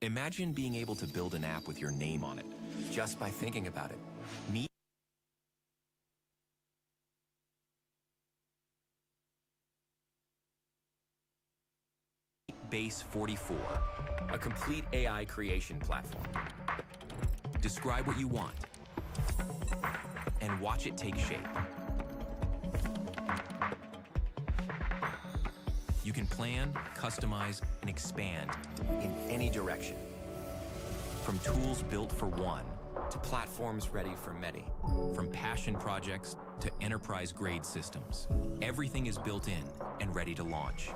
Imagine being able to build an app with your name on it, just by thinking about it. Meet Base 44, a complete AI creation platform. Describe what you want, and watch it take shape. You can plan, customize, and expand in any direction. From tools built for one, to platforms ready for many. From passion projects to enterprise-grade systems. Everything is built in and ready to launch.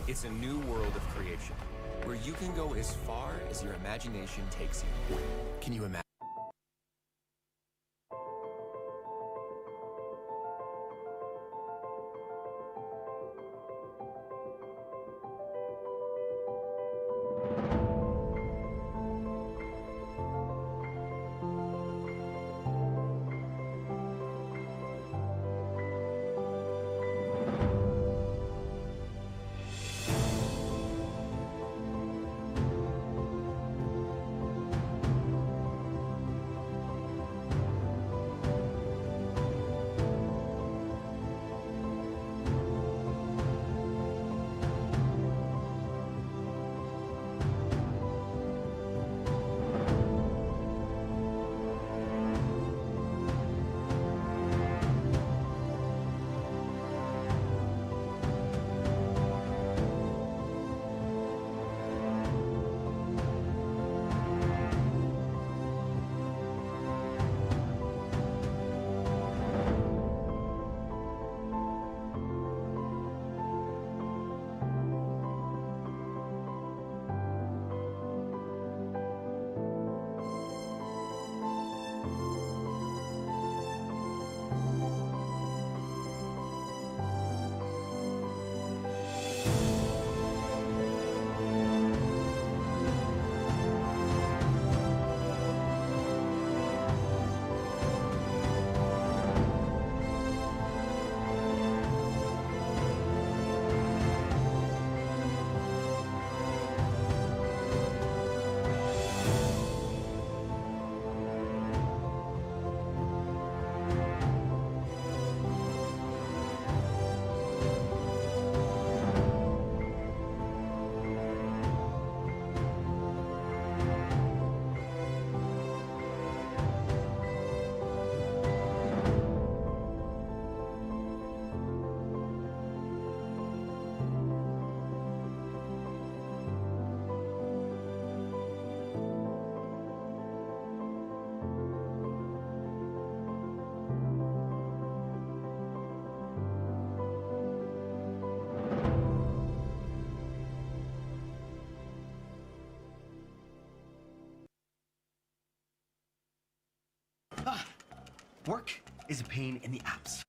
It's a new world of creation, where you can go as far as your imagination takes you. Can you imagine? Work is a pain in the apps.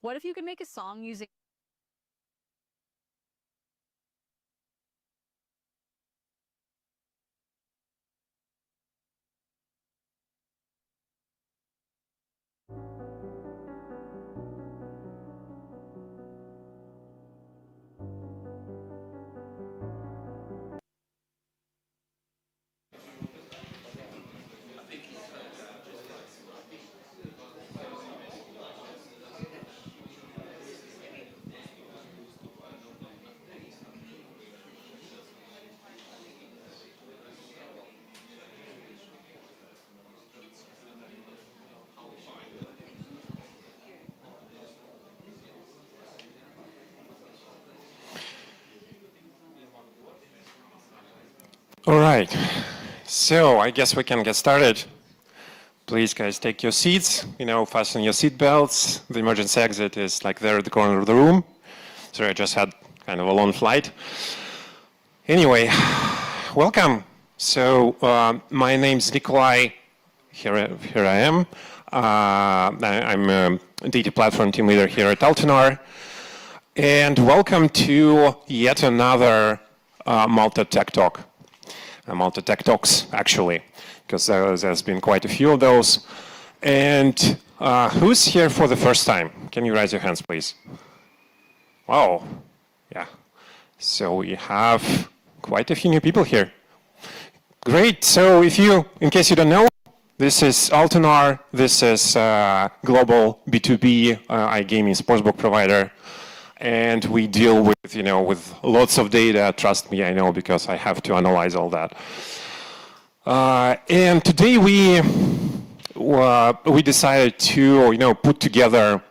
What if you could make a song using All right, so I guess we can get started. Please, guys, take your seats. Fasten your seat belts. The emergency exit is like there at the corner of the room. Sorry, I just had kind of a long flight. Anyway, welcome. So my name's Nikolay. Here I am. I'm a data platform team leader here at Altenar. And welcome to yet another Malta Tech Talk. Malta Tech Talks, actually, because there's been quite a few of those. And who's here for the first time? Can you raise your hands, please? Wow, yeah. So we have quite a few new people here. Great, so in case you don't know, this is Altenar. This is global B2B iGaming sportsbook provider. And we deal with, with lots of data. Trust me, I know, because I have to analyze all that. And today we decided to, put together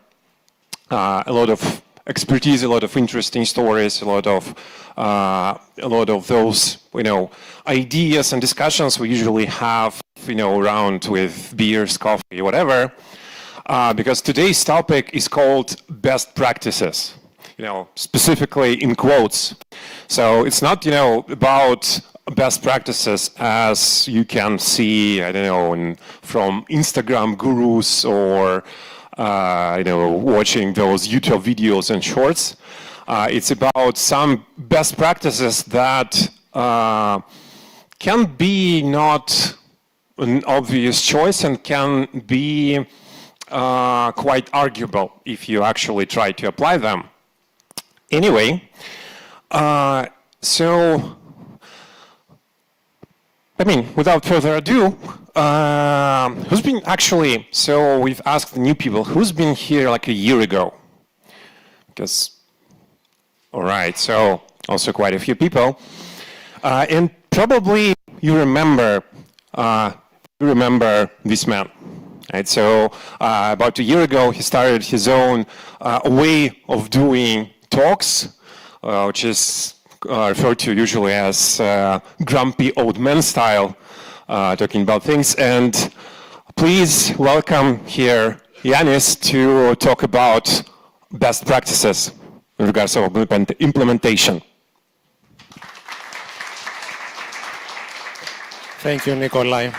a lot of expertise, a lot of interesting stories, a lot of those, ideas and discussions we usually have, around with beers, coffee, whatever. Because today's topic is called best practices, specifically in quotes. So it's not, about best practices as you can see, I don't know, from Instagram gurus or, watching those YouTube videos and shorts. It's about some best practices that can be not an obvious choice and can be quite arguable if you actually try to apply them. Anyway, without further ado, who's been actually, so we've asked new people, who's been here like a year ago? Because, all right, so also quite a few people. And probably you remember this man. Right, so about a year ago, he started his own way of doing talks, which is referred to usually as grumpy old man style, talking about things. And please welcome here Ioannis to talk about best practices in regards to implementation. Thank you, Nikolay.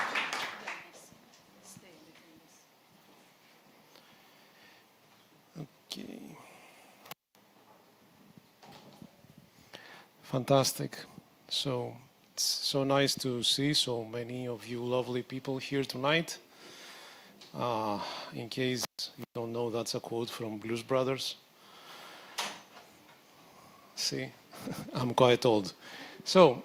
Okay. Fantastic. So it's so nice to see so many of you lovely people here tonight. In case you don't know, that's a quote from Blues Brothers. See, I'm quite old. So,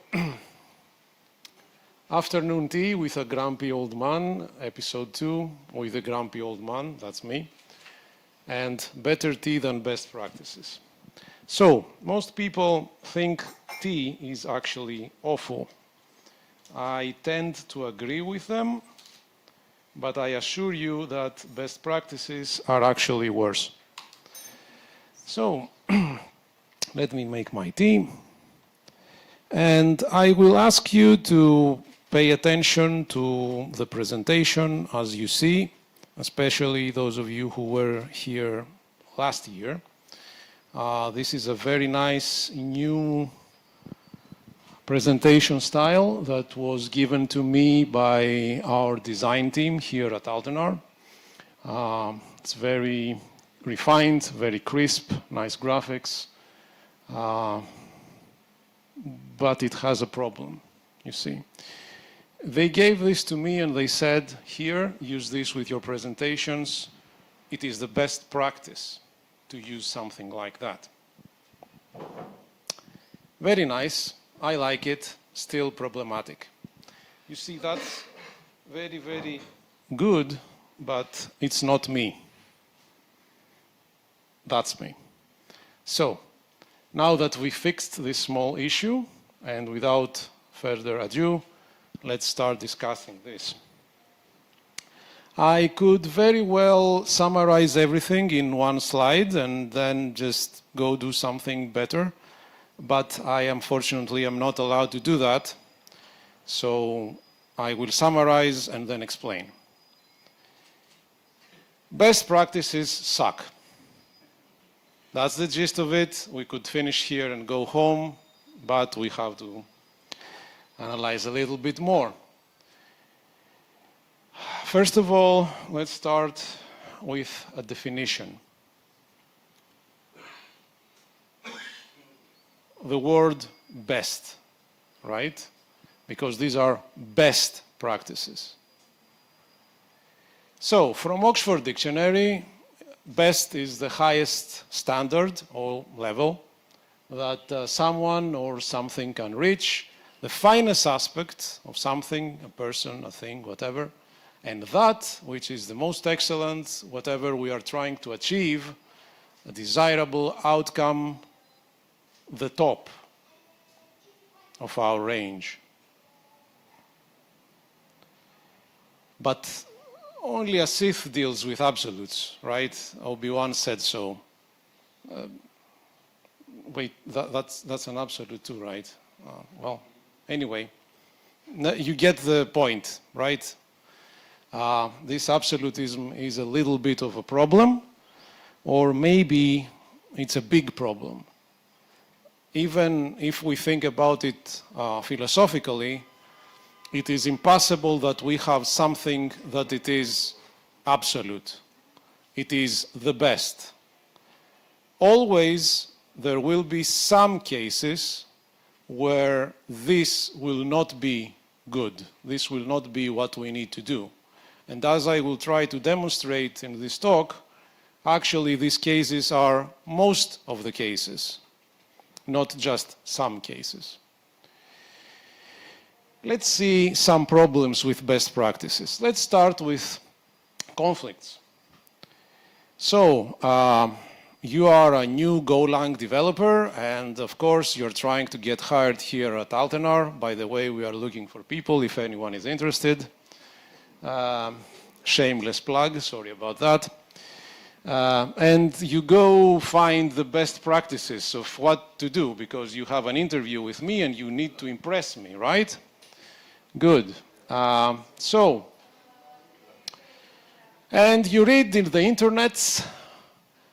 afternoon tea with a grumpy old man, episode 2, with a grumpy old man, that's me. And better tea than best practices. So, most people think tea is actually awful. I tend to agree with them, but I assure you that best practices are actually worse. So, let me make my tea. And I will ask you to pay attention to the presentation as you see, especially those of you who were here last year. This is a very nice new presentation style that was given to me by our design team here at Altenar. It's very refined, very crisp, nice graphics, but it has a problem, you see. They gave this to me and they said, here, use this with your presentations. It is the best practice to use something like that. Very nice. I like it. Still problematic. You see, that's very, very good, but it's not me. That's me. So, now that we fixed this small issue, and without further ado, let's start discussing this. I could very well summarize everything in one slide and then just go do something better, but I unfortunately am not allowed to do that, so I will summarize and then explain. Best practices suck. That's the gist of it. We could finish here and go home, but we have to analyze a little bit more. First of all, let's start with a definition. The word best, right? Because these are best practices. So, from Oxford Dictionary, best is the highest standard or level that someone or something can reach, the finest aspect of something, a person, a thing, whatever, and that which is the most excellent, whatever we are trying to achieve, a desirable outcome, the top of our range. But only a Sith deals with absolutes, right? Obi-Wan said so. Wait, that's an absolute too, right? Well, anyway, you get the point, right? This absolutism is a little bit of a problem, or maybe it's a big problem. Even if we think about it philosophically, it is impossible that we have something that it is absolute. It is the best. Always there will be some cases where this will not be good. This will not be what we need to do. And as I will try to demonstrate in this talk, actually these cases are most of the cases, not just some cases. Let's see some problems with best practices. Let's start with conflicts. So, you are a new Golang developer, and of course you're trying to get hired here at Altenar. By the way, we are looking for people if anyone is interested. Shameless plug, sorry about that. And you go find the best practices of what to do, because you have an interview with me and you need to impress me, right? Good. And you read in the internet,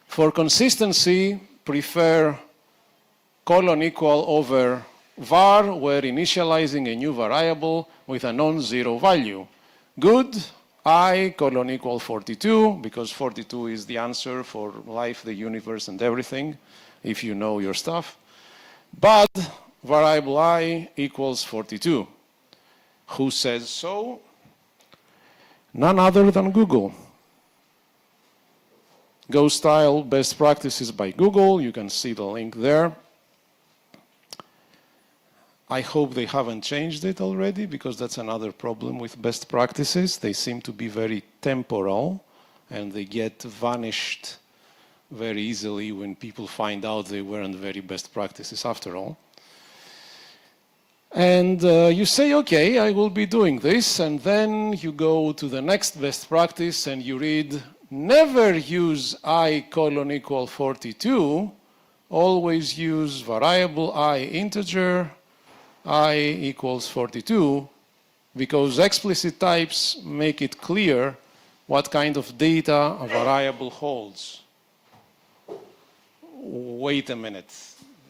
for consistency, prefer colon equal over var, where initializing a new variable with a non-zero value. Good. I colon equal 42, because 42 is the answer for life, the universe, and everything, if you know your stuff. But variable I equals 42. Who says so? None other than Google. Go Style Best Practices by Google. You can see the link there. I hope they haven't changed it already, because that's another problem with best practices. They seem to be very temporal, and they get vanished very easily when people find out they weren't very best practices after all. And you say, okay, I will be doing this, and then you go to the next best practice and you read, never use I colon equal 42, always use variable I integer, I equals 42, because explicit types make it clear what kind of data a variable holds. Wait a minute,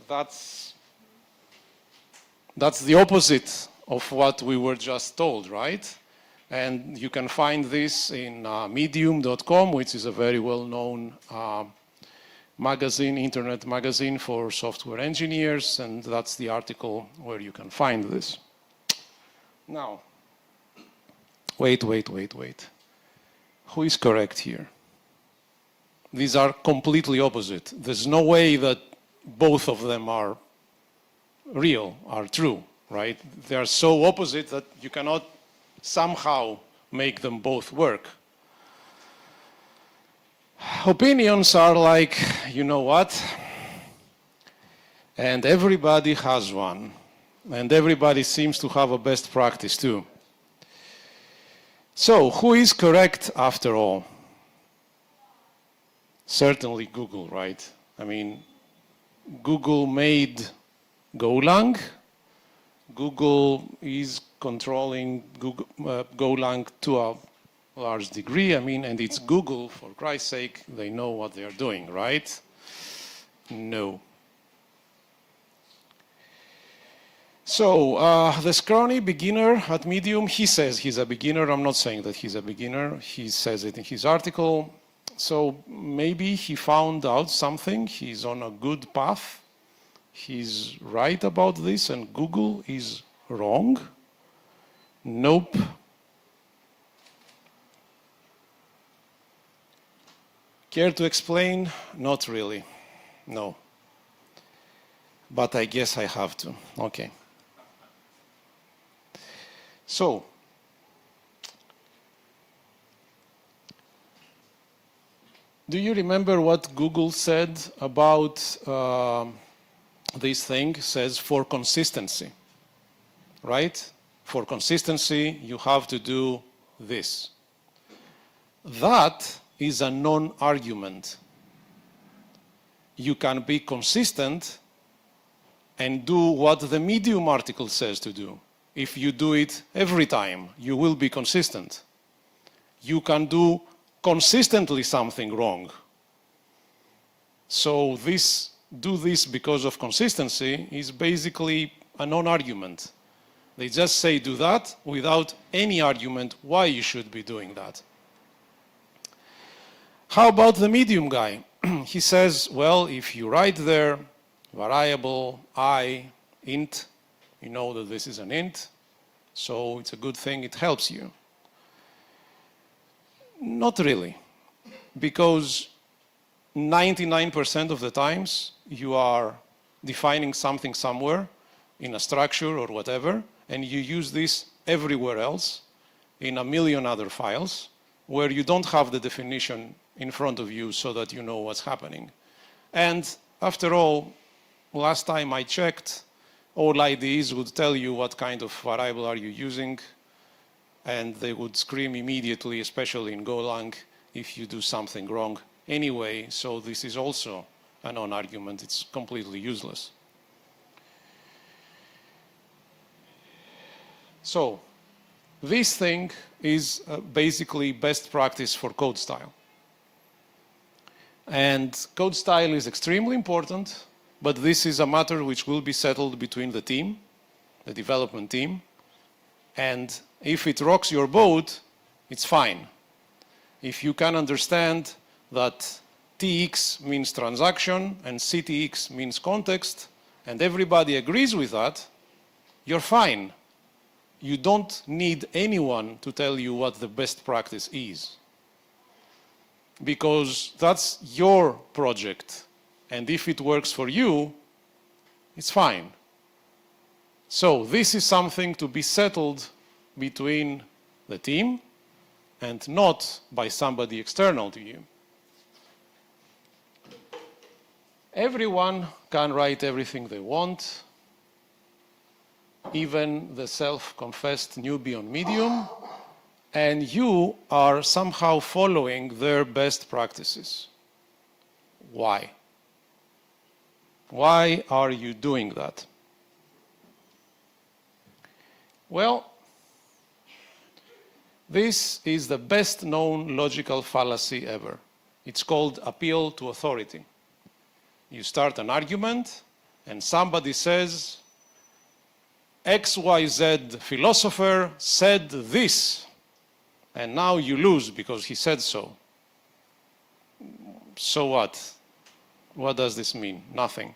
that's the opposite of what we were just told, right? And you can find this in medium.com, which is a very well-known magazine, internet magazine for software engineers, and that's the article where you can find this. Now, wait. Who is correct here? These are completely opposite. There's no way that both of them are real, are true, right? They are so opposite that you cannot somehow make them both work. Opinions are like, you know what? And everybody has one. And everybody seems to have a best practice too. So, who is correct after all? Certainly Google, right? I mean, Google made Golang. Google is controlling Golang to a large degree. I mean, and it's Google, for Christ's sake, they know what they're doing, right? No. So, the scrawny beginner at Medium, he says he's a beginner. I'm not saying that he's a beginner. He says it in his article. So, maybe he found out something. He's on a good path. He's right about this, and Google is wrong. Nope. Care to explain? Not really. No. But I guess I have to. Okay. So, do you remember what Google said about this thing? Says for consistency, right? For consistency, you have to do this. That is a non-argument. You can be consistent and do what the Medium article says to do. If you do it every time, you will be consistent. You can do consistently something wrong. So do this because of consistency is basically a non-argument. They just say do that without any argument why you should be doing that. How about the Medium guy? He says, well, if you write there variable I, int, you know that this is an int, so it's a good thing, it helps you. Not really, because 99% of the times you are defining something somewhere in a structure or whatever, and you use this everywhere else in a million other files where you don't have the definition in front of you so that you know what's happening. And after all, last time I checked, all IDEs would tell you what kind of variable are you using, and they would scream immediately, especially in Golang, if you do something wrong anyway. So this is also a non-argument. It's completely useless. So this thing is basically best practice for code style. And code style is extremely important, but this is a matter which will be settled between the team, the development team, and if it rocks your boat, it's fine. If you can understand that TX means transaction and CTX means context, and everybody agrees with that, you're fine. You don't need anyone to tell you what the best practice is, because that's your project. And if it works for you, it's fine. So this is something to be settled between the team and not by somebody external to you. Everyone can write everything they want, even the self-confessed newbie on Medium, and you are somehow following their best practices. Why? Why are you doing that? Well, this is the best known logical fallacy ever. It's called appeal to authority. You start an argument and somebody says, XYZ philosopher said this, and now you lose because he said so. So what? What does this mean? Nothing.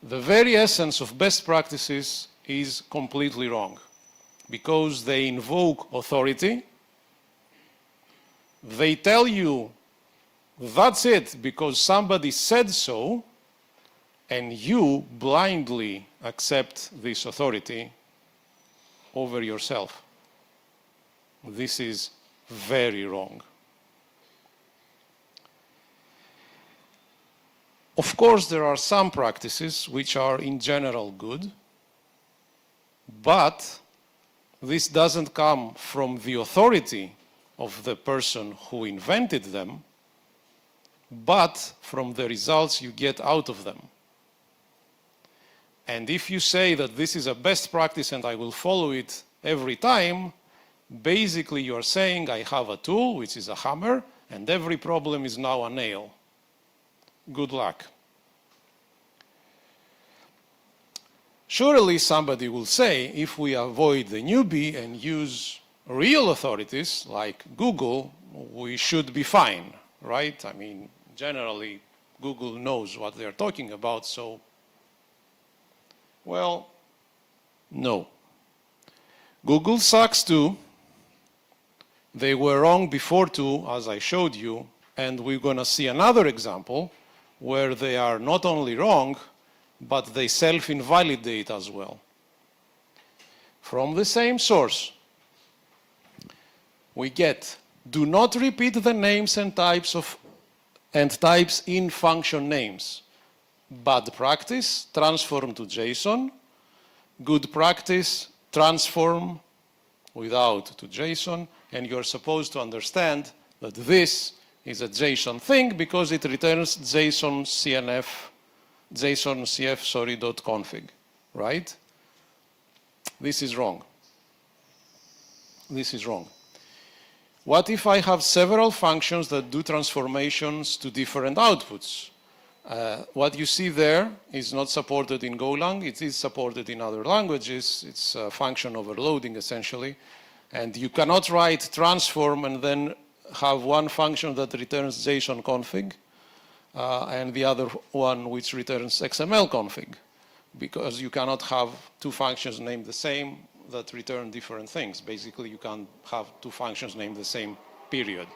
The very essence of best practices is completely wrong because they invoke authority. They tell you that's it because somebody said so, and you blindly accept this authority over yourself. This is very wrong. Of course, there are some practices which are in general good, but this doesn't come from the authority of the person who invented them, but from the results you get out of them. And if you say that this is a best practice and I will follow it every time, basically you're saying I have a tool, which is a hammer, and every problem is now a nail. Good luck. Surely somebody will say, if we avoid the newbie and use real authorities like Google, we should be fine, right? I mean, generally, Google knows what they're talking about, so, well, no. Google sucks too. They were wrong before too, as I showed you, and we're going to see another example where they are not only wrong, but they self-invalidate as well. From the same source, we get, do not repeat the names and types in function names. Bad practice, transform to JSON. Good practice, transform without to JSON, and you're supposed to understand that this is a JSON thing because it returns JSON CF, .config, right? This is wrong. This is wrong. What if I have several functions that do transformations to different outputs? What you see there is not supported in Golang. It is supported in other languages. It's function overloading, essentially. And you cannot write transform and then have one function that returns JSON config and the other one which returns XML config, because you cannot have two functions named the same that return different things. Basically, you can't have two functions named the same, period.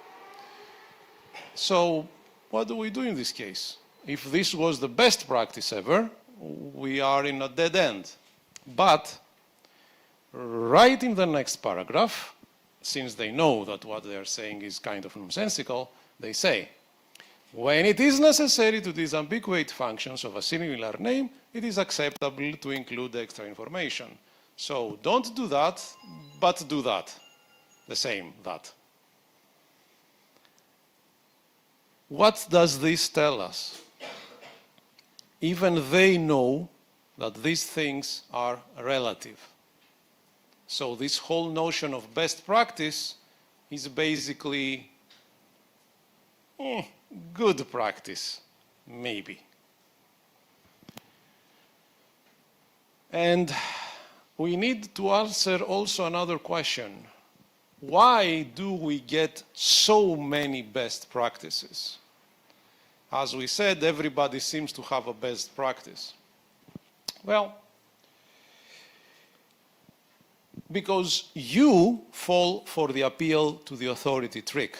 So what do we do in this case? If this was the best practice ever, we are in a dead end. But right in the next paragraph, since they know that what they are saying is kind of nonsensical, they say, when it is necessary to disambiguate functions of a similar name, it is acceptable to include extra information. So don't do that, but do that. The same, that. What does this tell us? Even they know that these things are relative. So this whole notion of best practice is basically good practice, maybe. And we need to answer also another question. Why do we get so many best practices? As we said, everybody seems to have a best practice. Well, because you fall for the appeal to the authority trick,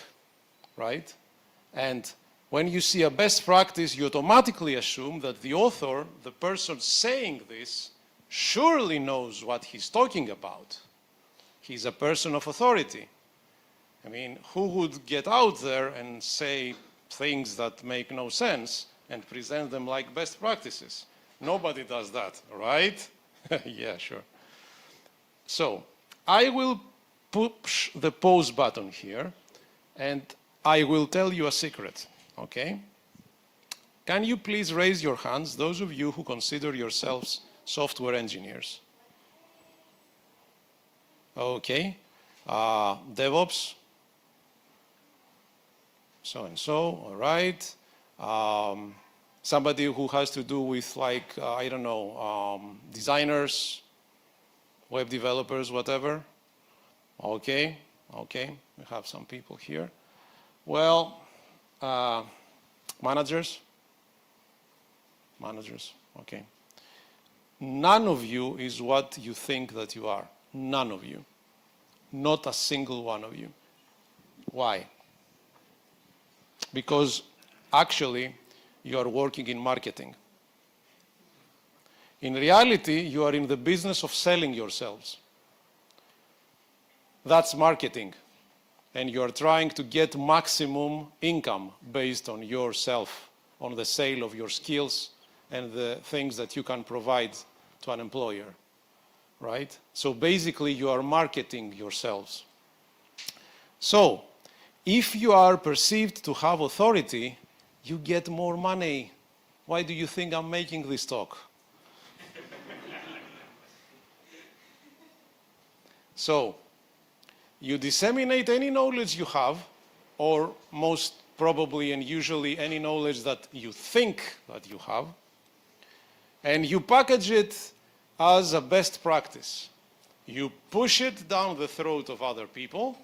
right? And when you see a best practice, you automatically assume that the author, the person saying this, surely knows what he's talking about. He's a person of authority. I mean, who would get out there and say things that make no sense and present them like best practices? Nobody does that, right? Yeah, sure. So I will push the pause button here, and I will tell you a secret, okay? Can you please raise your hands, those of you who consider yourselves software engineers? Okay. DevOps? So-and-so, all right. Somebody who has to do with, like, I don't know, designers, web developers, whatever. Okay, okay, we have some people here. Well, managers, okay. None of you is what you think that you are. None of you. Not a single one of you. Why? Because actually, you are working in marketing. In reality, you are in the business of selling yourselves. That's marketing. And you are trying to get maximum income based on yourself, on the sale of your skills and the things that you can provide to an employer, right? So basically, you are marketing yourselves. So if you are perceived to have authority, you get more money. Why do you think I'm making this talk? So you disseminate any knowledge you have, or most probably and usually any knowledge that you think that you have, and you package it as a best practice. You push it down the throat of other people,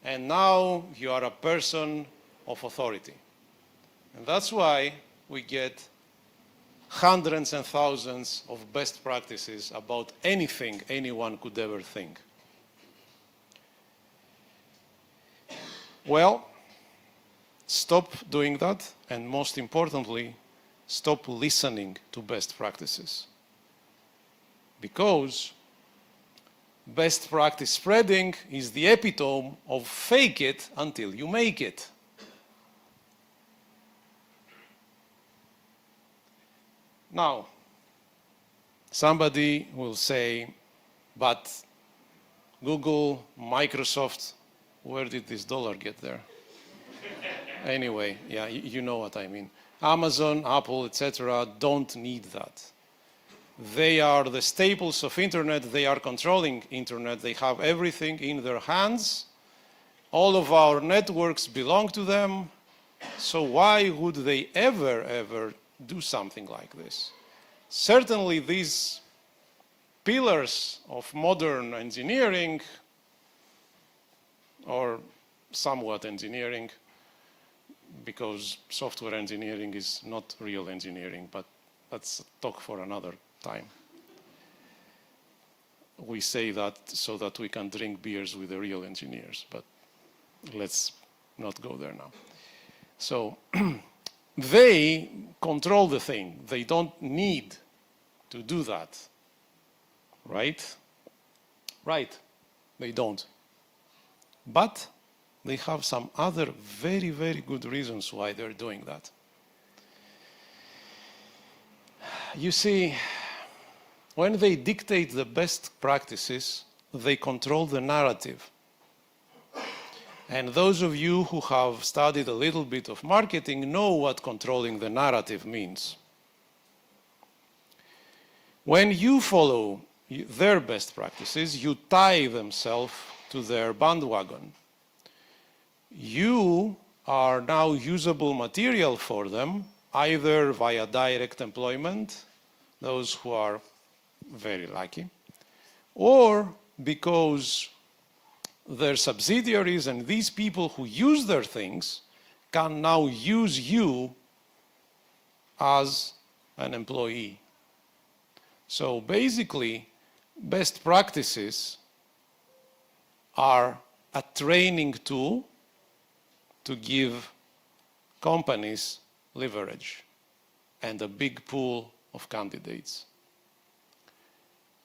and now you are a person of authority. And that's why we get hundreds and thousands of best practices about anything anyone could ever think. Well, stop doing that, and most importantly, stop listening to best practices. Because best practice spreading is the epitome of fake it until you make it. Now, somebody will say, but Google, Microsoft. Where did this dollar get there? Anyway, yeah, you know what I mean. Amazon, Apple, etc. don't need that. They are the staples of internet. They are controlling internet. They have everything in their hands. All of our networks belong to them. So why would they ever do something like this? Certainly these pillars of modern engineering, or somewhat engineering, because software engineering is not real engineering, but that's a talk for another time. We say that so that we can drink beers with the real engineers, but let's not go there now. So they control the thing. They don't need to do that, right? Right, they don't. But they have some other very good reasons why they're doing that. You see, when they dictate the best practices, they control the narrative. And those of you who have studied a little bit of marketing know what controlling the narrative means. When you follow their best practices, you tie themselves to their bandwagon. You are now usable material for them, either via direct employment, those who are very lucky, or because their subsidiaries and these people who use their things can now use you as an employee. So basically, best practices are a training tool to give companies leverage and a big pool of candidates.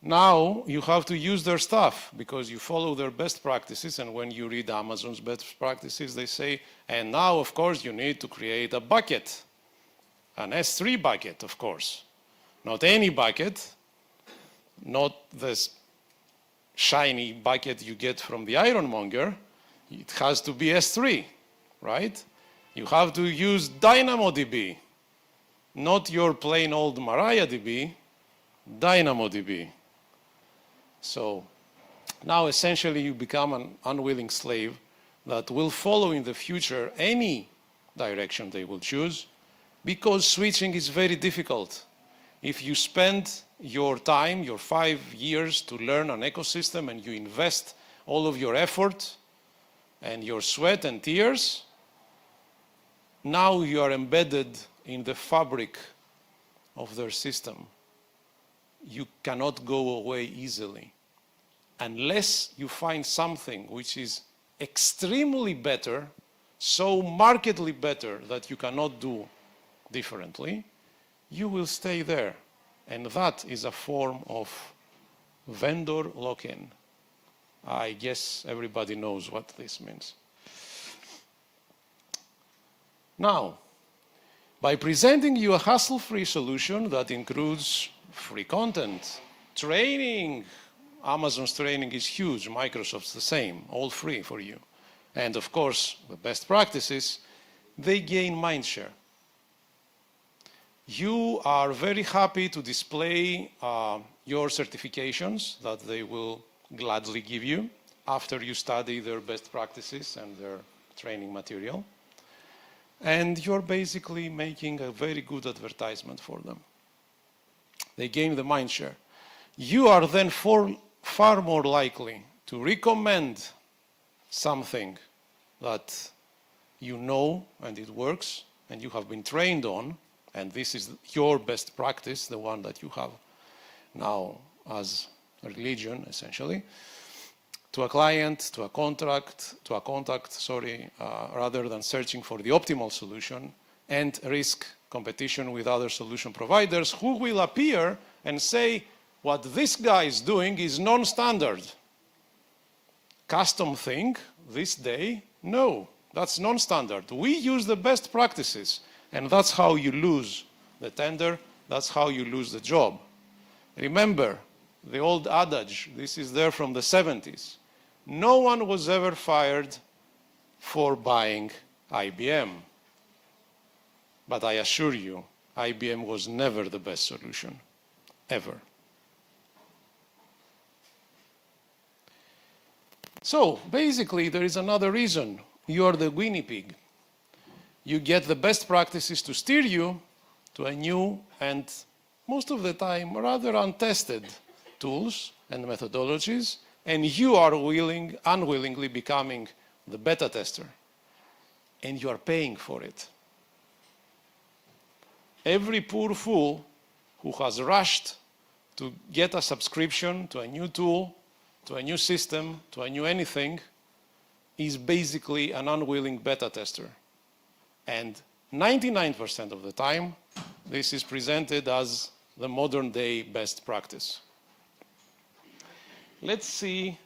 Now you have to use their stuff because you follow their best practices, and when you read Amazon's best practices, they say, and now of course you need to create a bucket, an S3 bucket, of course. Not any bucket, not this shiny bucket you get from the ironmonger. It has to be S3, right? You have to use DynamoDB, not your plain old MariaDB, DynamoDB. So now essentially you become an unwilling slave that will follow in the future any direction they will choose, because switching is very difficult. If you spend your time, your 5 years to learn an ecosystem, and you invest all of your effort and your sweat and tears, now you are embedded in the fabric of their system. You cannot go away easily unless you find something which is extremely better, so markedly better that you cannot do differently. You will stay there. And that is a form of vendor lock-in. I guess everybody knows what this means. Now, by presenting you a hassle-free solution that includes free content, training, Amazon's training is huge, Microsoft's the same, all free for you. And of course, the best practices, they gain mindshare. You are very happy to display your certifications that they will gladly give you after you study their best practices and their training material. And you're basically making a very good advertisement for them. They gain the mindshare. You are then far more likely to recommend something that you know and it works and you have been trained on, and this is your best practice, the one that you have now as a religion, essentially, to a client, to a contact, rather than searching for the optimal solution and risk competition with other solution providers who will appear and say, what this guy is doing is non-standard. Custom thing, this day, no, that's non-standard. We use the best practices, and that's how you lose the tender, that's how you lose the job. Remember the old adage, this is there from the 70s. No one was ever fired for buying IBM. But I assure you, IBM was never the best solution, ever. So basically, there is another reason. You are the guinea pig. You get the best practices to steer you to a new and most of the time rather untested tools and methodologies, and you are unwillingly becoming the beta tester, and you are paying for it. Every poor fool who has rushed to get a subscription to a new tool, to a new system, to a new anything, is basically an unwilling beta tester. And 99% of the time, this is presented as the modern day best practice. Let's see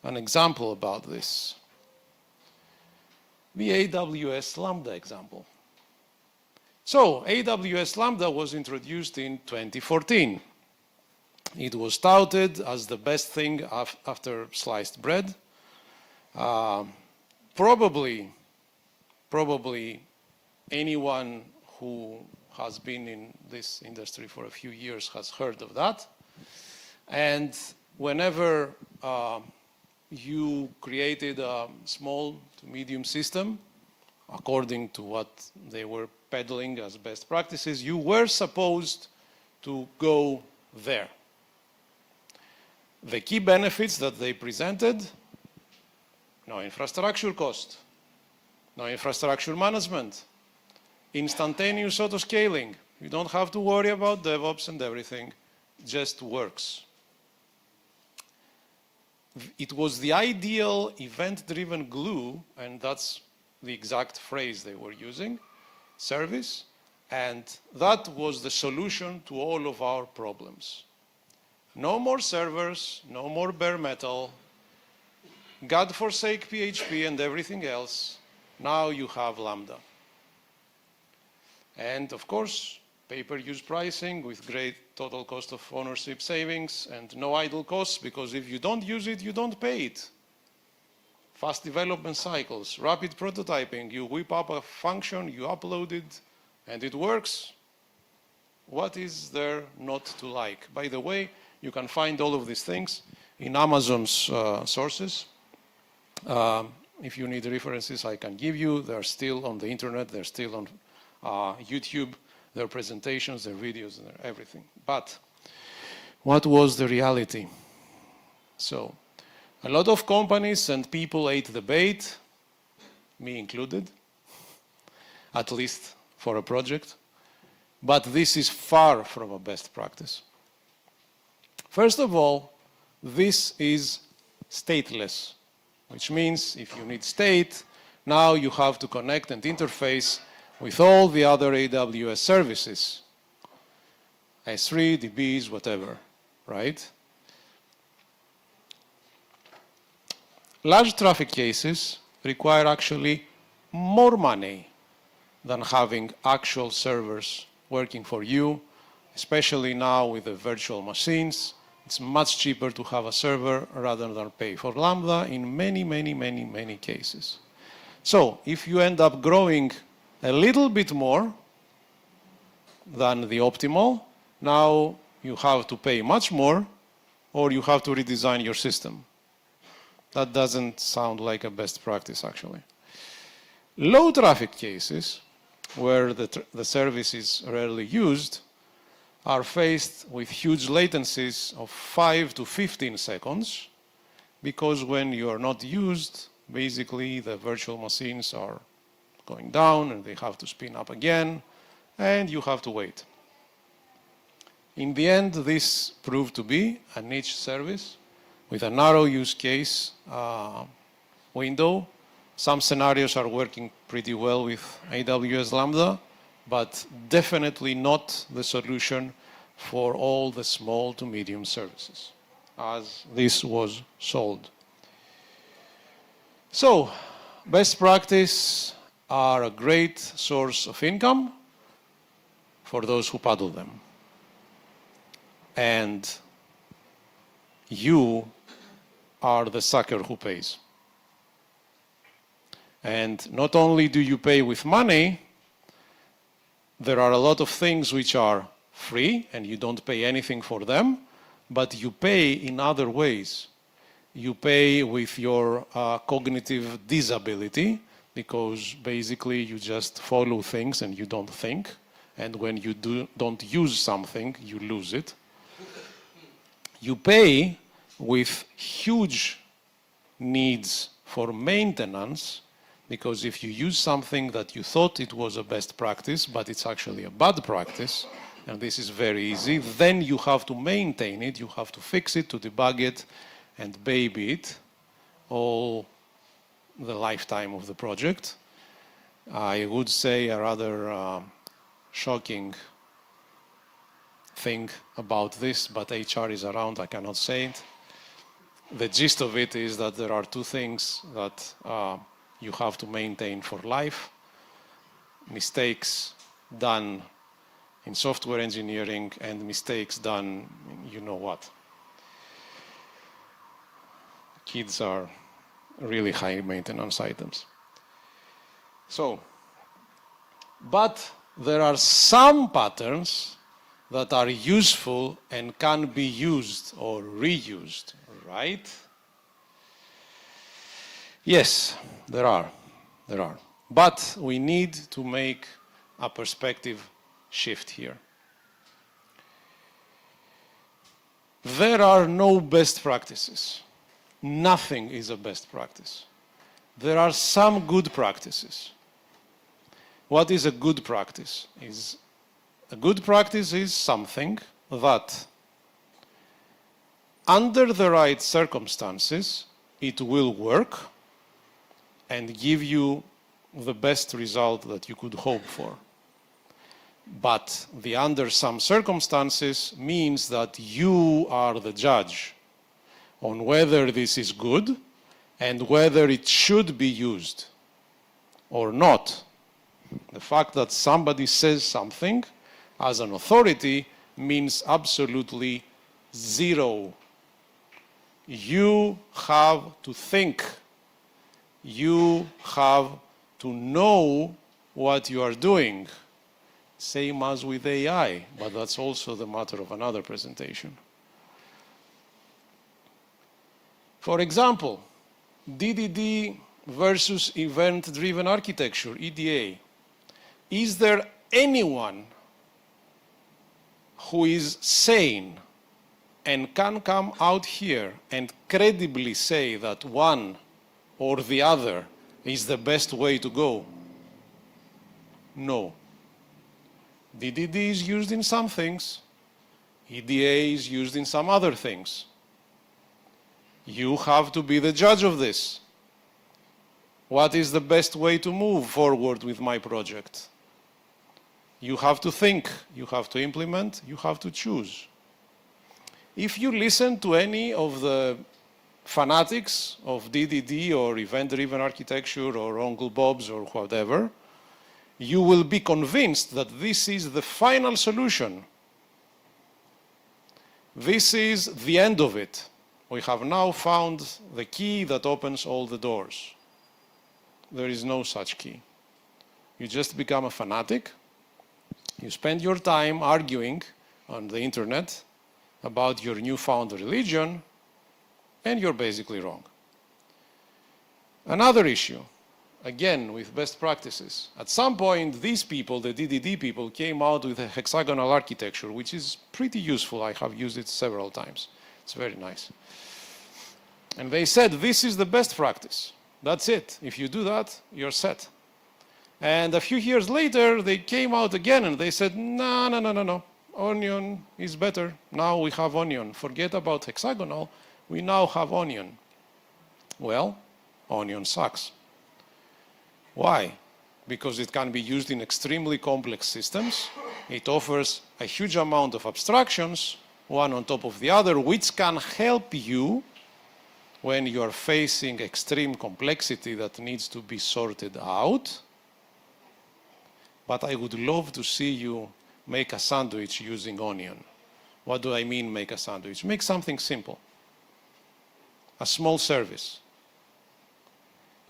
an example about this. The AWS Lambda example. So, AWS Lambda was introduced in 2014. It was touted as the best thing after sliced bread. Probably anyone who has been in this industry for a few years has heard of that. And whenever you created a small to medium system, according to what they were peddling as best practices, you were supposed to go there. The key benefits that they presented: no infrastructure cost, no infrastructure management, instantaneous auto-scaling. You don't have to worry about DevOps and everything. It just works. It was the ideal event-driven glue, and that's the exact phrase they were using, service, and that was the solution to all of our problems. No more servers, no more bare metal, God forsake PHP and everything else. Now you have Lambda. And of course, pay-per-use pricing with great total cost of ownership savings and no idle costs, because if you don't use it, you don't pay it. Fast development cycles, rapid prototyping, you whip up a function, you upload it, and it works. What is there not to like? By the way, you can find all of these things in Amazon's sources. If you need references, I can give you. They're still on the internet, they're still on YouTube, their presentations, their videos, and everything. But what was the reality? So, a lot of companies and people ate the bait, me included, at least for a project. But this is far from a best practice. First of all, this is stateless, which means if you need state, now you have to connect and interface with all the other AWS services, S3, DBs, whatever, right? Large traffic cases require actually more money than having actual servers working for you, especially now with the virtual machines. It's much cheaper to have a server rather than pay for Lambda in many cases. So if you end up growing a little bit more than the optimal, now you have to pay much more, or you have to redesign your system. That doesn't sound like a best practice, actually. Low traffic cases, where the service is rarely used, are faced with huge latencies of 5 to 15 seconds, because when you are not used, basically the virtual machines are going down and they have to spin up again, and you have to wait. In the end, this proved to be a niche service with a narrow use case window. Some scenarios are working pretty well with AWS Lambda, but definitely not the solution for all the small to medium services, as this was sold. So, best practice are a great source of income for those who paddle them. And you are the sucker who pays. And not only do you pay with money, there are a lot of things which are free and you don't pay anything for them, but you pay in other ways. You pay with your cognitive disability, because basically you just follow things and you don't think. And when you don't use something, you lose it. You pay with huge needs for maintenance, because if you use something that you thought it was a best practice, but it's actually a bad practice, and this is very easy, then you have to maintain it, you have to fix it, to debug it, and baby it all the lifetime of the project. I would say a rather shocking thing about this, but HR is around, I cannot say it. The gist of it is that there are two things that you have to maintain for life. Mistakes done in software engineering and mistakes done in you know what. Kids are really high maintenance items. So, but there are some patterns that are useful and can be used or reused, right? Yes, there are. But we need to make a perspective shift here. There are no best practices. Nothing is a best practice. There are some good practices. What is a good practice? A good practice is something that, under the right circumstances, it will work and give you the best result that you could hope for. But the under some circumstances means that you are the judge on whether this is good and whether it should be used or not. The fact that somebody says something as an authority means absolutely zero. You have to think. You have to know what you are doing. Same as with AI, but that's also the matter of another presentation. For example, DDD versus event-driven architecture, EDA. Is there anyone who is sane and can come out here and credibly say that one or the other is the best way to go? No. DDD is used in some things. EDA is used in some other things. You have to be the judge of this. What is the best way to move forward with my project? You have to think, you have to implement, you have to choose. If you listen to any of the fanatics of DDD or event-driven architecture or Uncle Bob's or whatever, you will be convinced that this is the final solution. This is the end of it. We have now found the key that opens all the doors. There is no such key. You just become a fanatic. You spend your time arguing on the internet about your newfound religion, and you're basically wrong. Another issue, again with best practices. At some point, these people, the DDD people, came out with a hexagonal architecture, which is pretty useful. I have used it several times. It's very nice. And they said, this is the best practice. That's it. If you do that, you're set. And a few years later, they came out again and they said, no. Onion is better. Now we have onion. Forget about hexagonal. We now have onion. Well, onion sucks. Why? Because it can be used in extremely complex systems. It offers a huge amount of abstractions, one on top of the other, which can help you when you are facing extreme complexity that needs to be sorted out. But I would love to see you make a sandwich using onion. What do I mean make a sandwich? Make something simple. a small service.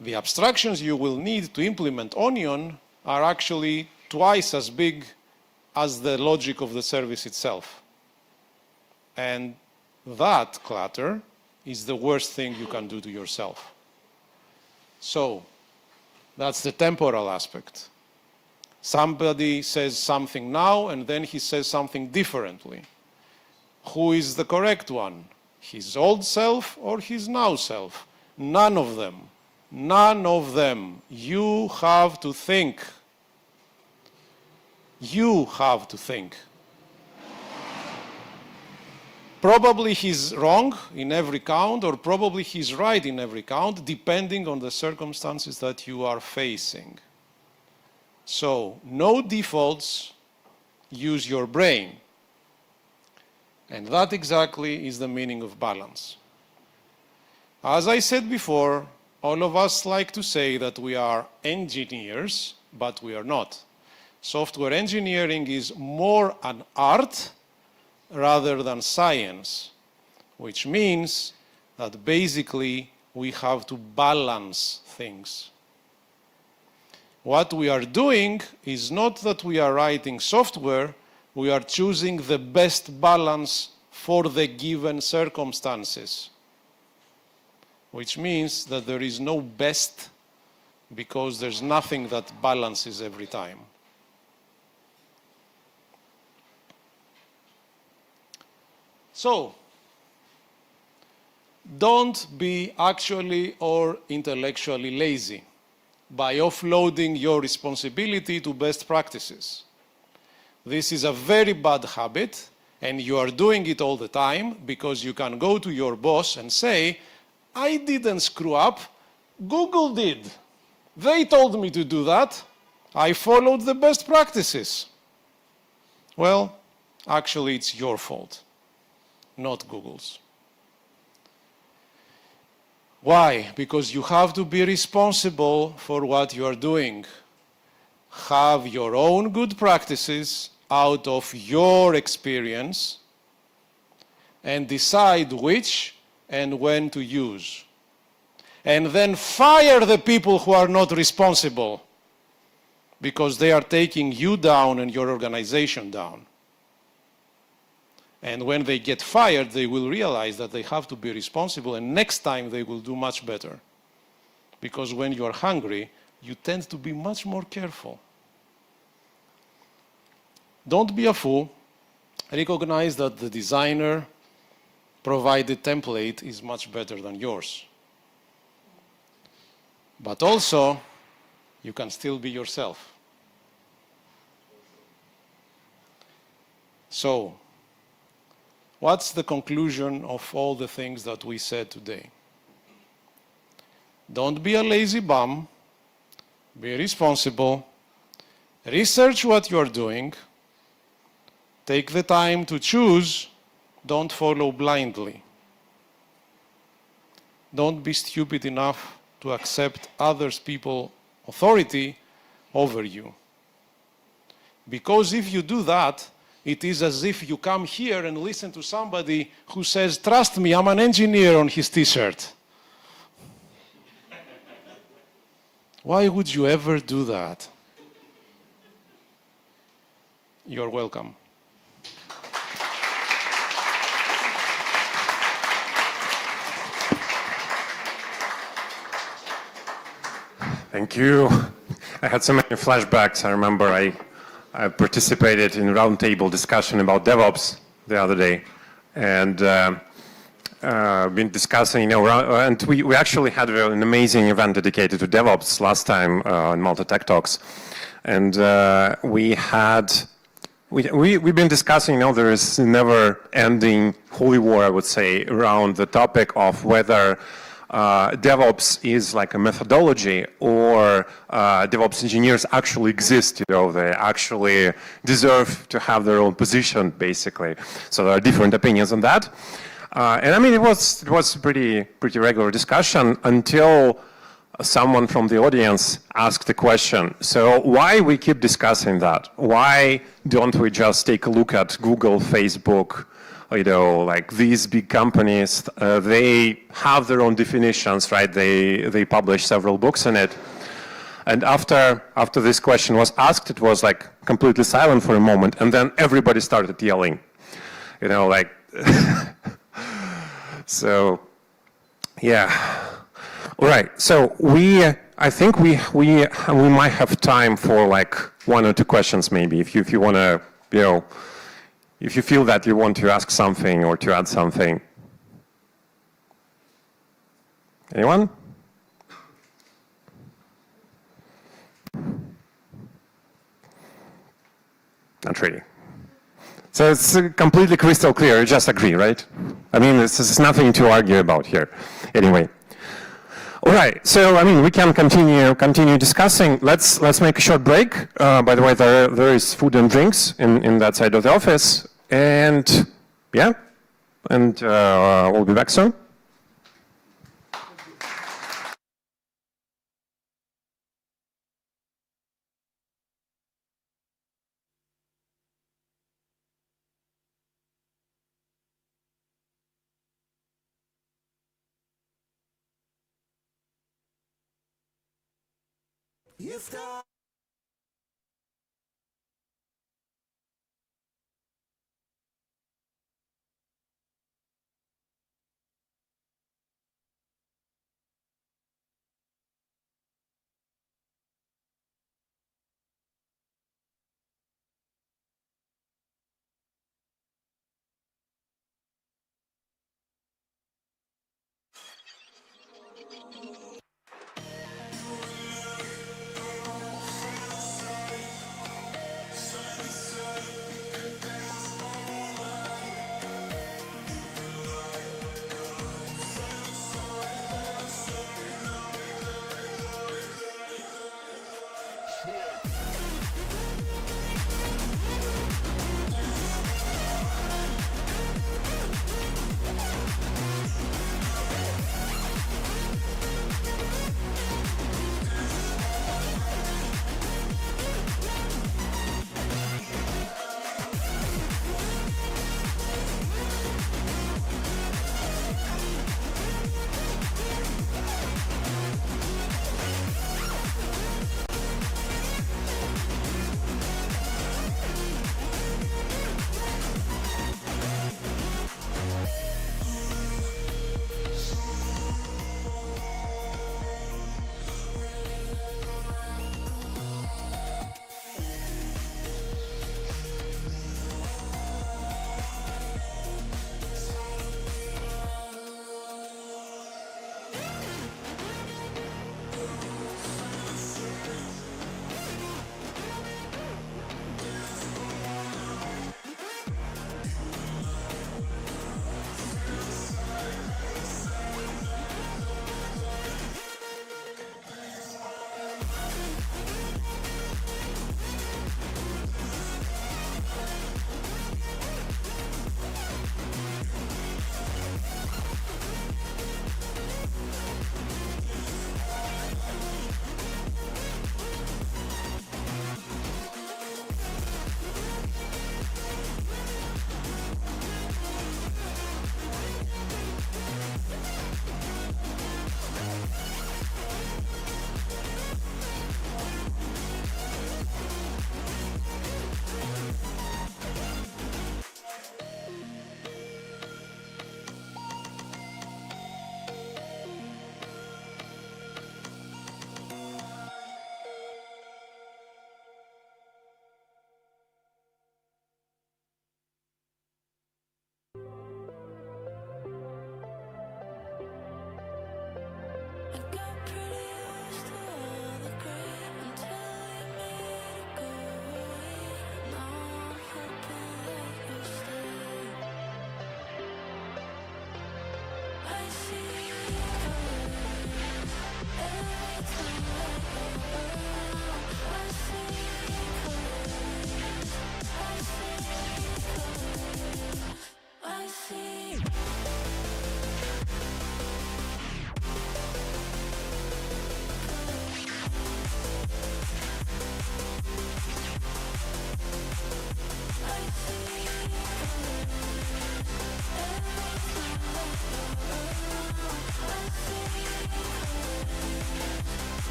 The abstractions you will need to implement Onion are actually twice as big as the logic of the service itself. And that clutter is the worst thing you can do to yourself. So, that's the temporal aspect. Somebody says something now, and then he says something differently. Who is the correct one? His old self or his now self? None of them. None of them. You have to think. You have to think. Probably he's wrong in every count, or probably he's right in every count, depending on the circumstances that you are facing. So, no defaults, use your brain. And that exactly is the meaning of balance. As I said before, all of us like to say that we are engineers, but we are not. Software engineering is more an art rather than science, which means that basically we have to balance things. What we are doing is not that we are writing software, we are choosing the best balance for the given circumstances, which means that there is no best because there's nothing that balances every time. So, don't be actually or intellectually lazy by offloading your responsibility to best practices. This is a very bad habit, and you are doing it all the time because you can go to your boss and say, I didn't screw up, Google did. They told me to do that. I followed the best practices. Well, actually it's your fault, not Google's. Why? Because you have to be responsible for what you are doing. Have your own good practices out of your experience and decide which and when to use. And then fire the people who are not responsible because they are taking you down and your organization down. And when they get fired, they will realize that they have to be responsible, and next time they will do much better. Because when you are hungry, you tend to be much more careful. Don't be a fool. Recognize that the designer provided template is much better than yours. But also, you can still be yourself. So, what's the conclusion of all the things that we said today? Don't be a lazy bum. Be responsible. Research what you're doing. Take the time to choose. Don't follow blindly. Don't be stupid enough to accept others people's authority over you. Because if you do that, it is as if you come here and listen to somebody who says, trust me, I'm an engineer on his t-shirt. Why would you ever do that? You're welcome. Thank you. I had so many flashbacks. I remember I participated in a roundtable discussion about DevOps the other day, and been discussing, and we actually had an amazing event dedicated to DevOps last time in Malta Tech Talks, and we've been discussing, there is never-ending holy war, I would say, around the topic of whether DevOps is like a methodology or DevOps engineers actually exist, they actually deserve to have their own position, basically. So there are different opinions on that. And I mean, it was pretty regular discussion until someone from the audience asked the question, so why we keep discussing that? Why don't we just take a look at Google, Facebook, like these big companies, they have their own definitions, right? They publish several books on it. And after this question was asked, it was like completely silent for a moment, and then everybody started yelling, like, so, yeah. All right, so I think we might have time for like 1 or 2 questions maybe, if you want to, if you feel that you want to ask something or to add something. Anyone? Not really. So it's completely crystal clear, you just agree, right? I mean, there's nothing to argue about here. Anyway. All right, so I mean, we can continue discussing. Let's make a short break. By the way, there is food and drinks in that side of the office. And yeah, and we'll be back soon.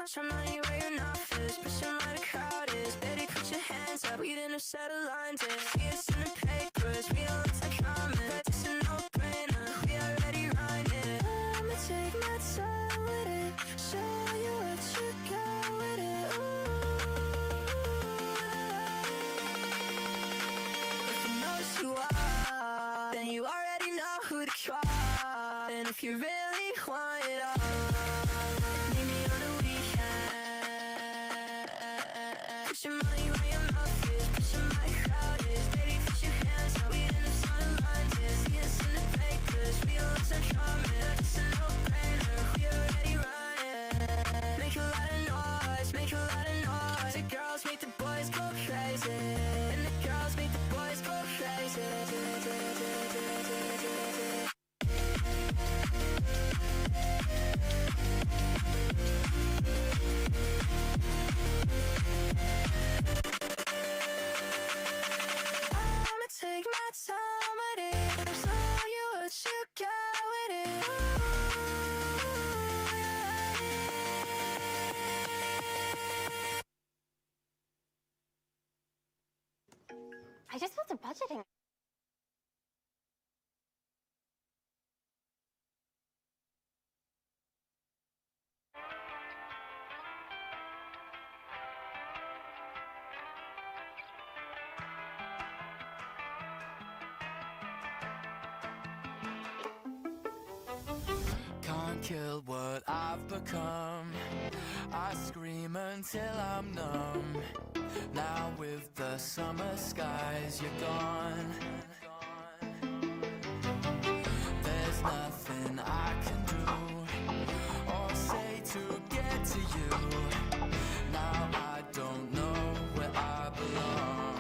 Show money where your mouth is, pushing where the crowd is. Baby, put your hands up, we didn't set a line to see us in the papers, we don't look like common. But this a no-brainer, we already run it. I'ma take my time with it, show you what you got with it. Ooh. If you know who you are, then you already know who to try. And if you really want it all, meet me on the weekend. Put your money where your mouth is, pushing my crowd is. Baby, put your hands up, we in the sun line is. See us in the papers, we all look so charming. It's a no-brainer, we already run it. Make a lot of noise, make a lot of noise. The girls make the boys go crazy, and the girls make the boys go crazy. I'ma take my time with it, show you what you got with it. I just want some budgeting. Can't kill what I've become. I scream until I'm numb. Now with the summer skies, you're gone. There's nothing I can do or say to get to you. Now I don't know where I belong.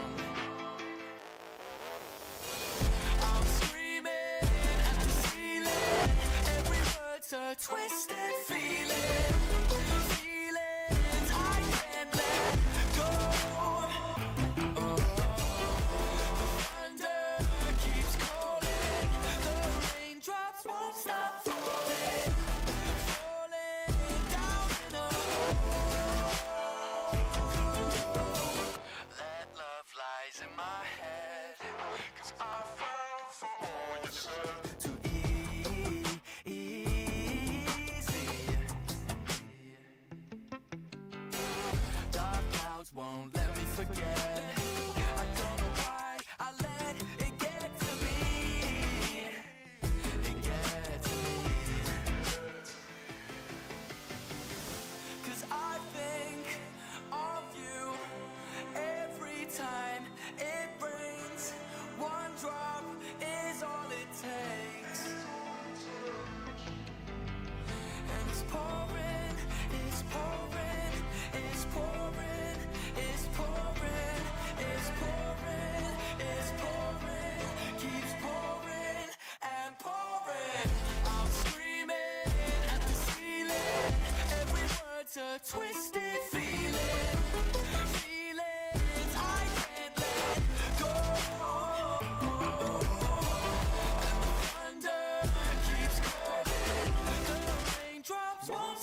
I'm screaming at the ceiling. Every word's a twisted feeling. Feelings I can't let go. Oh, the thunder keeps calling. The raindrops won't stop falling. Falling down in a hole. That love lies in my head, 'cause I fell for all you said. Too easy. Dark clouds won't let me forget. I don't know why I let it get to me. It get to me. 'Cause I think of you every time it rains. One drop is all it takes. And it's pouring, it's pouring, it's pouring, it's pouring, it's pouring, it's pouring, keeps pouring and pouring. I'm screaming at the ceiling. Every word's a twisted feeling. Feelings I can't let go. And the thunder keeps calling. The raindrops won't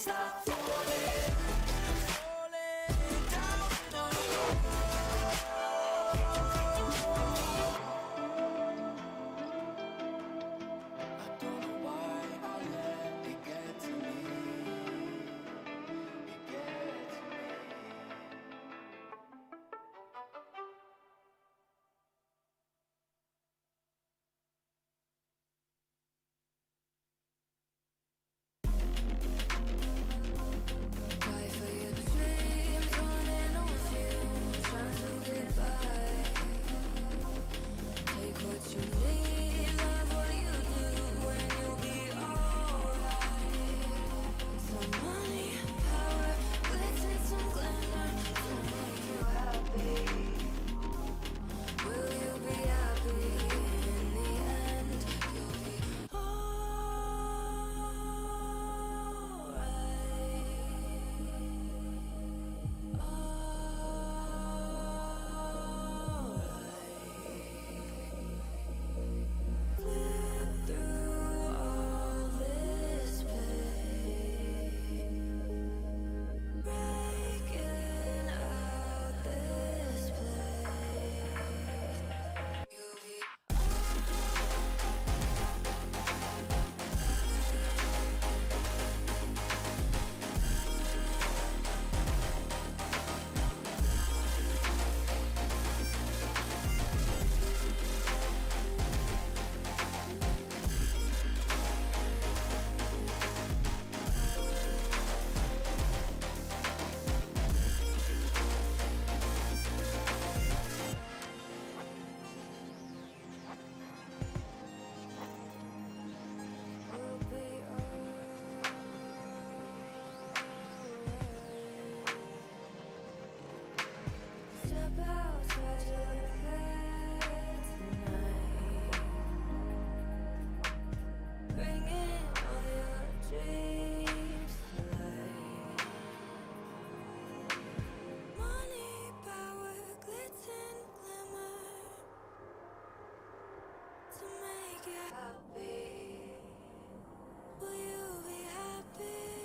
Will you be happy?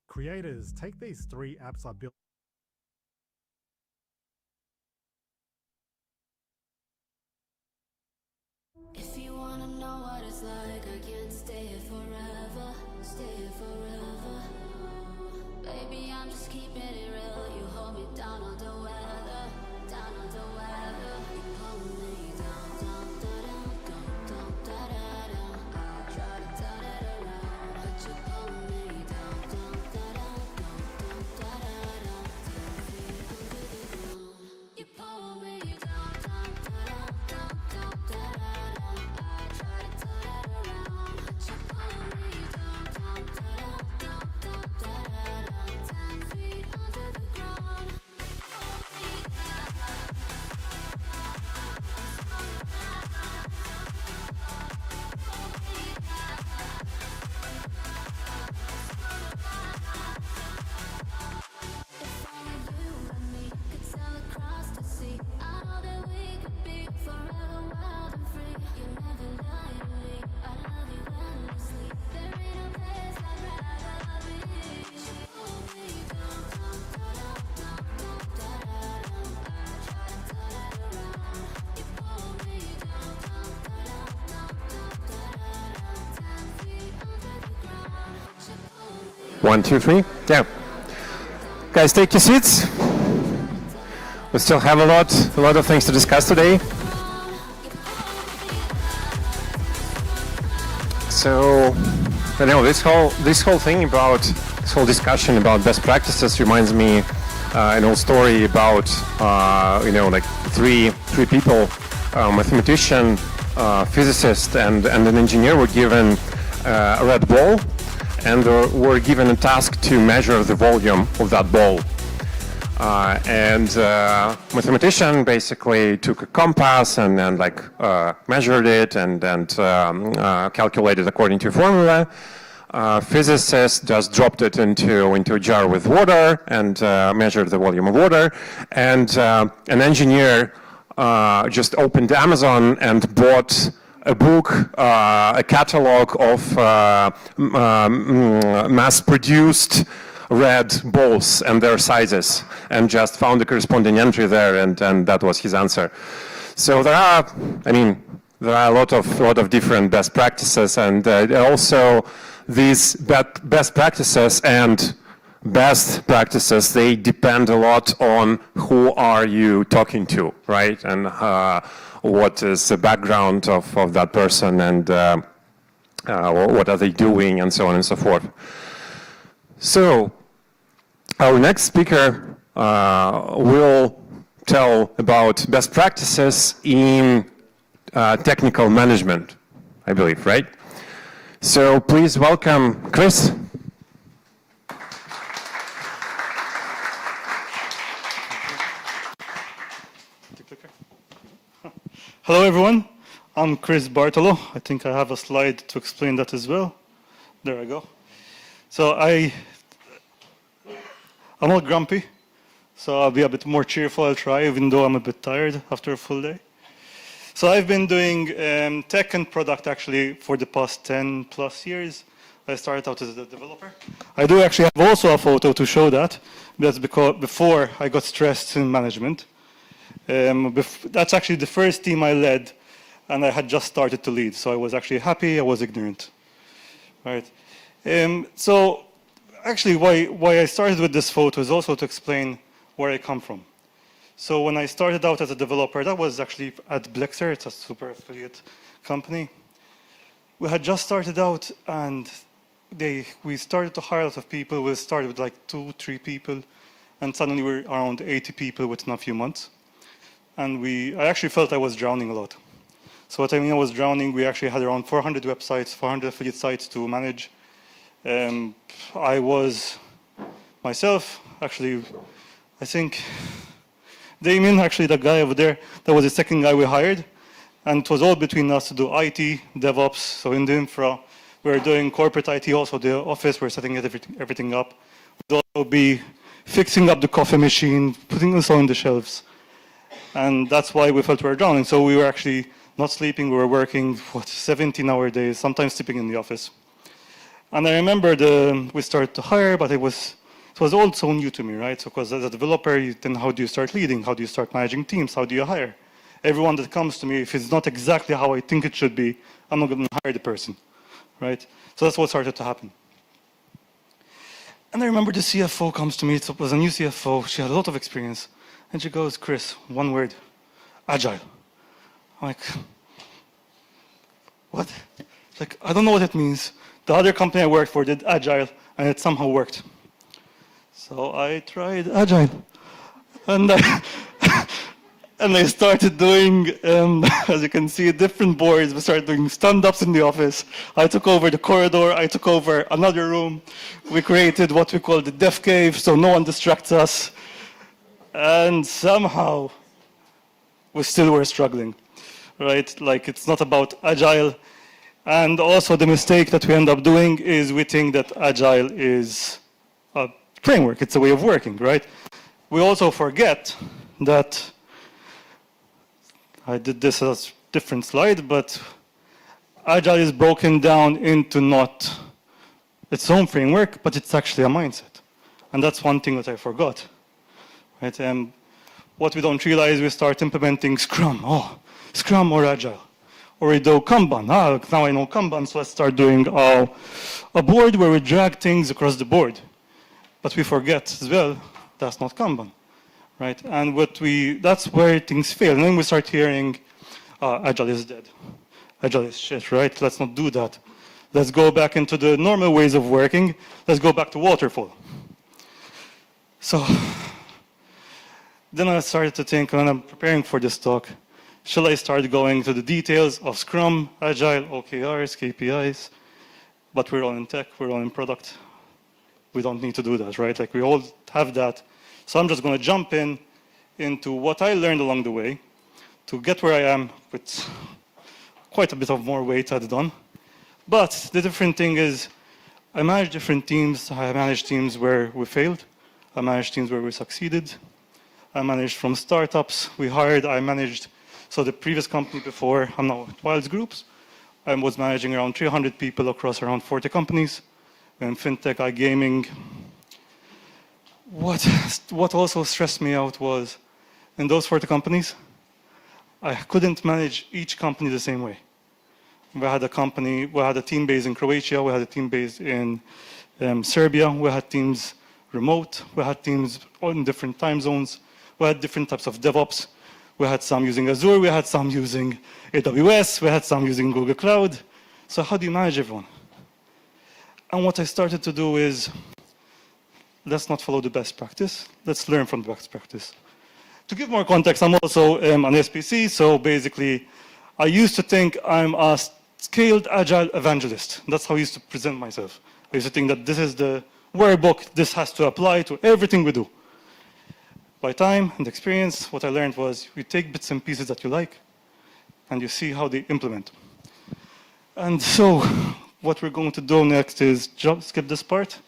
Creators, take these 3 apps I built. If you wanna know what it's like, I can't stay here forever, stay here forever. Baby, I'm just keeping it real. You hold me down on the weather, down on the weather. You hold me down, down, down, down, down, down, down, down. I try to turn it around, but you hold me down, down, down, down, down, down, down, down. 10 feet under the ground. You pull me down, down, down, down, down, down, down. I try to turn it around, but you pull me down, down, down, down, down, down, down. 10 feet under the ground. Hold me down. If only you and me could sail across the sea, I know that we could be forever wild and free. You never lie to me, I love you endlessly. There ain't a place I'd rather be. You pull me down, down, down, down, down, down, down. I try to turn it around. You pull me down, down, down, down, down, down, down. 10 feet under the ground. You pull me 1, 2, 3. Yeah. Guys, take your seats. We still have a lot of things to discuss today. So, I know this whole thing about this whole discussion about best practices reminds me an old story about like three people, mathematician, physicist, and an engineer were given a red ball, and were given a task to measure the volume of that ball. And mathematician basically took a compass and measured it and calculated according to a formula. Physicist just dropped it into a jar with water and measured the volume of water. And an engineer just opened Amazon and bought a book, a catalog of mass-produced red balls and their sizes, and just found the corresponding entry there, and that was his answer. So there are a lot of different best practices, and also these best practices and best practices, they depend a lot on who are you talking to, right? And what is the background of that person, and what are they doing, and so on and so forth. So our next speaker will tell about best practices in technical management, I believe, right? So please welcome Chris. Hello everyone, I'm Chris Bartolo. I think I have a slide to explain that as well. There I go. So I'm all grumpy, so I'll be a bit more cheerful. I'll try, even though I'm a bit tired after a full day. So I've been doing tech and product actually for the past 10 plus years. I started out as a developer. I do actually have also a photo to show that. That's because before I got stressed in management. That's actually the first team I led, and I had just started to lead. So I was actually happy, I was ignorant. Right. So actually why I started with this photo is also to explain where I come from. So when I started out as a developer, that was actually at Blexer, it's a super affiliate company. We had just started out, and we started to hire a lot of people. We started with like 2-3 people, and suddenly we're around 80 people within a few months. And I actually felt I was drowning a lot. So what I mean I was drowning, we actually had around 400 websites, 400 affiliate sites to manage. I was myself, actually, I think, Damien, actually the guy over there, that was the second guy we hired. And it was all between us to do IT, DevOps, so in the infra. We were doing corporate IT, also the office, we're setting everything up. We'd also be fixing up the coffee machine, putting us on the shelves. And that's why we felt we were drowning. So we were actually not sleeping. We were working, 17-hour days, sometimes sleeping in the office. And I remember we started to hire, but it was all so new to me, right? So, because as a developer, then how do you start leading? How do you start managing teams? How do you hire? Everyone that comes to me, if it's not exactly how I think it should be, I'm not going to hire the person, right? So that's what started to happen. And I remember the CFO comes to me. It was a new CFO. She had a lot of experience. And she goes, Chris, one word, agile. I'm like, what? Like, I don't know what it means. The other company I worked for did agile, and it somehow worked. So I tried agile. And I started doing, as you can see, different boards. We started doing stand-ups in the office. I took over the corridor. I took over another room. We created what we call the dev cave, so no one distracts us. And somehow, we still were struggling, right? Like, it's not about agile. And also the mistake that we end up doing is we think that agile is a framework. It's a way of working, right? We also forget that, I did this as a different slide, but agile is broken down into not its own framework, but it's actually a mindset. And that's one thing that I forgot, right? And what we don't realize, we start implementing Scrum. Oh, Scrum or Agile. Or we do Kanban. Now I know Kanban, so let's start doing a board where we drag things across the board. But we forget as well, that's not Kanban, right? And that's where things fail. And then we start hearing, Agile is dead. Agile is shit, right? Let's not do that. Let's go back into the normal ways of working. Let's go back to waterfall. So then I started to think, when I'm preparing for this talk, shall I start going to the details of Scrum, Agile, OKRs, KPIs? But we're all in tech, we're all in product. We don't need to do that, right? Like, we all have that. So I'm just going to jump into what I learned along the way to get where I am with quite a bit of more weight added on. But the different thing is, I manage different teams. I manage teams where we failed. I managed teams where we succeeded. I managed from startups. I managed, so the previous company before, I'm now at Wildz Groups. I was managing around 300 people across around 40 companies. In fintech, iGaming. What also stressed me out was, in those 40 companies, I couldn't manage each company the same way. We had a team based in Croatia, we had a team based in Serbia, we had teams remote, we had teams in different time zones, we had different types of DevOps. We had some using Azure, we had some using AWS, we had some using Google Cloud. So how do you manage everyone? And what I started to do is, let's not follow the best practice, let's learn from the best practice. To give more context, I'm also an SPC, so basically, I used to think I'm a scaled agile evangelist. That's how I used to present myself. I used to think that this is the workbook, this has to apply to everything we do. By time and experience, what I learned was you take bits and pieces that you like, and you see how they implement. And so, what we're going to do next is skip this part.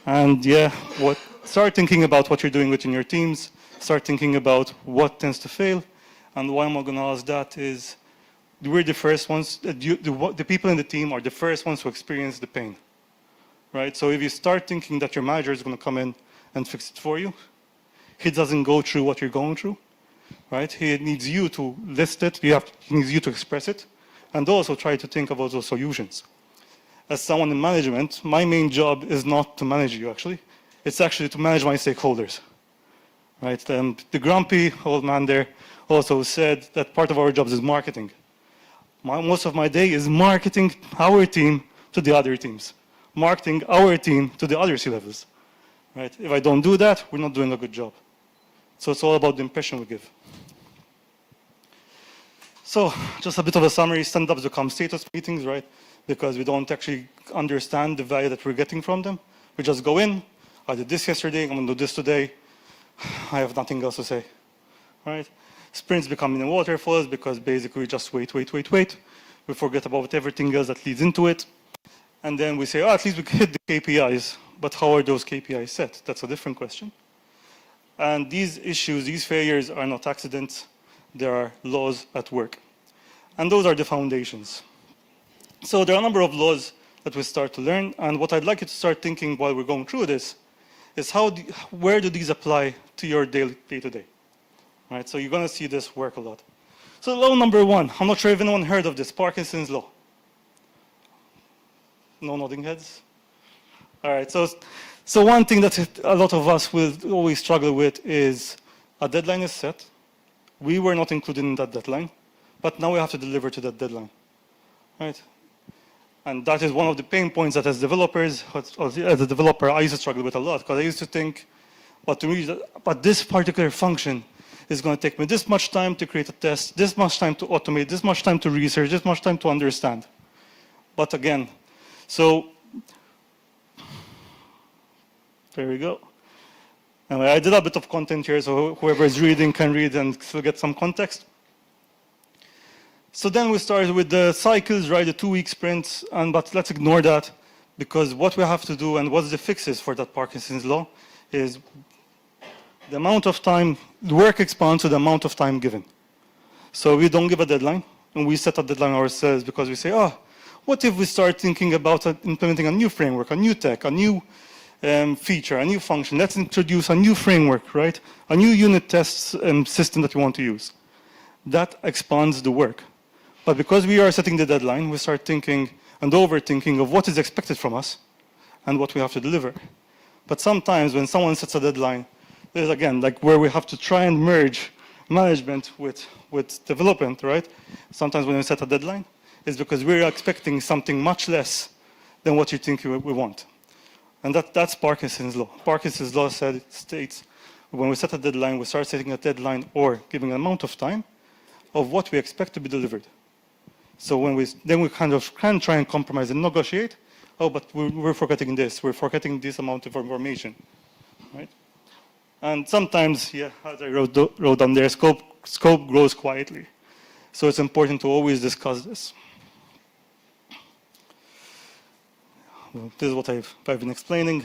And yeah, start thinking about what you're doing within your teams, start thinking about what tends to fail. And why I'm going to ask that is, we're the first ones, the people in the team are the first ones who experience the pain, right? So if you start thinking that your manager is going to come in and fix it for you, he doesn't go through what you're going through, right? He needs you to list it, he needs you to express it, and also try to think about those solutions. As someone in management, my main job is not to manage you, actually. It's actually to manage my stakeholders, right? The grumpy old man there also said that part of our jobs is marketing. Most of my day is marketing our team to the other teams, marketing our team to the other C-levels, right? If I don't do that, we're not doing a good job. So it's all about the impression we give. So just a bit of a summary, stand-ups become status meetings, right? Because we don't actually understand the value that we're getting from them. We just go in, I did this yesterday, I'm going to do this today. I have nothing else to say, right? Sprints become in waterfalls because basically we just wait. We forget about everything else that leads into it. And then we say, at least we hit the KPIs. But how are those KPIs set? That's a different question. And these issues, these failures are not accidents. There are laws at work. And those are the foundations. So there are a number of laws that we start to learn, and what I'd like you to start thinking while we're going through this is where do these apply to your day-to-day? Right, so you're going to see this work a lot. So law number 1, I'm not sure if anyone heard of this, Parkinson's law. No nodding heads? All right, so one thing that a lot of us will always struggle with is a deadline is set. We were not included in that deadline, but now we have to deliver to that deadline, right? And that is one of the pain points that as developers, as a developer, I used to struggle with a lot, because I used to think, but this particular function is going to take me this much time to create a test, this much time to automate, this much time to research, this much time to understand. But again, so there we go. Anyway, I did a bit of content here, so whoever is reading can read and still get some context. So then we started with the cycles, right, the 2-week sprints, but let's ignore that, because what we have to do and what's the fixes for that Parkinson's law is the amount of time, the work expands to the amount of time given. So we don't give a deadline, and we set a deadline ourselves because we say, what if we start thinking about implementing a new framework, a new tech, a new feature, a new function? Let's introduce a new framework, right? A new unit test system that we want to use. That expands the work. But because we are setting the deadline, we start thinking and overthinking of what is expected from us and what we have to deliver. But sometimes when someone sets a deadline, there's again, like where we have to try and merge management with development, right? Sometimes when we set a deadline, it's because we're expecting something much less than what you think we want. And that's Parkinson's law. Parkinson's law states when we set a deadline, we start setting a deadline or giving an amount of time of what we expect to be delivered. So then we kind of can try and compromise and negotiate. But we're forgetting this. We're forgetting this amount of information, right? And sometimes, yeah, as I wrote down there, scope grows quietly. So it's important to always discuss this. Well, this is what I've been explaining.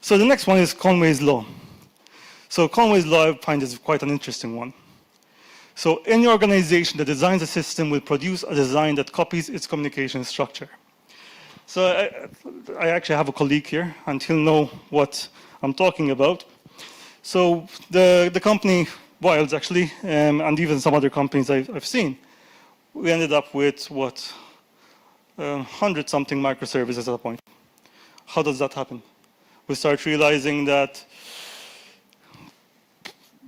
So the next one is Conway's law. So Conway's law, I find, is quite an interesting one. So any organization that designs a system will produce a design that copies its communication structure. So I actually have a colleague here, and he'll know what I'm talking about. So the company, Wildz actually, and even some other companies I've seen, we ended up with, 100-something microservices at a point. How does that happen? We start realizing that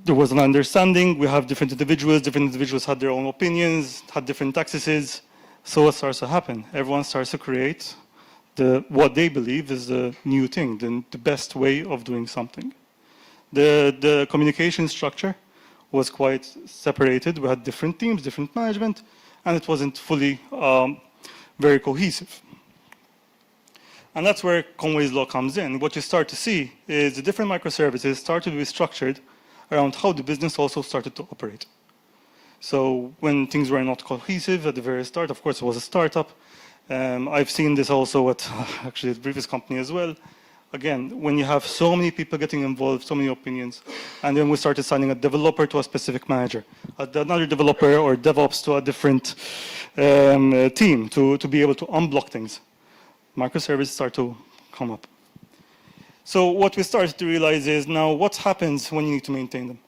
there was an understanding, we have different individuals had their own opinions, had different accesses. So what starts to happen? Everyone starts to create what they believe is the new thing, the best way of doing something. The communication structure was quite separated. We had different teams, different management, and it wasn't fully very cohesive. And that's where Conway's law comes in. What you start to see is the different microservices started to be structured around how the business also started to operate. So when things were not cohesive at the very start, of course it was a startup. I've seen this also at actually the previous company as well. Again, when you have so many people getting involved, so many opinions, and then we started assigning a developer to a specific manager, another developer or DevOps to a different team to be able to unblock things. Microservices start to come up. So what we started to realize is now what happens when you need to maintain them?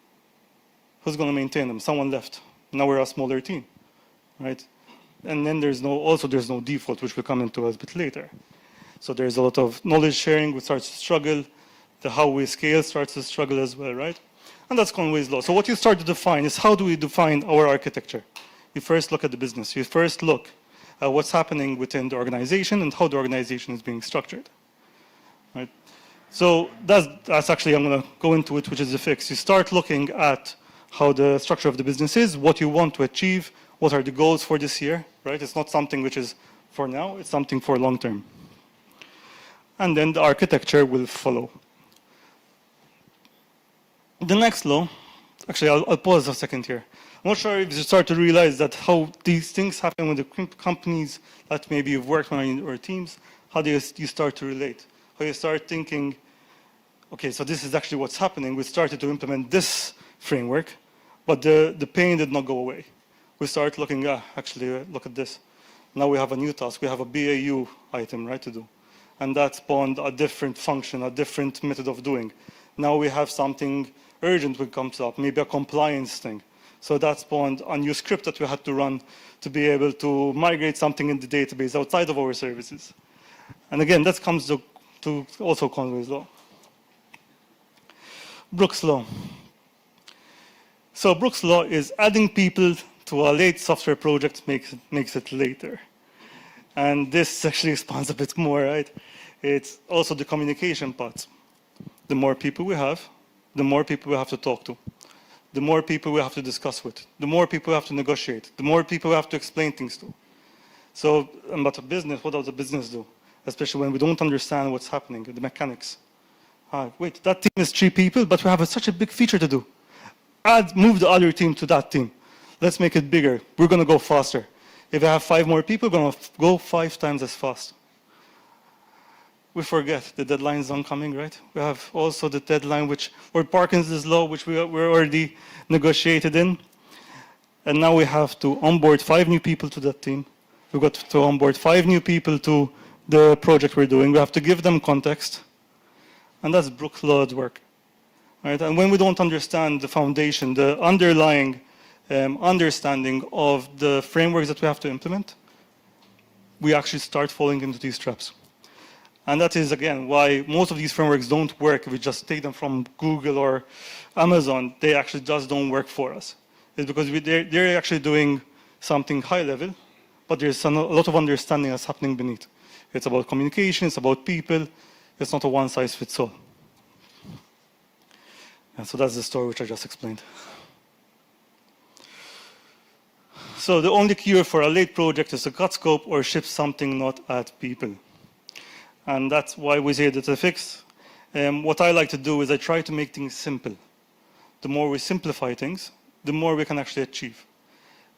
Who's going to maintain them? Someone left. Now we're a smaller team, right? And then there's no default, which we'll come into a bit later. So there's a lot of knowledge sharing, which starts to struggle. The how we scale starts to struggle as well, right? And that's Conway's law. So what you start to define is how do we define our architecture? You first look at the business. You first look at what's happening within the organization and how the organization is being structured, right? So that's actually, I'm going to go into it, which is the fix. You start looking at how the structure of the business is, what you want to achieve, what are the goals for this year, right? It's not something which is for now, it's something for long term. And then the architecture will follow. The next law, actually I'll pause a second here. I'm not sure if you start to realize that how these things happen with the companies that maybe you've worked on or teams, how do you start to relate? How you start thinking, okay, so this is actually what's happening. We started to implement this framework, but the pain did not go away. we start looking, actually, look at this. Now we have a new task. We have a BAU item, right, to do. And that spawned a different function, a different method of doing. Now we have something urgent that comes up, maybe a compliance thing. So that spawned a new script that we had to run to be able to migrate something in the database outside of our services. And again, that comes to also Conway's law. Brooks' law. So Brooks' law is adding people to a late software project makes it later. And this actually expands a bit more, right? It's also the communication part. The more people we have, the more people we have to talk to. The more people we have to discuss with. The more people we have to negotiate. The more people we have to explain things to. So, but a business, what does a business do? Especially when we don't understand what's happening, the mechanics. Wait, that team is 3 people, but we have such a big feature to do. Move the other team to that team. Let's make it bigger. We're going to go faster. If I have 5 more people, we're going to go 5 times as fast. We forget the deadline's oncoming, right? We have also the deadline, or Parkinson's law, which we're already negotiated in. And now we have to onboard 5 new people to that team. We've got to onboard 5 new people to the project we're doing. We have to give them context. And that's Brooks' law at work. Right? And when we don't understand the foundation, the underlying understanding of the frameworks that we have to implement, we actually start falling into these traps. And that is, again, why most of these frameworks don't work if we just take them from Google or Amazon. They actually just don't work for us. It's because they're actually doing something high level, but there's a lot of understanding that's happening beneath. It's about communication, it's about people. It's not a one-size-fits-all. And so that's the story which I just explained. So the only cure for a late project is to cut scope or ship something, not add people. And that's why we say that the fix. What I like to do is I try to make things simple. The more we simplify things, the more we can actually achieve.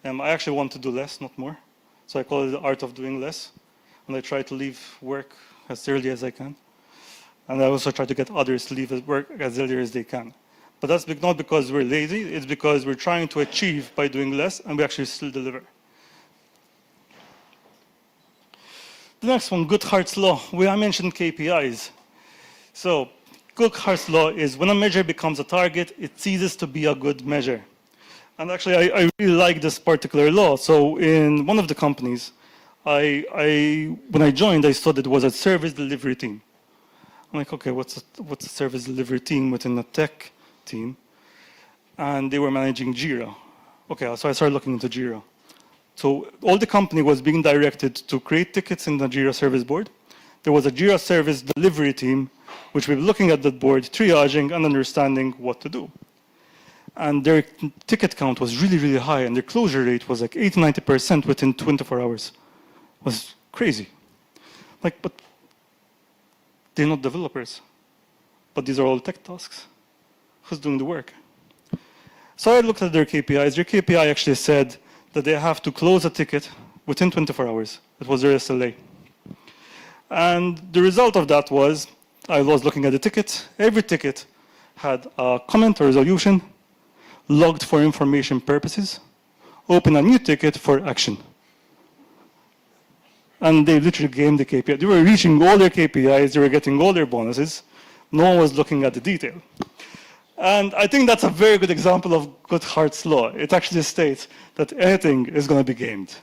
I actually want to do less, not more. So I call it the art of doing less. And I try to leave work as early as I can. And I also try to get others to leave work as early as they can. But that's not because we're lazy, it's because we're trying to achieve by doing less, and we actually still deliver. The next one, Goodhart's law. I mentioned KPIs. So Goodhart's law is when a measure becomes a target, it ceases to be a good measure. And actually, I really like this particular law. So in one of the companies, when I joined, I saw that it was a service delivery team. I'm like, okay, what's a service delivery team within a tech team? And they were managing Jira. Okay, so I started looking into Jira. So all the company was being directed to create tickets in the Jira service board. There was a Jira service delivery team, which we were looking at that board, triaging and understanding what to do. And their ticket count was really, really high, and their closure rate was like 80–90% within 24 hours. It was crazy. Like, but they're not developers. But these are all tech tasks. Who's doing the work? So I looked at their KPIs. Their KPI actually said that they have to close a ticket within 24 hours. It was their SLA. And the result of that was, I was looking at the ticket. Every ticket had a comment or resolution, logged for information purposes, open a new ticket for action. And they literally gamed the KPI. They were reaching all their KPIs, they were getting all their bonuses. No one was looking at the detail. And I think that's a very good example of Goodhart's law. It actually states that anything is going to be gamed.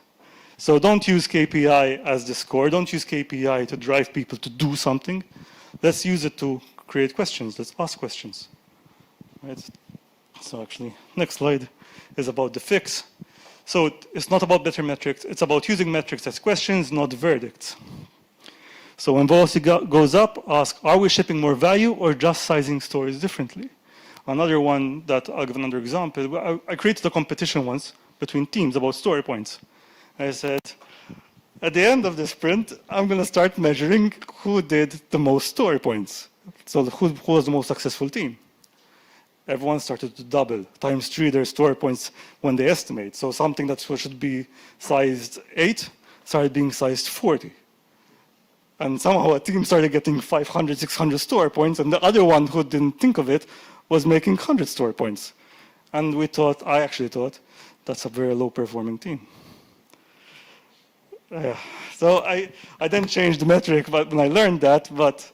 So don't use KPI as the score. Don't use KPI to drive people to do something. Let's use it to create questions. Let's ask questions. Right? So actually, next slide is about the fix. So it's not about better metrics. It's about using metrics as questions, not verdicts. So when velocity goes up, ask, are we shipping more value or just sizing stories differently? Another one that I'll give another example. I created a competition once between teams about story points. I said, at the end of the sprint, I'm going to start measuring who did the most story points. So who was the most successful team? Everyone started to double, ×3 their story points when they estimate. So something that should be sized 8 started being sized 40. And somehow a team started getting 500, 600 story points, and the other one who didn't think of it was making 100 story points. And I actually thought, that's a very low performing team. So I then changed the metric when I learned that, but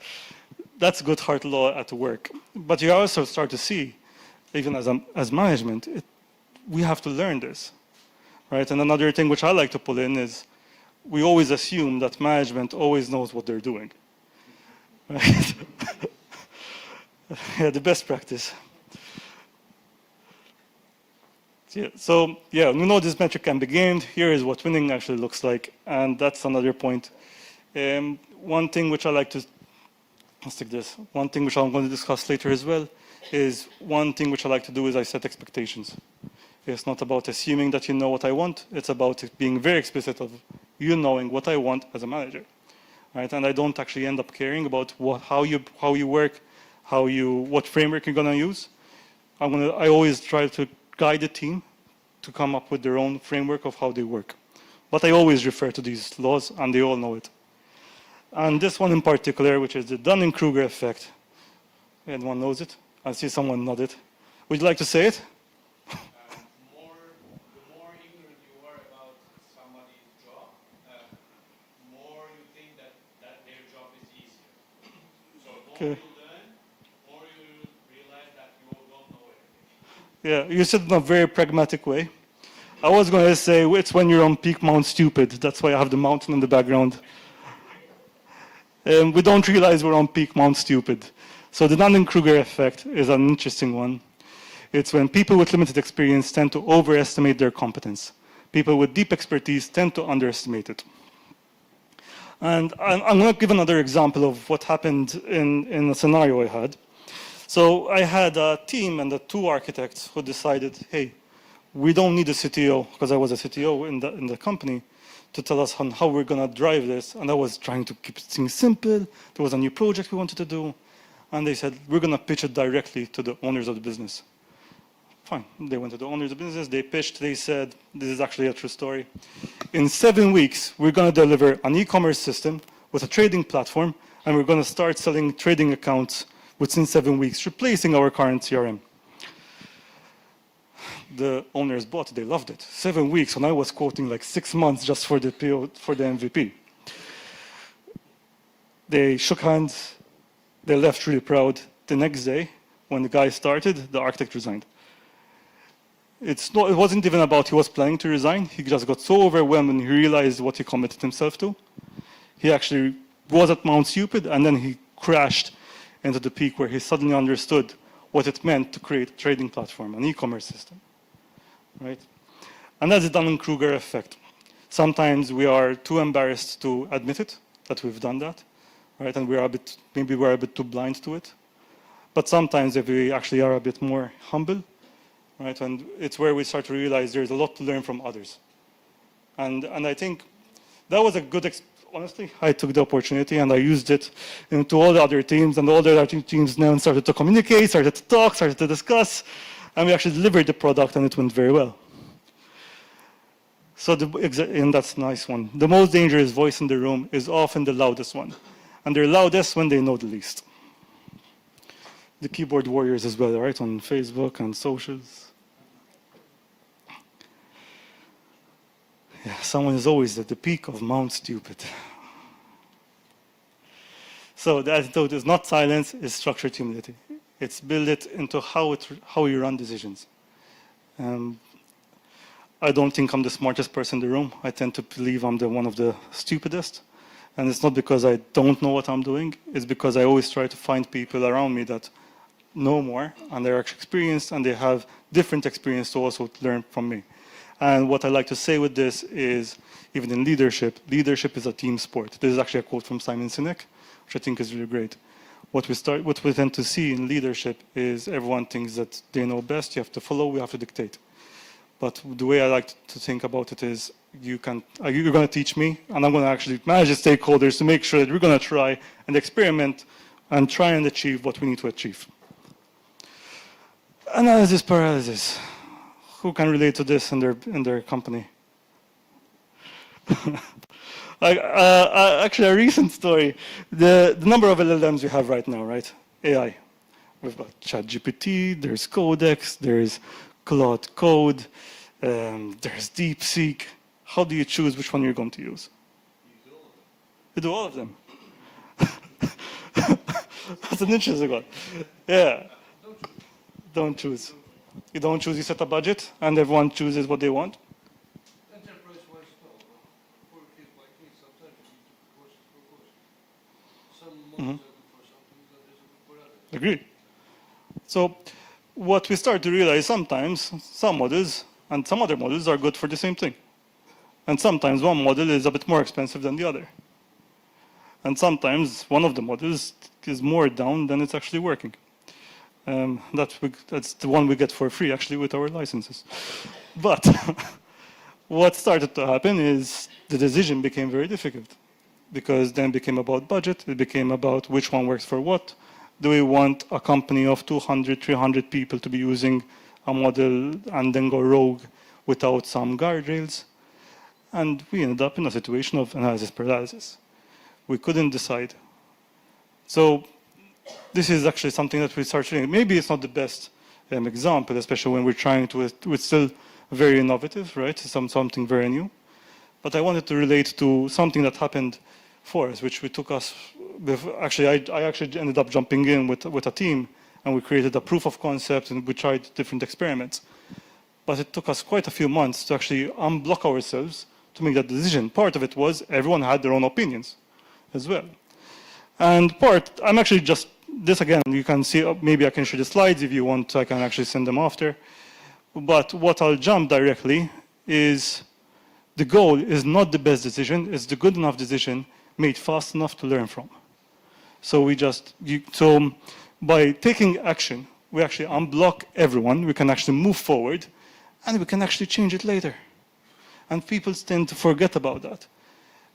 that's good hard law at work. But you also start to see, even as management, we have to learn this, right? And another thing which I like to pull in is we always assume that management always knows what they're doing, right? Yeah, the best practice. Yeah, so yeah, we know this metric can be gained. Here is what winning actually looks like, and that's another point. One thing which I like to, let's take this. One thing which I'm going to discuss later as well is one thing which I like to do is I set expectations. It's not about assuming that you know what I want. It's about being very explicit of you knowing what I want as a manager, right? And I don't actually end up caring about how you work, what framework you're going to use. I always try to guide the team to come up with their own framework of how they work. But I always refer to these laws, and they all know it. And this one in particular, which is the Dunning-Kruger effect. Anyone knows it? I see someone nod it. Would you like to say it? The more ignorant you are about somebody's job, more you think that their job is easier. So more you learn, more you realize that you don't know everything. Yeah, you said it in a very pragmatic way. I was going to say it's when you're on peak Mount Stupid. That's why I have the mountain in the background. We don't realize we're on peak Mount Stupid. So the Dunning-Kruger effect is an interesting one. It's when people with limited experience tend to overestimate their competence. People with deep expertise tend to underestimate it. And I'm going to give another example of what happened in a scenario I had. So I had a team and the 2 architects who decided, hey, we don't need a CTO, because I was a CTO in the company, to tell us on how we're going to drive this. And I was trying to keep things simple. There was a new project we wanted to do. And they said, we're going to pitch it directly to the owners of the business. Fine. They went to the owners of the business. They pitched. They said, this is actually a true story. In 7 weeks, we're going to deliver an e-commerce system with a trading platform. And we're going to start selling trading accounts within 7 weeks, replacing our current CRM. The owners bought it. They loved it. 7 weeks. And I was quoting like 6 months just for the PO, for the MVP. They shook hands. They left really proud. The next day, when the guy started, the architect resigned. It wasn't even about he was planning to resign. He just got so overwhelmed when he realized what he committed himself to. He actually was at Mount Stupid, and then he crashed into the peak where he suddenly understood what it meant to create a trading platform, an e-commerce system, right? And that's the Dunning-Kruger effect. Sometimes we are too embarrassed to admit it, that we've done that. Right, and maybe we're a bit too blind to it. But sometimes if we actually are a bit more humble, right, and it's where we start to realize there's a lot to learn from others. And I think that was a good, honestly, I took the opportunity and I used it into all the other teams, and all the other teams now started to communicate, started to talk, started to discuss, and we actually delivered the product, and it went very well. So, and that's a nice one. The most dangerous voice in the room is often the loudest one. And they're loudest when they know the least. The keyboard warriors as well, right? On Facebook and socials. Yeah, someone is always at the peak of Mount Stupid. So the attitude is not silence, it's structured humility. It's build it into how you run decisions. I don't think I'm the smartest person in the room. I tend to believe I'm one of the stupidest. And it's not because I don't know what I'm doing. It's because I always try to find people around me that know more, and they're actually experienced, and they have different experience to also learn from me. And what I like to say with this is, even in leadership is a team sport. This is actually a quote from Simon Sinek, which I think is really great. What we tend to see in leadership is everyone thinks that they know best. You have to follow, we have to dictate. But the way I like to think about it is, you're going to teach me, and I'm going to actually manage the stakeholders to make sure that we're going to try and experiment and try and achieve what we need to achieve. Analysis paralysis. Who can relate to this in their company? Actually, a recent story. The number of LLMs we have right now, right? AI. We've got ChatGPT, there's Codex, there's Claude Code. There's DeepSeek. How do you choose which one you're going to use? You do all of them. That's an interesting one. Yeah. Don't choose. You don't choose, you set a budget, and everyone chooses what they want. Agree. So what we start to realize sometimes, some models and some other models are good for the same thing. And sometimes one model is a bit more expensive than the other. And sometimes one of the models is more down than it's actually working. That's the one we get for free, actually, with our licenses. But what started to happen is the decision became very difficult, because then it became about budget, it became about which one works for what. Do we want a company of 200, 300 people to be using a model and then go rogue without some guardrails? And we ended up in a situation of analysis paralysis. We couldn't decide. So this is actually something that we start doing. Maybe it's not the best example, especially when we're trying to, it's still very innovative, right? Something very new. But I wanted to relate to something that happened for us, which we took us, actually, I actually ended up jumping in with a team, and we created a proof of concept, and we tried different experiments. But it took us quite a few months to actually unblock ourselves to make that decision. Part of it was everyone had their own opinions as well. And I'm actually just, this again, you can see, maybe I can show the slides if you want, I can actually send them after. But what I'll jump directly is, the goal is not the best decision, it's the good enough decision made fast enough to learn from. So so by taking action, we actually unblock everyone, we can actually move forward, and we can actually change it later. And people tend to forget about that,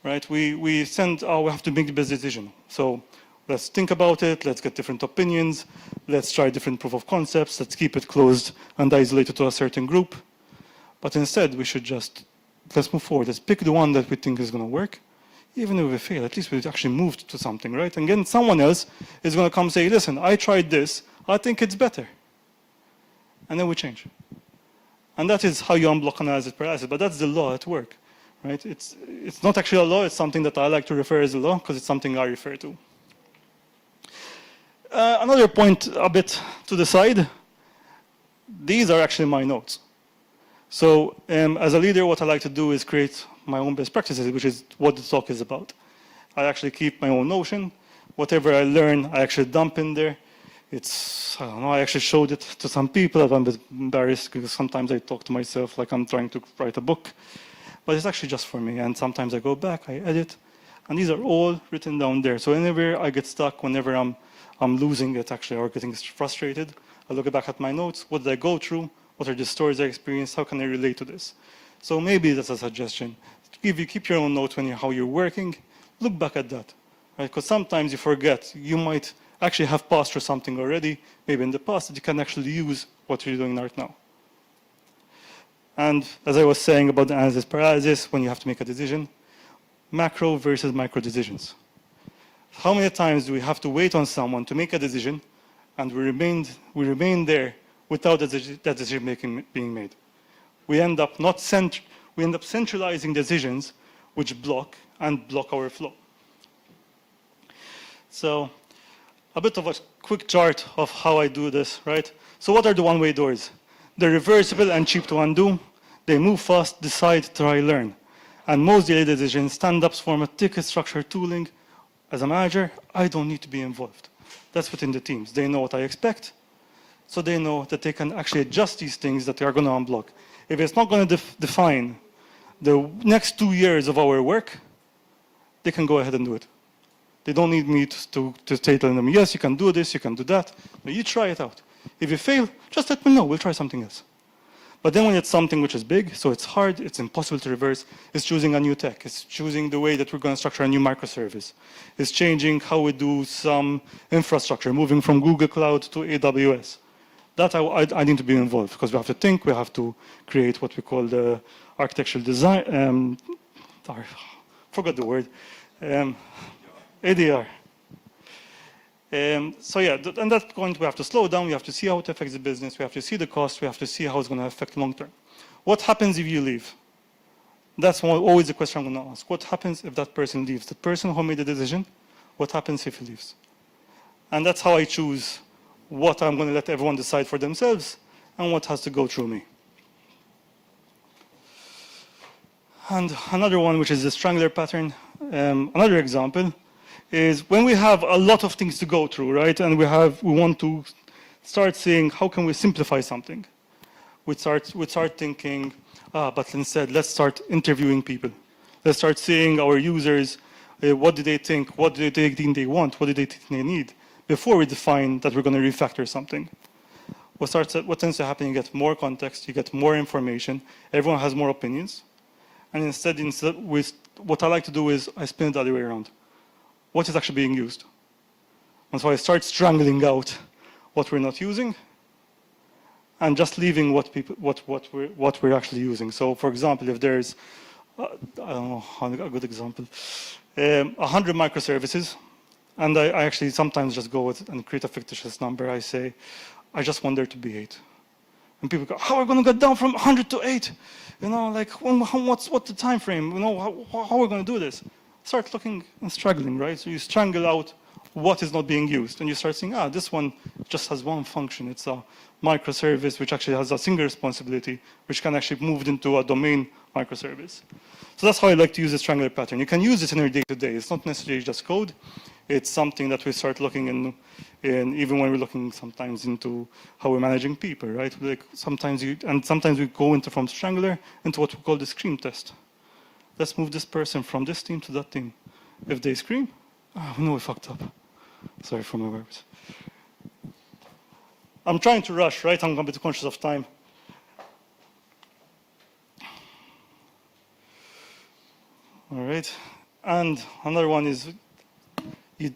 right? We have to make the best decision. So let's think about it, let's get different opinions, let's try different proof of concepts, let's keep it closed and isolated to a certain group. But instead, we should let's move forward. Let's pick the one that we think is going to work. Even if we fail, at least we actually moved to something, right? And then someone else is going to come say, listen, I tried this, I think it's better. And then we change. And that is how you unblock analysis paralysis, but that's the law at work, right? It's not actually a law, it's something that I like to refer as a law, because it's something I refer to. Another point a bit to the side, these are actually my notes. So as a leader, what I like to do is create my own best practices, which is what the talk is about. I actually keep my own notion. Whatever I learn, I actually dump in there. I don't know, I actually showed it to some people. I'm a bit embarrassed because sometimes I talk to myself like I'm trying to write a book. But it's actually just for me. And sometimes I go back, I edit. And these are all written down there. So whenever I get stuck, whenever I'm losing it actually, or getting frustrated, I look back at my notes. What did I go through? What are the stories I experienced? How can I relate to this? So maybe that's a suggestion. If you keep your own notes how you're working, look back at that. Right? Because sometimes you forget. You might actually have passed through something already, maybe in the past, that you can actually use what you're doing right now. And as I was saying about the analysis paralysis, when you have to make a decision, macro versus micro decisions. How many times do we have to wait on someone to make a decision, and we remain there without that decision being made? We end up centralizing decisions which block our flow. So a bit of a quick chart of how I do this, right? So what are the one-way doors? They're reversible and cheap to undo. They move fast, decide, try, learn. And most daily decisions, stand-ups form a ticket structure tooling. As a manager, I don't need to be involved. That's within the teams. They know what I expect, so they know that they can actually adjust these things that they are going to unblock. If it's not going to define the next 2 years of our work, they can go ahead and do it. They don't need me to say to them, yes, you can do this, you can do that. But you try it out. If you fail, just let me know, we'll try something else. But then when it's something which is big, so it's hard, it's impossible to reverse, it's choosing a new tech, it's choosing the way that we're going to structure a new microservice, it's changing how we do some infrastructure, moving from Google Cloud to AWS. That I need to be involved, because we have to think, we have to create what we call the architectural design, forgot the word, ADR. So yeah, at that point we have to slow down, we have to see how it affects the business, we have to see the cost, we have to see how it's going to affect long term. What happens if you leave? That's always the question I'm going to ask. What happens if that person leaves? The person who made the decision, what happens if he leaves? And that's how I choose what I'm going to let everyone decide for themselves and what has to go through me. And another one, which is the strangler pattern, another example, is when we have a lot of things to go through, right? And we want to start saying, how can we simplify something? We start thinking, but instead, let's start interviewing people. Let's start seeing our users, what do they think? What do they think they want? What do they think they need? Before we define that we're going to refactor something. What tends to happen, you get more context, you get more information, everyone has more opinions. And instead what I like to do is I spin it the other way around. What is actually being used? And so I start strangling out what we're not using and just leaving what we're actually using. So for example, if there's, I don't know, a good example, 100 microservices, and I actually sometimes just go with and create a fictitious number. I say, I just want there to be 8. And people go, how are we going to get down from 100 to 8? You know, like, what's the time frame? You know, how are we going to do this? Start looking and struggling, right? So you strangle out what is not being used. And you start saying, this one just has one function. It's a microservice, which actually has a single responsibility, which can actually be moved into a domain microservice. So that's how I like to use the strangler pattern. You can use it in your day-to-day. It's not necessarily just code. It's something that we start looking in even when we're looking sometimes into how we're managing people, right? Like sometimes we go from strangler into what we call the scream test. Let's move this person from this team to that team. If they scream, we know we fucked up. Sorry for my words. I'm trying to rush, right? I'm a bit conscious of time. All right. And another one is you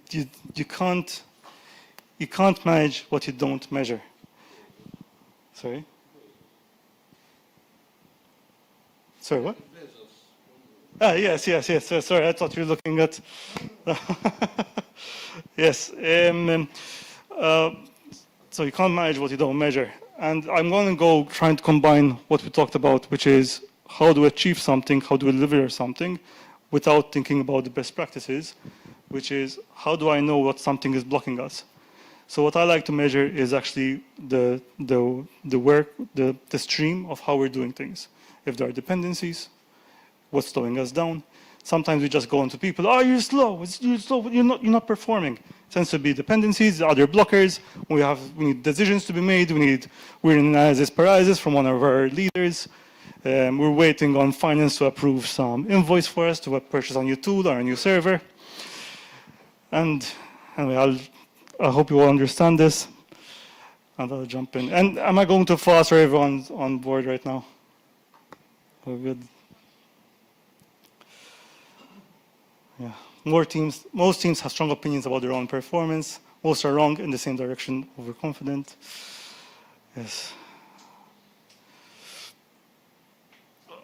can't manage what you don't measure. Sorry? Sorry, what? Yes. Sorry, I thought you were looking at... Yes. So you can't manage what you don't measure. And I'm going to go trying to combine what we talked about, which is how do we achieve something, how do we deliver something, without thinking about the best practices, which is how do I know what something is blocking us? So what I like to measure is actually the stream of how we're doing things. If there are dependencies, what's slowing us down. Sometimes we just go into people, you're slow, you're not performing. It tends to be dependencies, other blockers, we need decisions to be made, we're in analysis paralysis from one of our leaders. We're waiting on finance to approve some invoice for us to purchase a new tool or a new server. And anyway, I hope you all understand this. And I'll jump in. And am I going too fast or everyone's on board right now? We're good. Yeah. Most teams have strong opinions about their own performance. Most are wrong in the same direction, overconfident. Yes.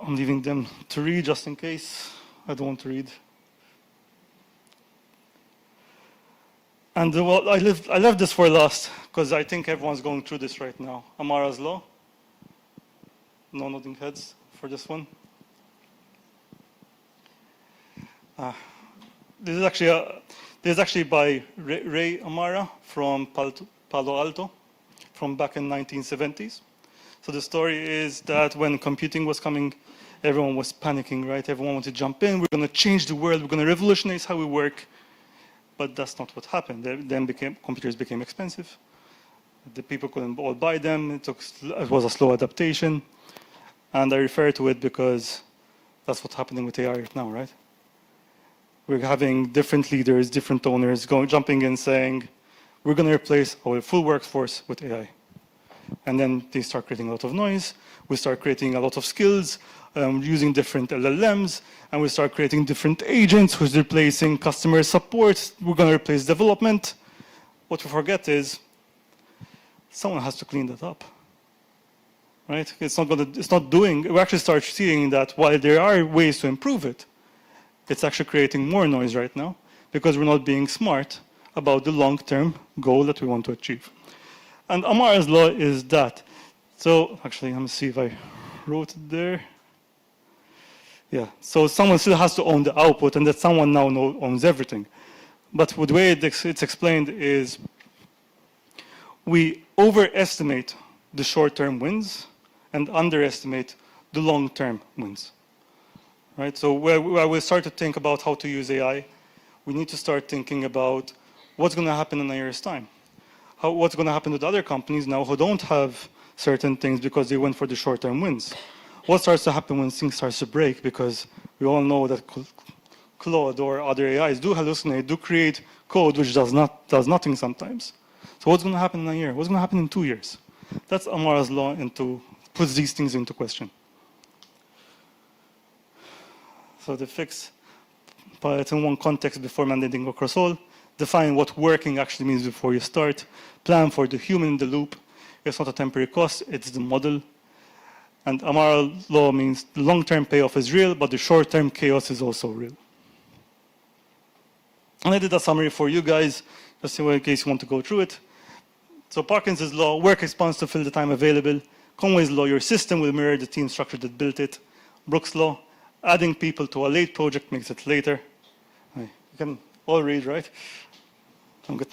I'm leaving them to read just in case I don't want to read. And well, I left this for last because I think everyone's going through this right now. Amara's law. No nodding heads for this one. This is actually by Ray Amara from Palo Alto, from back in 1970s. So the story is that when computing was coming, everyone was panicking, right? Everyone wanted to jump in. We're going to change the world. We're going to revolutionize how we work. But that's not what happened. Then computers became expensive. The people couldn't all buy them. It was a slow adaptation. And I refer to it because that's what's happening with AI right now, right? We're having different leaders, different owners jumping in saying, we're going to replace our full workforce with AI. And then they start creating a lot of noise. We start creating a lot of skills, using different LLMs, and we start creating different agents who's replacing customer support. We're going to replace development. What we forget is someone has to clean that up, right? We actually start seeing that while there are ways to improve it, it's actually creating more noise right now because we're not being smart about the long-term goal that we want to achieve. And Amara's law is that. So actually, let me see if I wrote it there. Yeah, so someone still has to own the output, and that someone now owns everything. But the way it's explained is we overestimate the short-term wins and underestimate the long-term wins. Right? So where we start to think about how to use AI, we need to start thinking about what's going to happen in a year's time. What's going to happen with other companies now who don't have certain things because they went for the short-term wins. What starts to happen when things start to break? Because we all know that Claude or other AIs do hallucinate, do create code which does nothing sometimes. So what's going to happen in a year? What's going to happen in 2 years? That's Amara's law puts these things into question. So the fix pilot in one context before mandating across all, define what working actually means before you start, plan for the human in the loop. It's not a temporary cost, it's the model. And Amara law means the long-term payoff is real, but the short-term chaos is also real. And I did a summary for you guys, just in case you want to go through it. So Parkinson's law, work expands to fill the time available. Conway's law, your system will mirror the team structure that built it. Brooks' law, adding people to a late project makes it later. You can all read, right?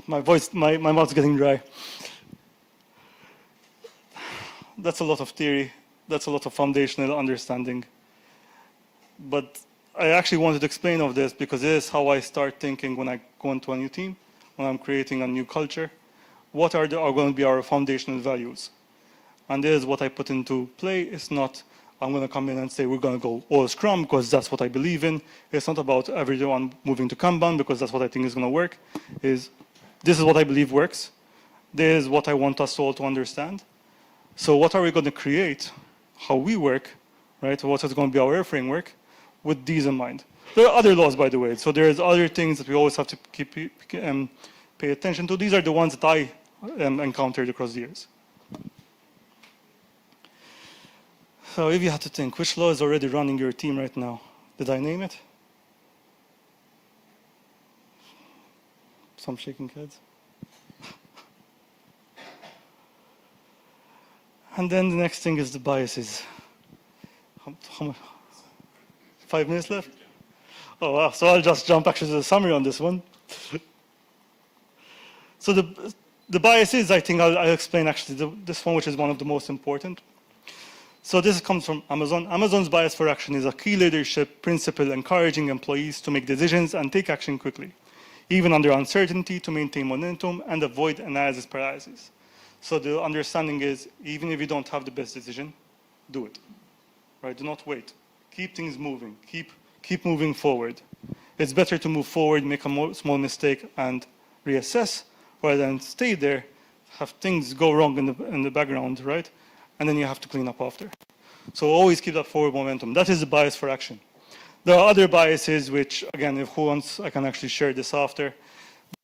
My mouth's getting dry. That's a lot of theory. That's a lot of foundational understanding. But I actually wanted to explain all this because this is how I start thinking when I go into a new team, when I'm creating a new culture. What are going to be our foundational values? And this is what I put into play. It's not, I'm going to come in and say we're going to go all Scrum because that's what I believe in. It's not about everyone moving to Kanban because that's what I think is going to work. This is what I believe works. This is what I want us all to understand. So what are we going to create? How we work, right? What is going to be our framework with these in mind? There are other laws, by the way. So there's other things that we always have to pay attention to. These are the ones that I encountered across the years. So if you had to think, which law is already running your team right now? Did I name it? Some shaking heads. And then the next thing is the biases. How much? 5 minutes left? Oh, wow. So I'll just jump actually to the summary on this one. So the biases, I think I'll explain actually this one, which is one of the most important. So this comes from Amazon. Amazon's bias for action is a key leadership principle encouraging employees to make decisions and take action quickly, even under uncertainty, to maintain momentum and avoid analysis paralysis. So the understanding is, even if you don't have the best decision, do it. Right? Do not wait. Keep things moving. Keep moving forward. It's better to move forward, make a small mistake, and reassess, rather than stay there, have things go wrong in the background, right? And then you have to clean up after. So always keep that forward momentum. That is the bias for action. There are other biases, which, again, if who wants, I can actually share this after.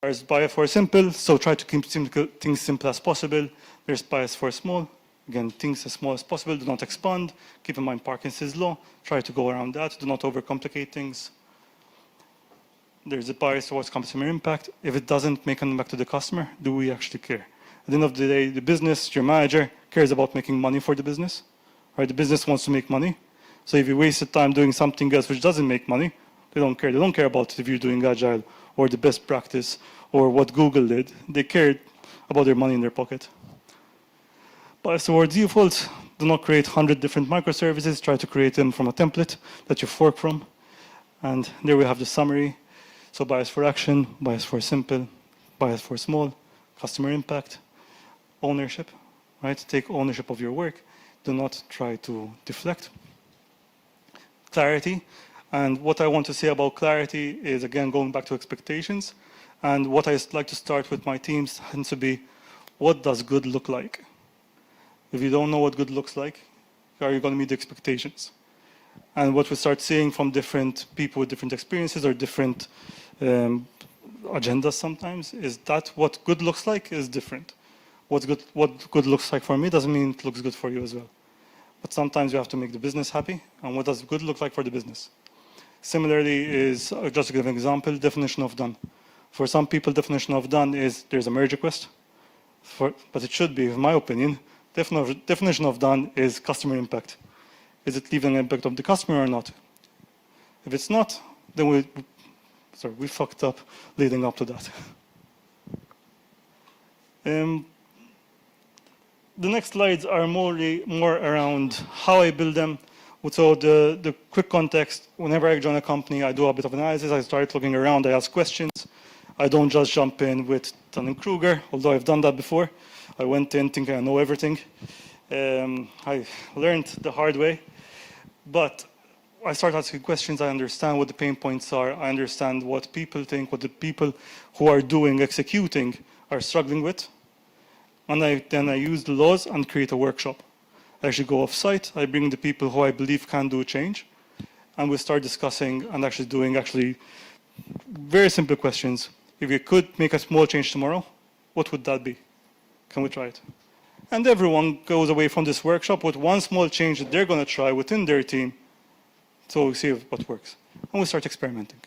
There's bias for simple, so try to keep things simple as possible. There's bias for small. Again, things as small as possible, do not expand. Keep in mind Parkinson's law. Try to go around that. Do not overcomplicate things. There's a bias towards customer impact. If it doesn't make an impact to the customer, do we actually care? At the end of the day, the business, your manager, cares about making money for the business. Right? The business wants to make money. So if you wasted time doing something else which doesn't make money, they don't care. They don't care about if you're doing agile or the best practice or what Google did. They care about their money in their pocket. Bias towards defaults, do not create 100 different microservices. Try to create them from a template that you fork from. And there we have the summary. So bias for action, bias for simple, bias for small, customer impact, ownership, right? Take ownership of your work. Do not try to deflect. Clarity. And what I want to say about clarity is, again, going back to expectations. And what I like to start with my teams tends to be, what does good look like? If you don't know what good looks like, how are you going to meet the expectations? And what we start seeing from different people with different experiences or different agendas sometimes is that what good looks like is different. What good looks like for me doesn't mean it looks good for you as well. But sometimes you have to make the business happy. And what does good look like for the business? Similarly is, just to give an example, definition of done. For some people, definition of done is there's a merge request. But it should be, in my opinion, definition of done is customer impact. Is it leaving an impact on the customer or not? If it's not, then we fucked up leading up to that. The next slides are more around how I build them. So the quick context, whenever I join a company, I do a bit of analysis, I start looking around, I ask questions. I don't just jump in with Dunning-Kruger, although I've done that before. I went in thinking I know everything. I learned the hard way, but I start asking questions, I understand what the pain points are, I understand what people think, what the people who are executing are struggling with. And then I use the laws and create a workshop. I actually go off-site, I bring the people who I believe can do change, and we start discussing and actually doing very simple questions. If you could make a small change tomorrow, what would that be? Can we try it? And everyone goes away from this workshop with one small change that they're going to try within their team, so we see what works. And we start experimenting.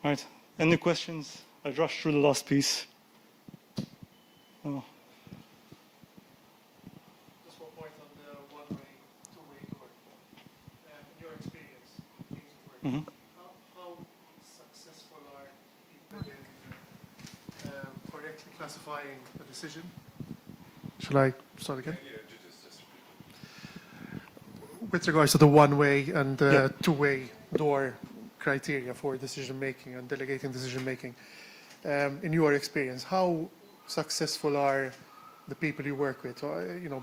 All right, any questions? I rushed through the last piece. Oh. Just one point on the one-way, two-way door. In your experience, things work. Mm-hmm. How successful are people in correctly classifying a decision? Shall I start again? With regards to the one-way and two-way door criteria for decision-making and delegating decision-making, in your experience, how successful are the people you work with,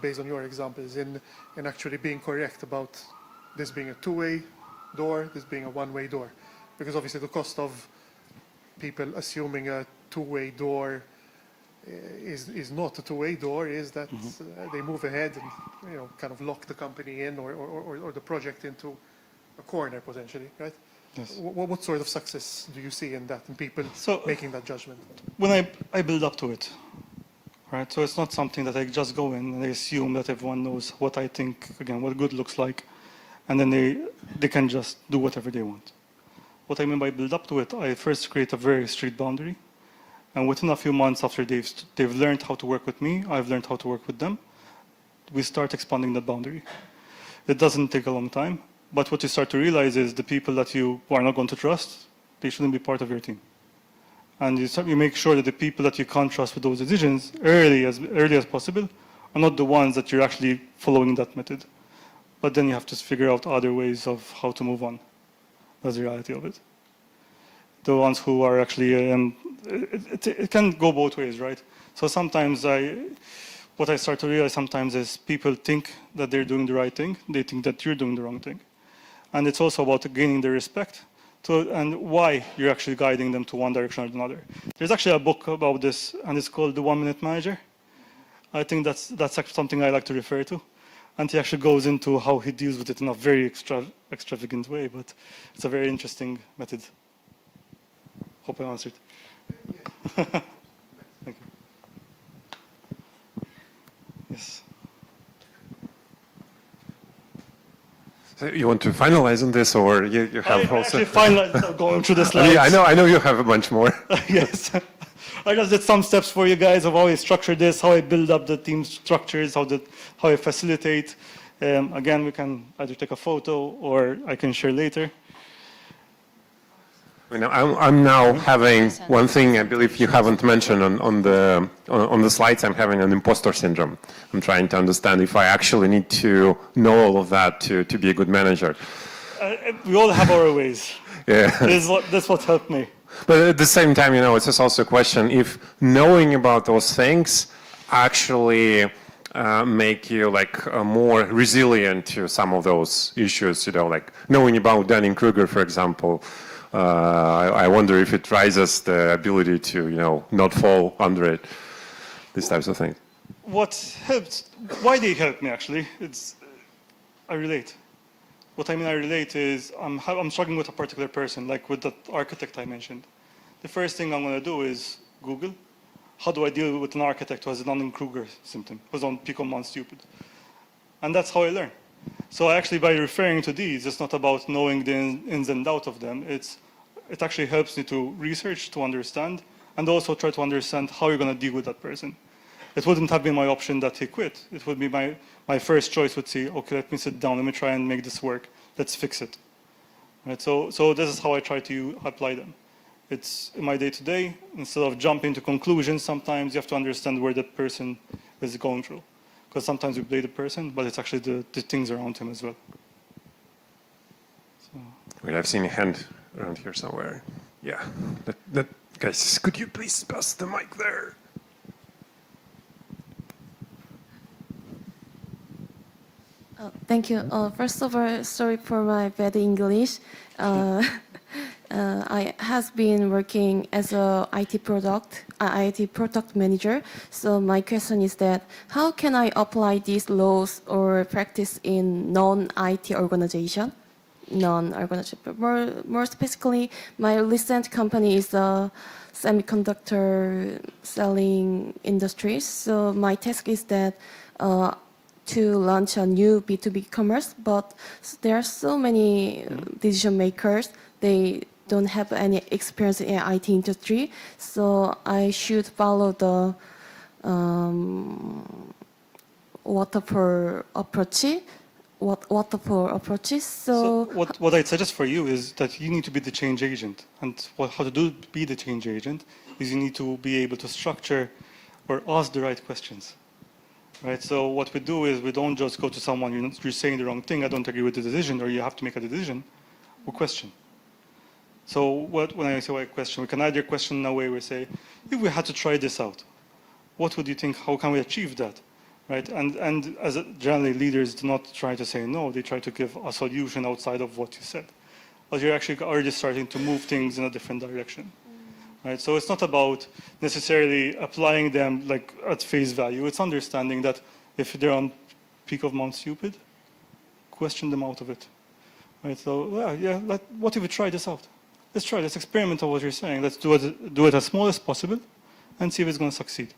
based on your examples, in actually being correct about this being a two-way door, this being a one-way door? Because obviously the cost of people assuming a two-way door is not a two-way door, is that they move ahead and kind of lock the company in or the project into a corner potentially, right? Yes. What sort of success do you see in that, in people making that judgment? When I build up to it, right? So it's not something that I just go in and I assume that everyone knows what I think, again, what good looks like, and then they can just do whatever they want. What I mean by build up to it, I first create a very strict boundary, and within a few months after they've learned how to work with me, I've learned how to work with them, we start expanding that boundary. It doesn't take a long time, but what you start to realize is the people that you are not going to trust, they shouldn't be part of your team. And you make sure that the people that you can't trust with those decisions early as possible are not the ones that you're actually following that method. But then you have to figure out other ways of how to move on. That's the reality of it. The ones who are actually, it can go both ways, right? So sometimes what I start to realize sometimes is people think that they're doing the right thing. They think that you're doing the wrong thing. And it's also about gaining their respect and why you're actually guiding them to one direction or another. There's actually a book about this, and it's called The 1 Minute Manager. I think that's actually something I like to refer to. And he actually goes into how he deals with it in a very extravagant way, but it's a very interesting method. Hope I answered. Thank you. Yes. So you want to finalize on this, or you have also? Actually finalized going through the slides. I know you have a bunch more. Yes. I just did some steps for you guys of how I structure this, how I build up the team structures, how I facilitate. Again, we can either take a photo or I can share later. I'm now having one thing I believe you haven't mentioned on the slides. I'm having an imposter syndrome. I'm trying to understand if I actually need to know all of that to be a good manager. We all have our ways. Yeah. That's what helped me. But at the same time, it's just also a question if knowing about those things actually make you more resilient to some of those issues, like knowing about Dunning-Kruger, for example. I wonder if it raises the ability to, not fall under it, these types of things. What helped, why they helped me actually, I relate. What I mean I relate is I'm struggling with a particular person, like with that architect I mentioned. The first thing I'm going to do is Google, how do I deal with an architect who has a Dunning-Kruger symptom, who's on peak on stupid? And that's how I learn. So actually by referring to these, it's not about knowing the ins and outs of them. It actually helps me to research, to understand, and also try to understand how you're going to deal with that person. it wouldn't have been my option that he quit. It would be my first choice would say, okay, let me sit down, let me try and make this work, let's fix it. Right? So this is how I try to apply them. It's in my day-to-day, instead of jumping to conclusions, sometimes you have to understand where the person is going through. Because sometimes we blame the person, but it's actually the things around him as well. So. Wait, I've seen a hand around here somewhere. Yeah. Guys, could you please pass the mic there? Thank you. First of all, sorry for my bad English. I has been working as a IT product manager. So my question is that how can I apply these laws or practice in non-IT organization? More specifically, my recent company is a semiconductor selling industry. So my task is that to launch a new B2B commerce, but there are so many decision makers. They don't have any experience in IT industry, so I should follow the waterfall approaches. So what I'd suggest for you is that you need to be the change agent. And how to be the change agent is you need to be able to structure or ask the right questions. Right? So what we do is we don't just go to someone, you're saying the wrong thing, I don't agree with the decision, or you have to make a decision. We question. So when I say question, we can either question in a way we say, if we had to try this out, what would you think, how can we achieve that? Right? And as generally leaders do not try to say no, they try to give a solution outside of what you said. But you're actually already starting to move things in a different direction. Right? So it's not about necessarily applying them like at face value. It's understanding that if they're on peak of Mount Stupid, question them out of it. Right? So what if we try this out? Let's try. Let's experiment on what you're saying. Let's do it as small as possible, and see if it's going to succeed.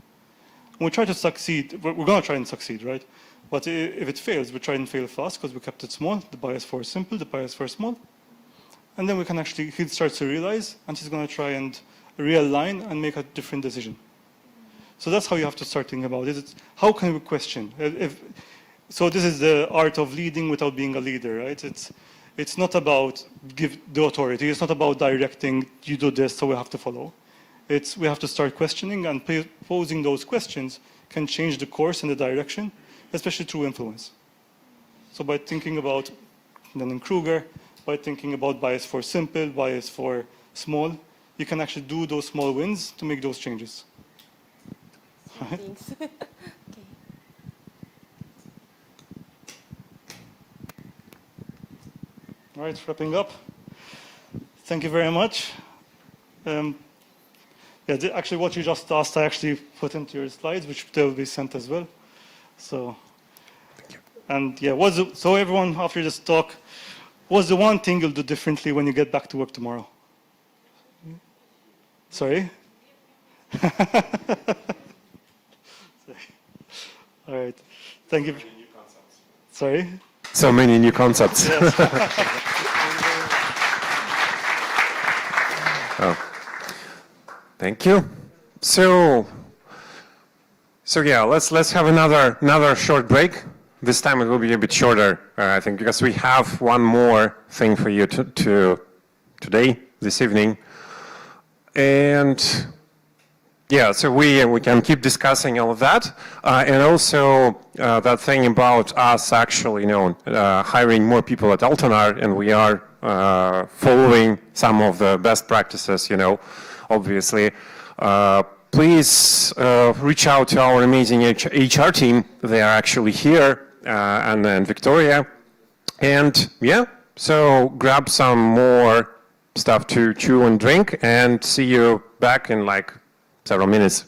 When we try to succeed, we're going to try and succeed, right? But if it fails, we try and fail fast because we kept it small. The bias for simple, the bias for small, and then we can actually he starts to realize, and he's going to try and realign and make a different decision. So that's how you have to start thinking about it. It's how can we question? So this is the art of leading without being a leader, right? It's not about give the authority. It's not about directing. You do this, so we have to follow. We have to start questioning, and posing those questions can change the course and the direction, especially through influence. So by thinking about Dunning-Kruger, by thinking about bias for simple, bias for small, you can actually do those small wins to make those changes. Right? Thanks. Okay. All right, wrapping up. Thank you very much. Actually, what you just asked, I actually put into your slides, which will be sent as well. So, and so everyone after this talk, what's the one thing you'll do differently when you get back to work tomorrow? Sorry? All right. Thank you. Sorry? So many new concepts. Yes. Oh. Thank you. So yeah, let's have another short break. This time it will be a bit shorter, I think, because we have one more thing for you to today, this evening. And yeah, so we can keep discussing all of that, and also that thing about us actually, hiring more people at Altenar, and we are following some of the best practices, obviously. Please reach out to our amazing HR team. They are actually here, and then Victoria. And yeah, so grab some more stuff to chew and drink, and see you back in like several minutes.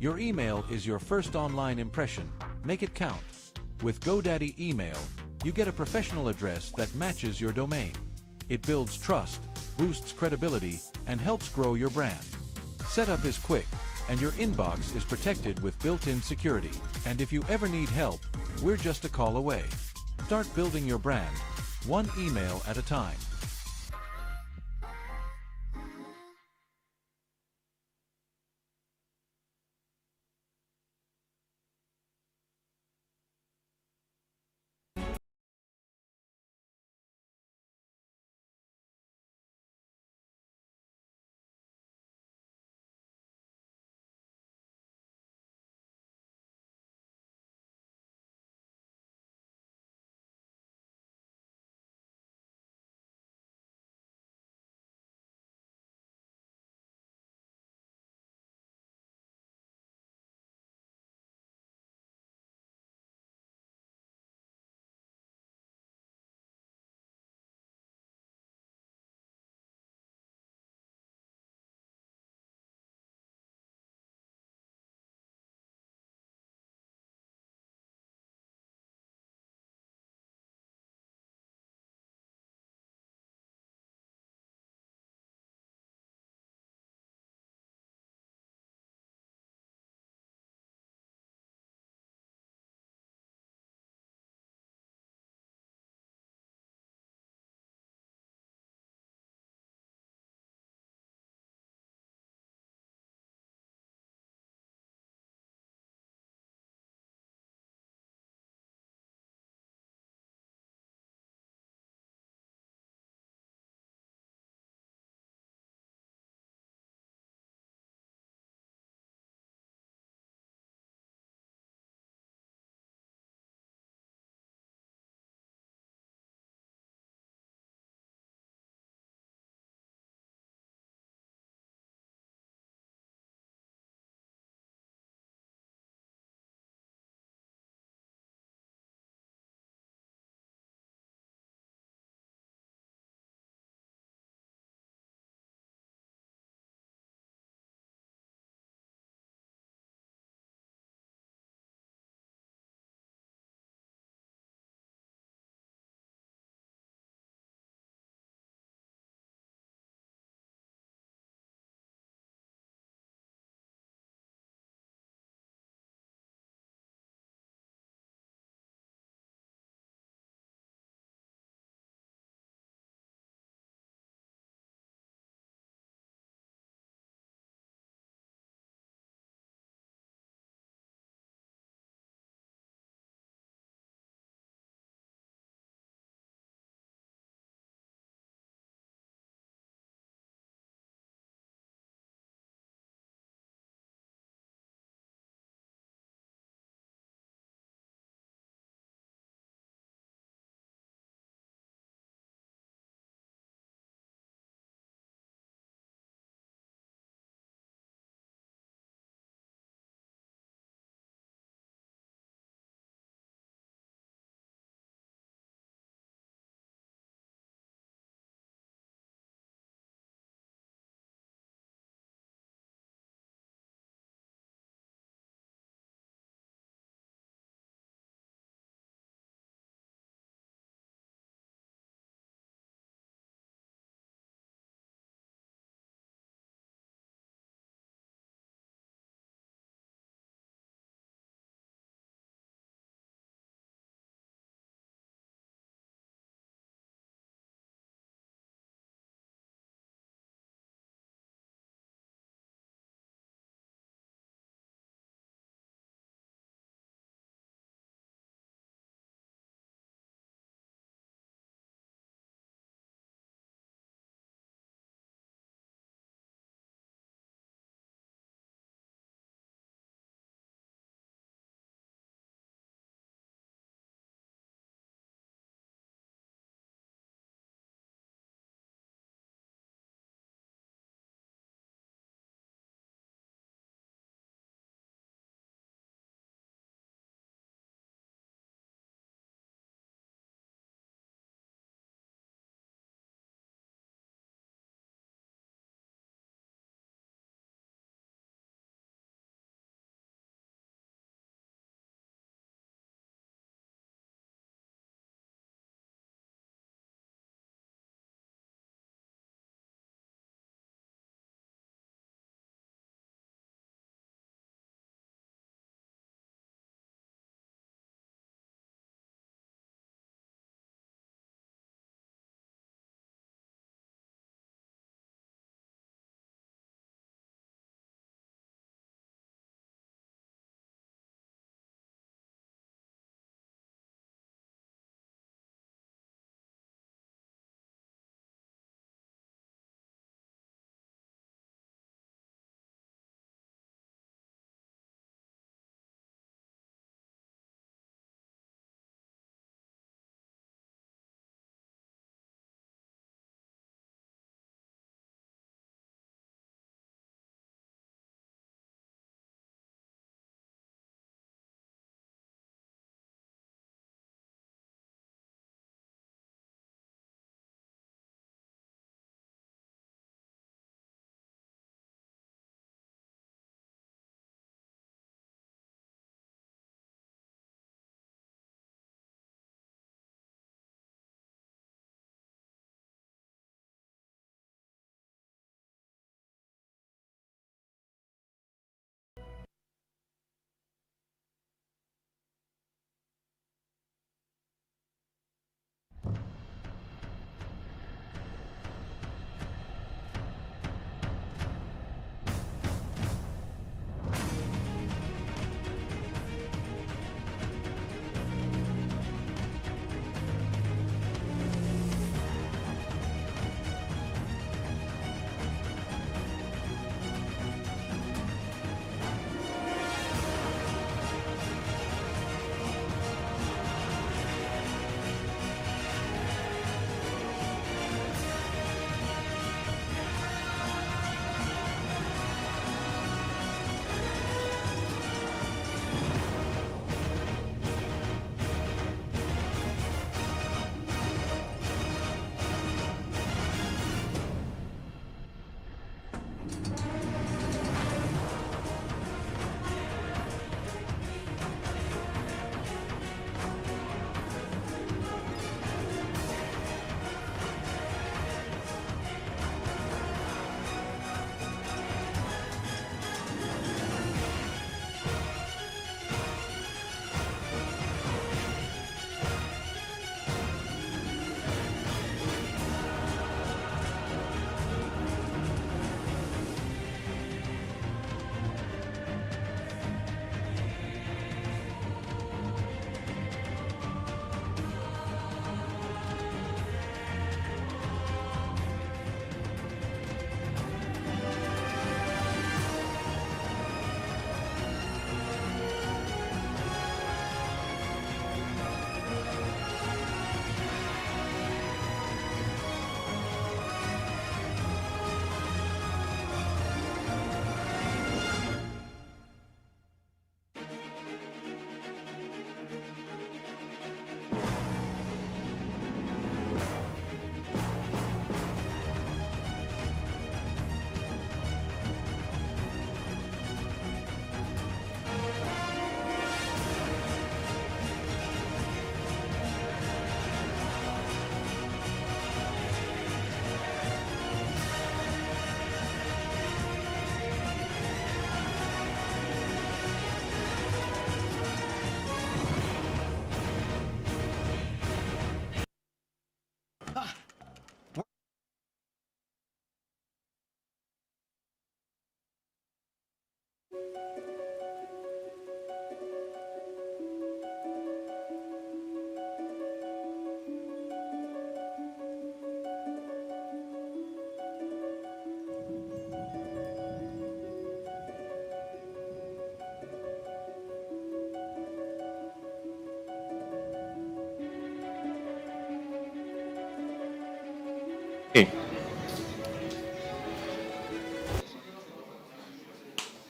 Your email is your first online impression. Make it count. With GoDaddy Email, you get a professional address that matches your domain. It builds trust, boosts credibility, and helps grow your brand. Setup is quick, and your inbox is protected with built-in security. And if you ever need help, we're just a call away. Start building your brand, one email at a time.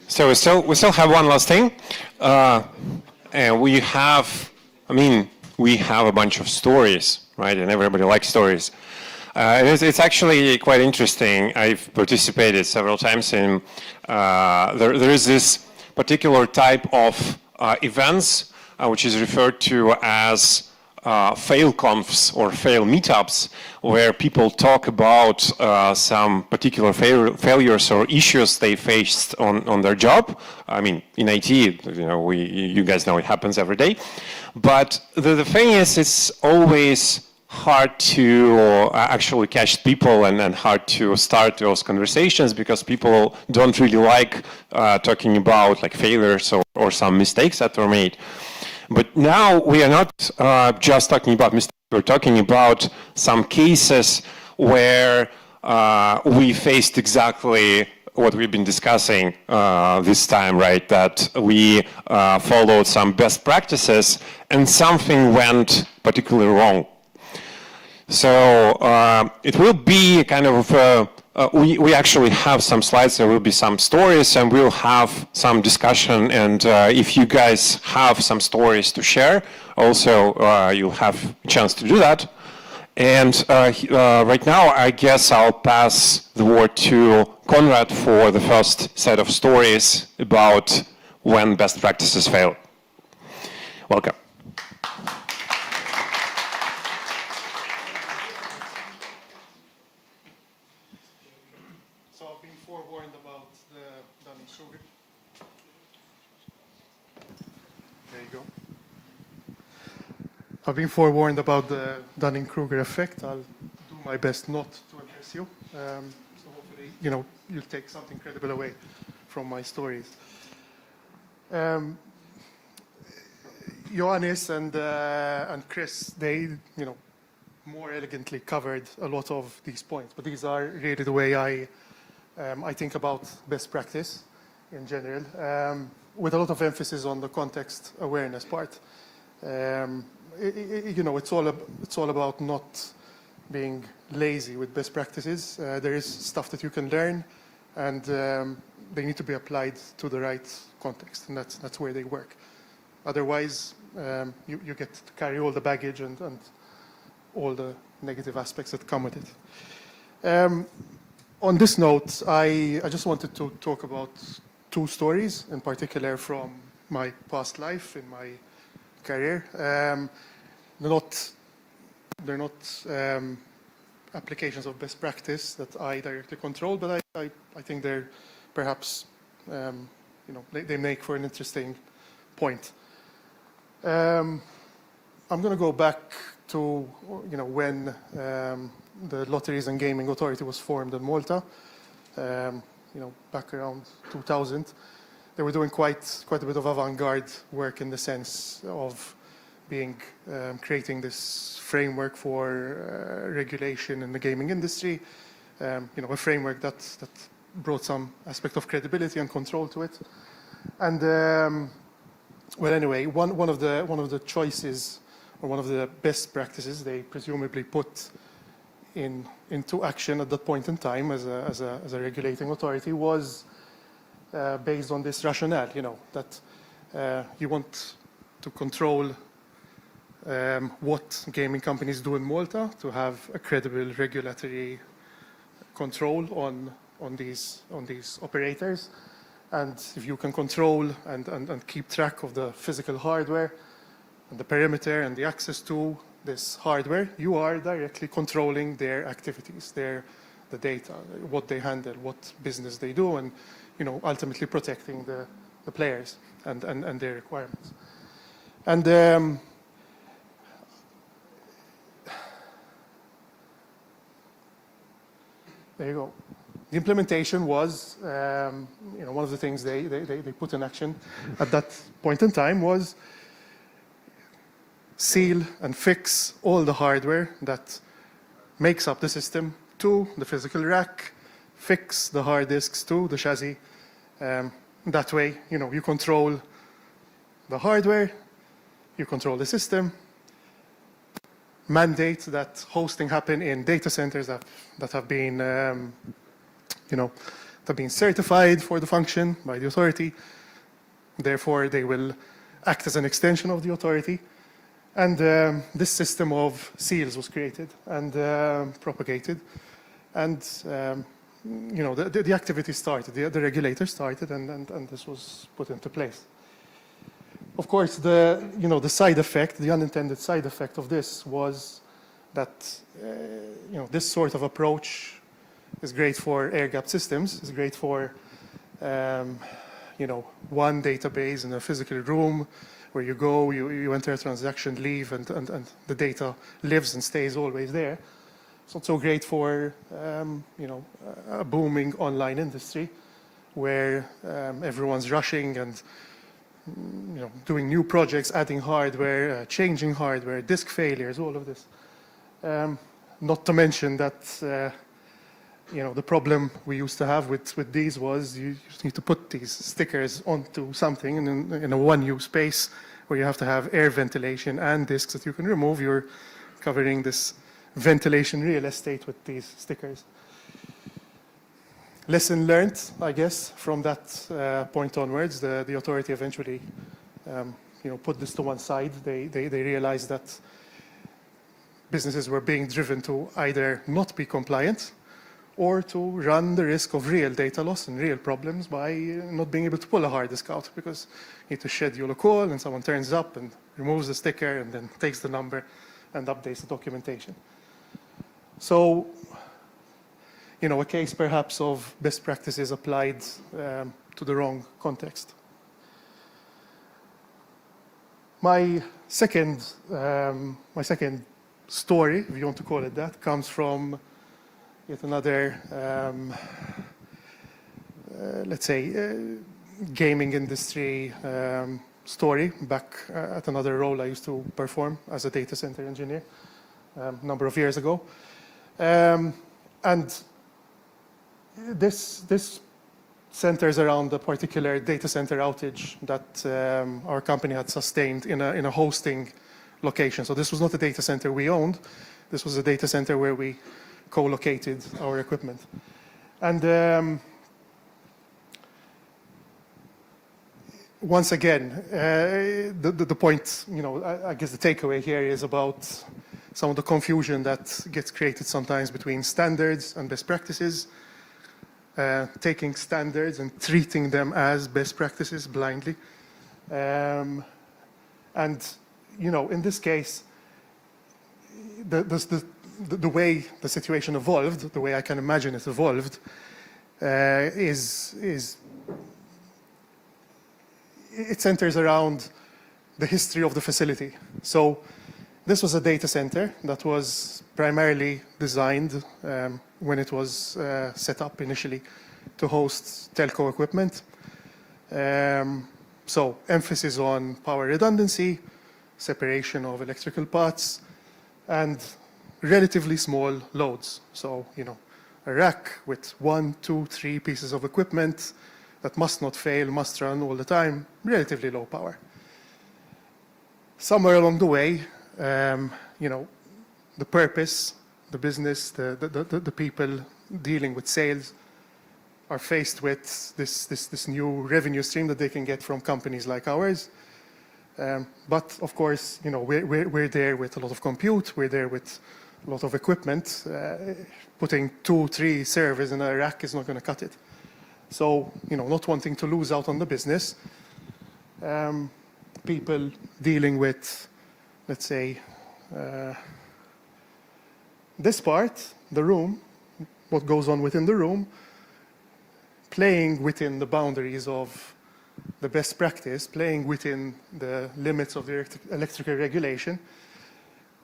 So we still have one last thing, and we have a bunch of stories, right? And everybody likes stories. It's actually quite interesting. I've participated several times in. There is this particular type of events which is referred to as fail confs or fail meetups, where people talk about some particular failures or issues they faced on their job. I mean, in IT, you guys know it happens every day. But the thing is, it's always hard to actually catch people and hard to start those conversations because people don't really like talking about like failures or some mistakes that were made. But now we are not just talking about mistakes, we're talking about some cases where we faced exactly what we've been discussing this time, right? That we followed some best practices and something went particularly wrong. So it will be kind of, we actually have some slides, there will be some stories, and we'll have some discussion. And if you guys have some stories to share, also you'll have a chance to do that. And right now, I guess I'll pass the word to Konrad for the first set of stories about when best practices fail. Welcome. I've been forewarned about the Dunning-Kruger effect. I'll do my best not to impress you. So hopefully, you'll take something credible away from my stories. Ioannis and Chris, they, more elegantly covered a lot of these points. But these are really the way I think about best practice in general, with a lot of emphasis on the context awareness part. It's all about not being lazy with best practices. There is stuff that you can learn, and they need to be applied to the right context, and that's where they work. Otherwise, you get to carry all the baggage and all the negative aspects that come with it. On this note, I just wanted to talk about two stories in particular from my past life in my career. They're not applications of best practice that I directly control, but I think they're perhaps they make for an interesting point. I'm going to go back to when the Lotteries and Gaming Authority was formed in Malta. Back around 2000. They were doing quite a bit of avant-garde work in the sense of creating this framework for regulation in the gaming industry. A framework that brought some aspect of credibility and control to it. And well, anyway, one of the choices or one of the best practices they presumably put into action at that point in time as a regulating authority was based on this rationale, that you want to control what gaming companies do in Malta to have a credible regulatory control on these operators. And if you can control and keep track of the physical hardware and the perimeter and the access to this hardware, you are directly controlling their activities, the data, what they handle, what business they do, and ultimately protecting the players and their requirements. And there you go. The implementation was, one of the things they put in action at that point in time was seal and fix all the hardware that makes up the system to the physical rack, fix the hard disks to the chassis. That way, you control the hardware, you control the system. mandate that hosting happen in data centers that have been, that have been certified for the function by the authority. Therefore, they will act as an extension of the authority. And this system of seals was created and propagated. And the activity started, the regulator started, and this was put into place. Of course, the side effect, the unintended side effect of this was that this sort of approach is great for air-gapped systems. It's great for one database in a physical room where you go, you enter a transaction, leave, and the data lives and stays always there. It's not so great for a booming online industry where everyone's rushing and doing new projects, adding hardware, changing hardware, disk failures, all of this. Not to mention that the problem we used to have with these was you just need to put these stickers onto something in a one-use space where you have to have air ventilation and disks that you can remove. You're covering this ventilation real estate with these stickers. Lesson learned, I guess, from that point onwards. The authority eventually, put this to one side. They realized that businesses were being driven to either not be compliant or to run the risk of real data loss and real problems by not being able to pull a hard disk out because you need to schedule a call and someone turns up and removes the sticker and then takes the number and updates the documentation. So, a case perhaps of best practices applied to the wrong context. My second story, if you want to call it that, comes from yet another, let's say, gaming industry story back at another role I used to perform as a data center engineer a number of years ago. And this centers around a particular data center outage that our company had sustained in a hosting location. So this was not a data center we owned. This was a data center where we co-located our equipment. And once again, the point, I guess the takeaway here is about some of the confusion that gets created sometimes between standards and best practices, taking standards and treating them as best practices blindly. And, in this case, the way the situation evolved, the way I can imagine it evolved, it centers around the history of the facility. So this was a data center that was primarily designed when it was set up initially to host telco equipment. So emphasis on power redundancy, separation of electrical parts, and relatively small loads. So, a rack with 1, 2, 3 pieces of equipment that must not fail, must run all the time, relatively low power. Somewhere along the way, the purpose, the business, the people dealing with sales are faced with this new revenue stream that they can get from companies like ours. But of course, we're there with a lot of compute, we're there with a lot of equipment. Putting 2, 3 servers in a rack is not going to cut it. So, not wanting to lose out on the business, people dealing with, let's say, this part, the room, what goes on within the room, playing within the boundaries of the best practice, playing within the limits of the electrical regulation,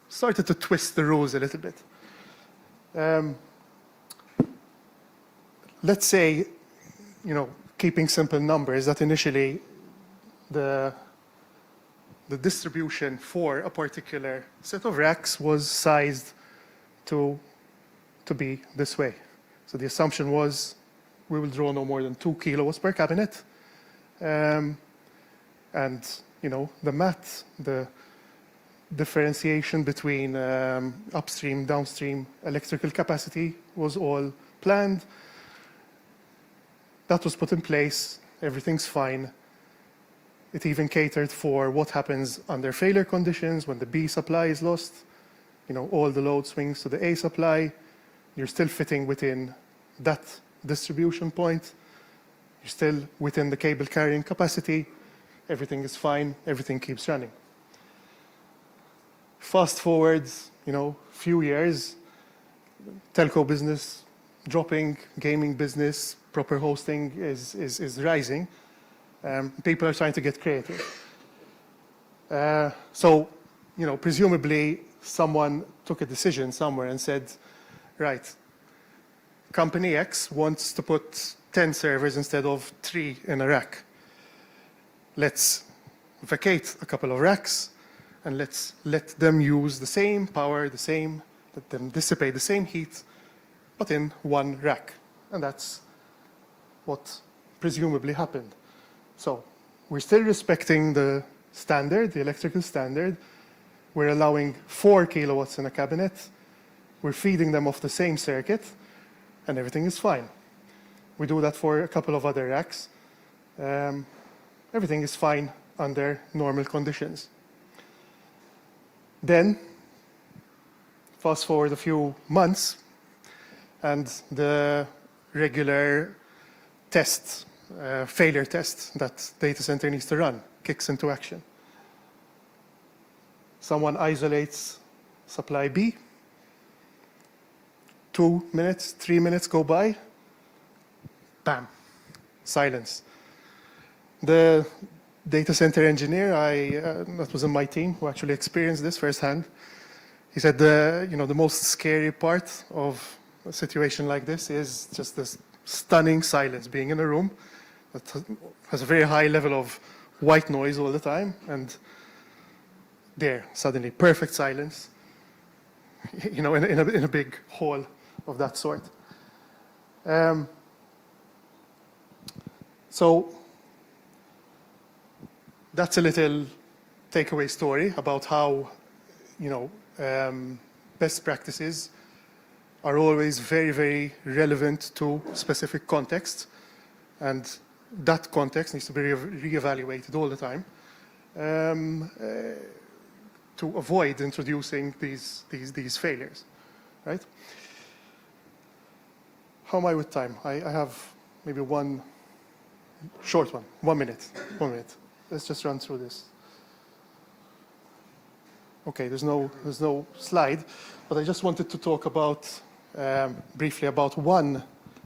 started to twist the rules a little bit. Let's say, keeping simple numbers, that initially the distribution for a particular set of racks was sized to be this way. So the assumption was we will draw no more than 2 kilowatts per cabinet. And, the math, the differentiation between upstream, downstream electrical capacity was all planned. That was put in place, everything's fine. It even catered for what happens under failure conditions when the B supply is lost. You know, all the load swings to the A supply. You're still fitting within that distribution point. You're still within the cable carrying capacity. Everything is fine, everything keeps running. Fast forward, you know, few years, telco business dropping, gaming business, proper hosting is rising. People are trying to get creative. So, you know, presumably someone took a decision somewhere and said, right, company X wants to put 10 servers instead of 3 in a rack. Let's vacate a couple of racks and let's let them use the same power, let them dissipate the same heat, but in one rack. And that's what presumably happened. So we're still respecting the standard, the electrical standard. We're allowing 4 kilowatts in a cabinet. We're feeding them off the same circuit, and everything is fine. We do that for a couple of other racks. Everything is fine under normal conditions. Then, fast forward a few months, and the regular test, failure test that data center needs to run kicks into action. Someone isolates supply B. 2 minutes, 3 minutes go by. Bam, silence. The data center engineer, that was in my team, who actually experienced this firsthand. He said the most scary part of a situation like this is just this stunning silence, being in a room that has a very high level of white noise all the time, and there, suddenly, perfect silence, you know, in a big hall of that sort. So that's a little takeaway story about how, you know, best practices are always very, very relevant to specific contexts, and that context needs to be reevaluated all the time to avoid introducing these failures, right? How am I with time? I have maybe one short one, 1 minute, 1 minute. Let's just run through this. Okay, there's no slide, but I just wanted to talk about briefly about one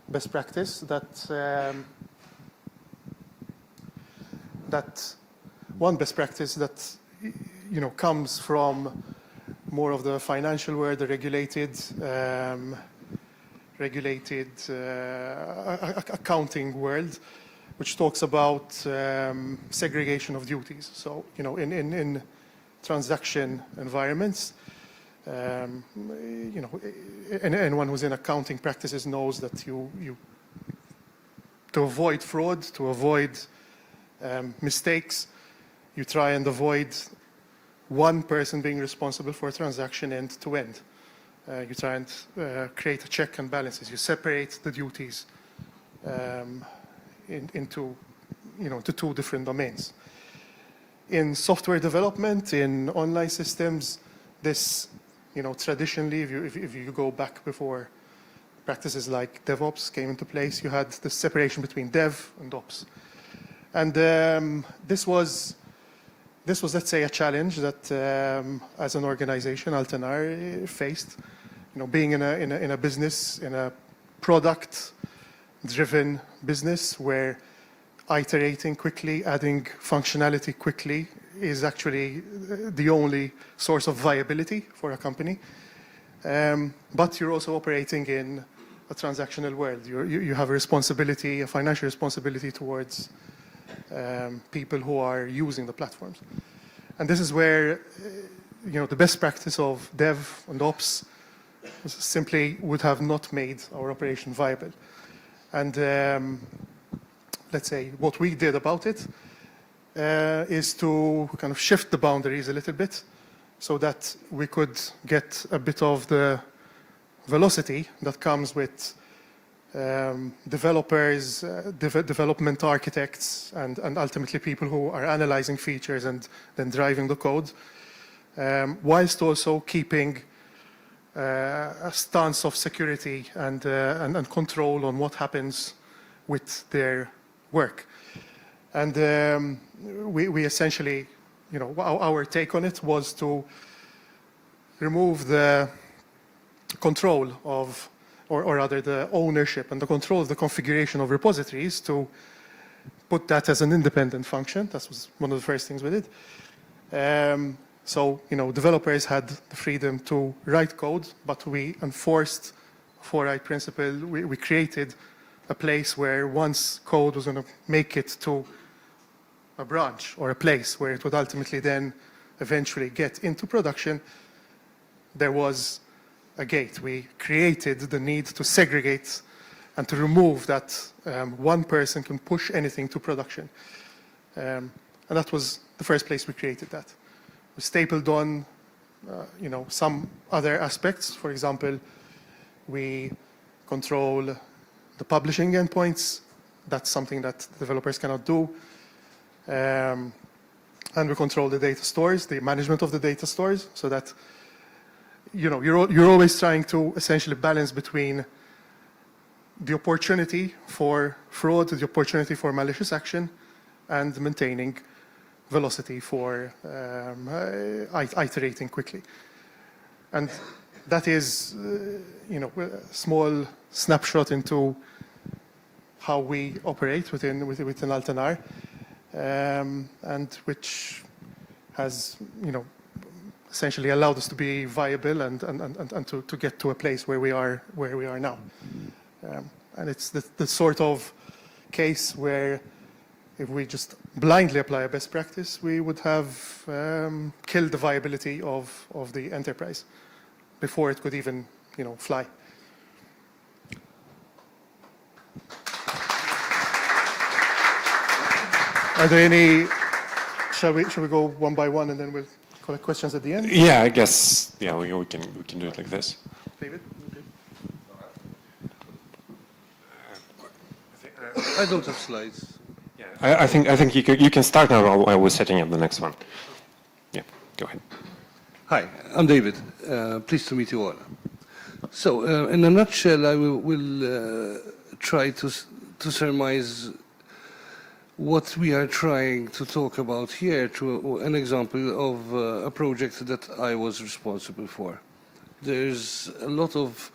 best practice that you know comes from more of the financial world, the regulated accounting world, which talks about segregation of duties. So, you know, in transaction environments, you know, anyone who's in accounting practices knows that you to avoid fraud, to avoid mistakes, you try and avoid one person being responsible for a transaction end to end. You try and create a check and balances. You separate the duties into, you know, to 2 different domains. In software development, in online systems, this, you know, traditionally, if you go back before practices like DevOps came into place, you had the separation between dev and ops. And this was, let's say, a challenge that, as an organization, Altenar faced. You know, being in a business, in a product-driven business where iterating quickly, adding functionality quickly is actually the only source of viability for a company. But you're also operating in a transactional world. You have a responsibility, a financial responsibility towards people who are using the platforms. And this is where, you know, the best practice of dev and ops simply would have not made our operation viable. And let's say what we did about it is to kind of shift the boundaries a little bit so that we could get a bit of the velocity that comes with developers, development architects, and ultimately people who are analyzing features and then driving the code, whilst also keeping a stance of security and control on what happens with their work. And we essentially, you know, our take on it was to remove the control of, or rather the ownership and the control of the configuration of repositories, to put that as an independent function. That was one of the first things we did. So, you know, developers had the freedom to write code, but we enforced four-right principle. We created a place where once code was going to make it to a branch or a place where it would ultimately then eventually get into production, there was a gate. We created the need to segregate and to remove that one person can push anything to production. And that was the first place we created that. We stapled on, you know, some other aspects. For example, we control the publishing endpoints. That's something that developers cannot do. And we control the data stores, the management of the data stores, so that, you know, you're always trying to essentially balance between the opportunity for fraud, the opportunity for malicious action, and maintaining velocity for iterating quickly. And that is, you know, a small snapshot into how we operate within Altenar, and which has, you know, essentially allowed us to be viable and to get to a place where we are now. And it's the sort of case where if we just blindly apply a best practice, we would have killed the viability of the enterprise before it could even, you know, fly. Are there any? Shall we go one by one and then we'll collect questions at the end? Yeah, I guess. Yeah, we can do it like this. David? I don't have slides. Yeah, I think you can start now while I was setting up the next one. Yeah, go ahead. Hi, I'm David. Pleased to meet you all. So, in a nutshell, I will try to surmise what we are trying to talk about here to an example of a project that I was responsible for. There's a lot of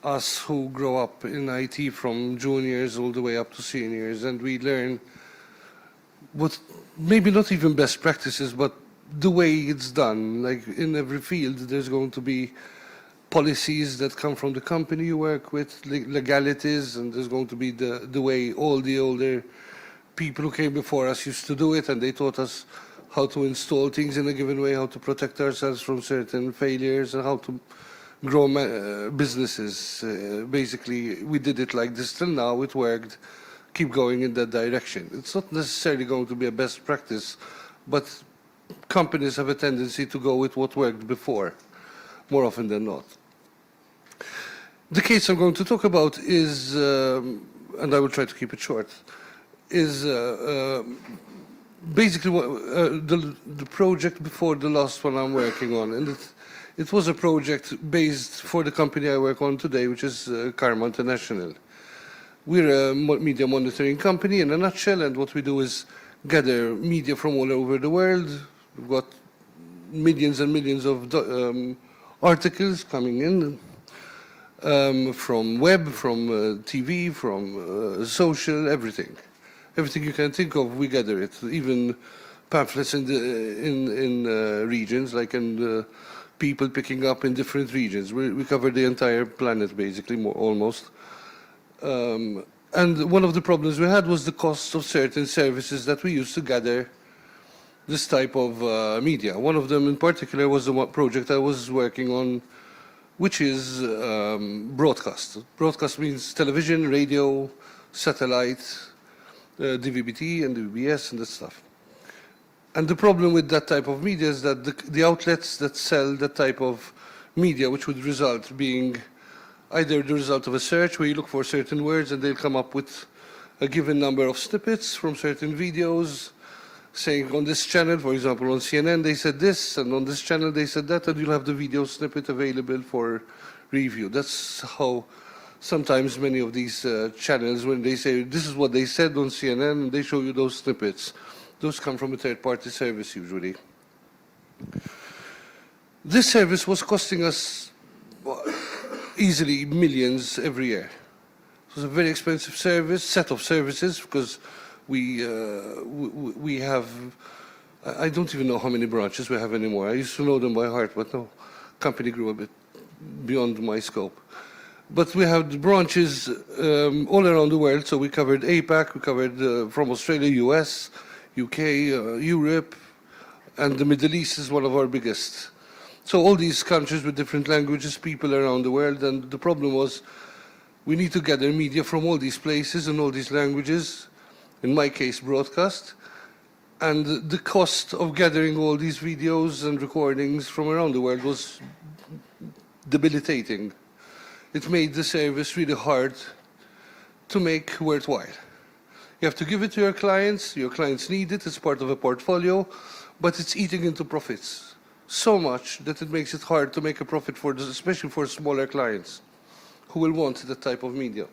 us who grow up in IT from juniors all the way up to seniors, and we learn what maybe not even best practices, but the way it's done. Like in every field, there's going to be policies that come from the company you work with, legalities, and there's going to be the way all the older people who came before us used to do it, and they taught us how to install things in a given way, how to protect ourselves from certain failures, and how to grow businesses. Basically, we did it like this till now. It worked. Keep going in that direction. It's not necessarily going to be a best practice, but companies have a tendency to go with what worked before, more often than not. The case I'm going to talk about is, and I will try to keep it short, is basically the project before the last one I'm working on. And it was a project based for the company I work on today, which is Carma International. We're a media monitoring company in a nutshell, and what we do is gather media from all over the world. We've got millions and millions of articles coming in from web, from TV, from social, everything. Everything you can think of, we gather it. Even pamphlets in regions, like in people picking up in different regions. We cover the entire planet, basically, almost. And one of the problems we had was the cost of certain services that we used to gather this type of media. One of them in particular was the project I was working on, which is broadcast. Broadcast means television, radio, satellite, DVB-T and DVB-S and that stuff. And the problem with that type of media is that the outlets that sell that type of media, which would result being either the result of a search where you look for certain words and they'll come up with a given number of snippets from certain videos, saying on this channel, for example, on CNN, they said this, and on this channel they said that, and you'll have the video snippet available for review. That's how sometimes many of these channels, when they say, this is what they said on CNN, and they show you those snippets. Those come from a third-party service, usually. This service was costing us easily millions every year. It was a very expensive set of services, because we have, I don't even know how many branches we have anymore. I used to know them by heart, but no, company grew a bit beyond my scope. But we have branches all around the world, so we covered APAC, we covered from Australia, US, UK, Europe, and the Middle East is one of our biggest. So all these countries with different languages, people around the world, and the problem was we need to gather media from all these places and all these languages, in my case broadcast, and the cost of gathering all these videos and recordings from around the world was debilitating. It made the service really hard to make worthwhile. You have to give it to your clients need it, it's part of a portfolio, but it's eating into profits so much that it makes it hard to make a profit for this, especially for smaller clients who will want that type of media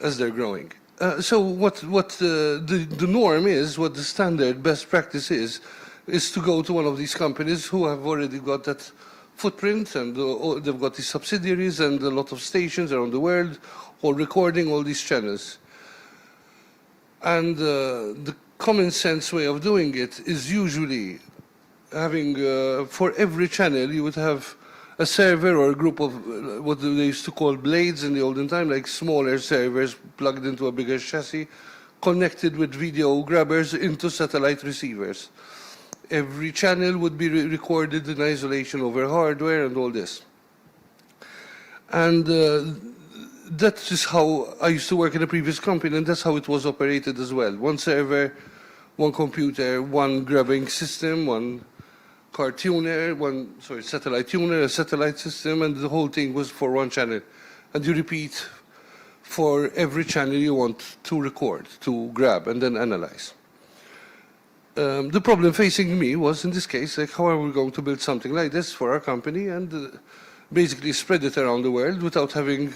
as they're growing. So what the norm is, what the standard best practice is to go to one of these companies who have already got that footprint, and they've got these subsidiaries and a lot of stations around the world, all recording all these channels. And the common sense way of doing it is usually having, for every channel, you would have a server or a group of what they used to call blades in the olden time, like smaller servers plugged into a bigger chassis, connected with video grabbers into satellite receivers. Every channel would be recorded in isolation over hardware and all this. And that is how I used to work in a previous company, and that's how it was operated as well. One server, one computer, one grabbing system, one card tuner, satellite tuner, a satellite system, and the whole thing was for one channel. And you repeat for every channel you want to record, to grab, and then analyze. The problem facing me was, in this case, like, how are we going to build something like this for our company and basically spread it around the world without having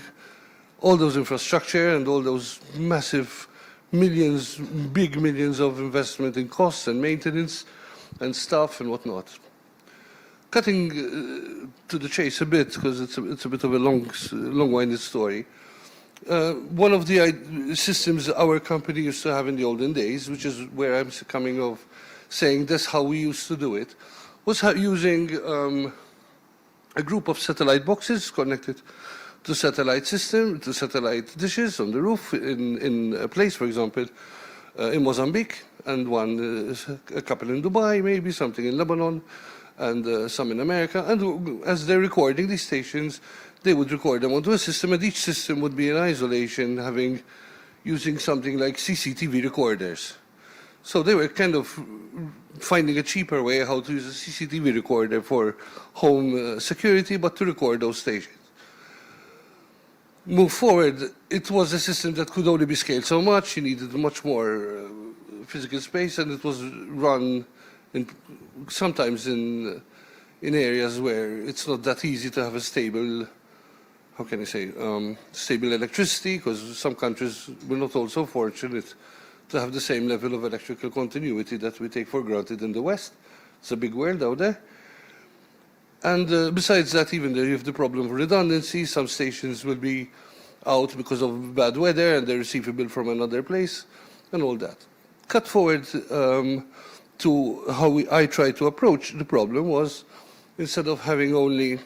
all those infrastructure and all those massive millions, big millions of investment in costs and maintenance and stuff and whatnot. Cutting to the chase a bit, because it's a bit of a long-winded story. One of the systems our company used to have in the olden days, which is where I'm coming of saying that's how we used to do it, was using a group of satellite boxes connected to satellite system, to satellite dishes on the roof in a place, for example, in Mozambique, and a couple in Dubai, maybe something in Lebanon, and some in America. And as they're recording these stations, they would record them onto a system, and each system would be in isolation, using something like CCTV recorders. So they were kind of finding a cheaper way how to use a CCTV recorder for home security, but to record those stations. Move forward, it was a system that could only be scaled so much. You needed much more physical space, and it was run sometimes in areas where it's not that easy to have a stable, how can I say, stable electricity, because some countries were not also fortunate to have the same level of electrical continuity that we take for granted in the West. It's a big world out there. And besides that, even there you have the problem of redundancy. Some stations will be out because of bad weather and they receive a bill from another place and all that. Cut forward to how I try to approach the problem was, instead of having only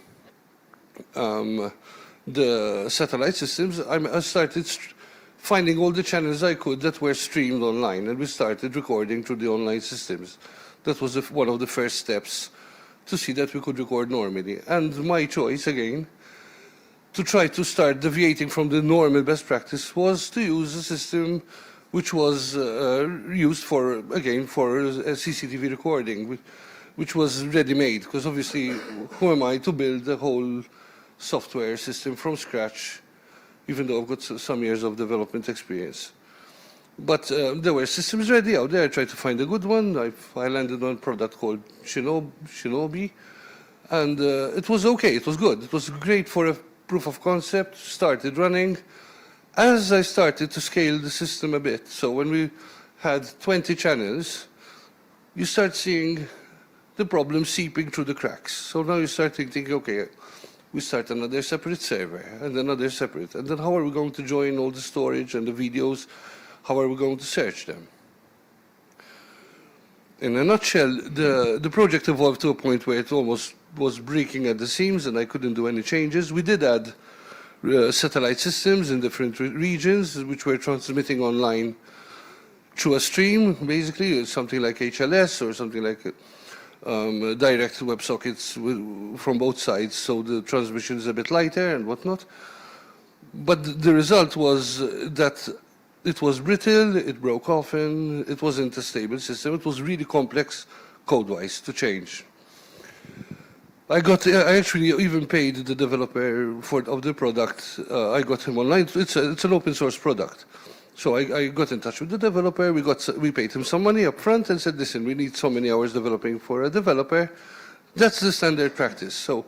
the satellite systems, I started finding all the channels I could that were streamed online, and we started recording through the online systems. That was one of the first steps to see that we could record normally. And my choice, again, to try to start deviating from the normal best practice was to use a system which was used for, again, for a CCTV recording, which was ready-made, because obviously, who am I to build a whole software system from scratch, even though I've got some years of development experience. But there were systems ready out there. I tried to find a good one. I landed on a product called Shinobi, and it was okay. It was good. It was great for a proof of concept, started running. As I started to scale the system a bit, so when we had 20 channels, you start seeing the problem seeping through the cracks. So now you start thinking, okay, we start another separate server, and another separate, and then how are we going to join all the storage and the videos? How are we going to search them? In a nutshell, the project evolved to a point where it almost was breaking at the seams and I couldn't do any changes. We did add satellite systems in different regions which were transmitting online through a stream, basically, something like HLS or something like direct WebSockets from both sides, so the transmission is a bit lighter and whatnot. But the result was that it was brittle, it broke often, it wasn't a stable system, it was really complex code-wise to change. I actually even paid the developer of the product. I got him online. It's an open source product. So I got in touch with the developer, we paid him some money up front and said, listen, we need so many hours developing for a developer. That's the standard practice. So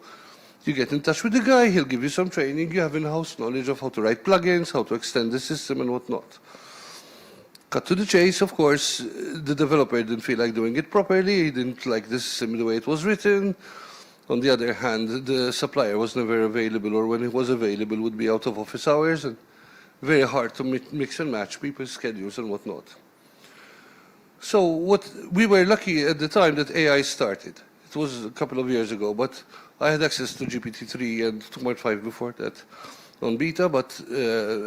you get in touch with the guy, he'll give you some training, you have in-house knowledge of how to write plugins, how to extend the system and whatnot. Cut to the chase, of course, the developer didn't feel like doing it properly, he didn't like the system the way it was written. On the other hand, the supplier was never available, or when it was available would be out of office hours, and very hard to mix and match people's schedules and whatnot. So we were lucky at the time that AI started. It was a couple of years ago, but I had access to GPT-3 and 2.5 before that on beta, but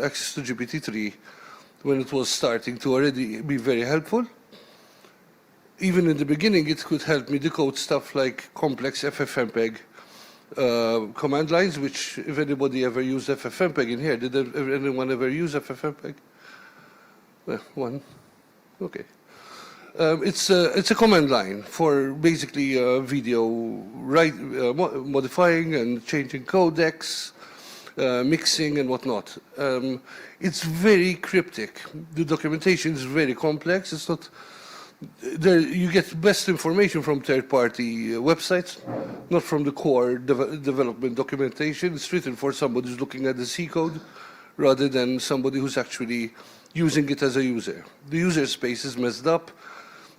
access to GPT-3 when it was starting to already be very helpful. Even in the beginning, it could help me decode stuff like complex FFmpeg command lines, which, if anybody ever used FFmpeg in here, did anyone ever use FFmpeg? One. Okay. It's a command line for basically video modifying and changing codecs, mixing and whatnot. It's very cryptic. The documentation is very complex. It's not. You get best information from third-party websites, not from the core development documentation. It's written for somebody who's looking at the C code rather than somebody who's actually using it as a user. The user space is messed up.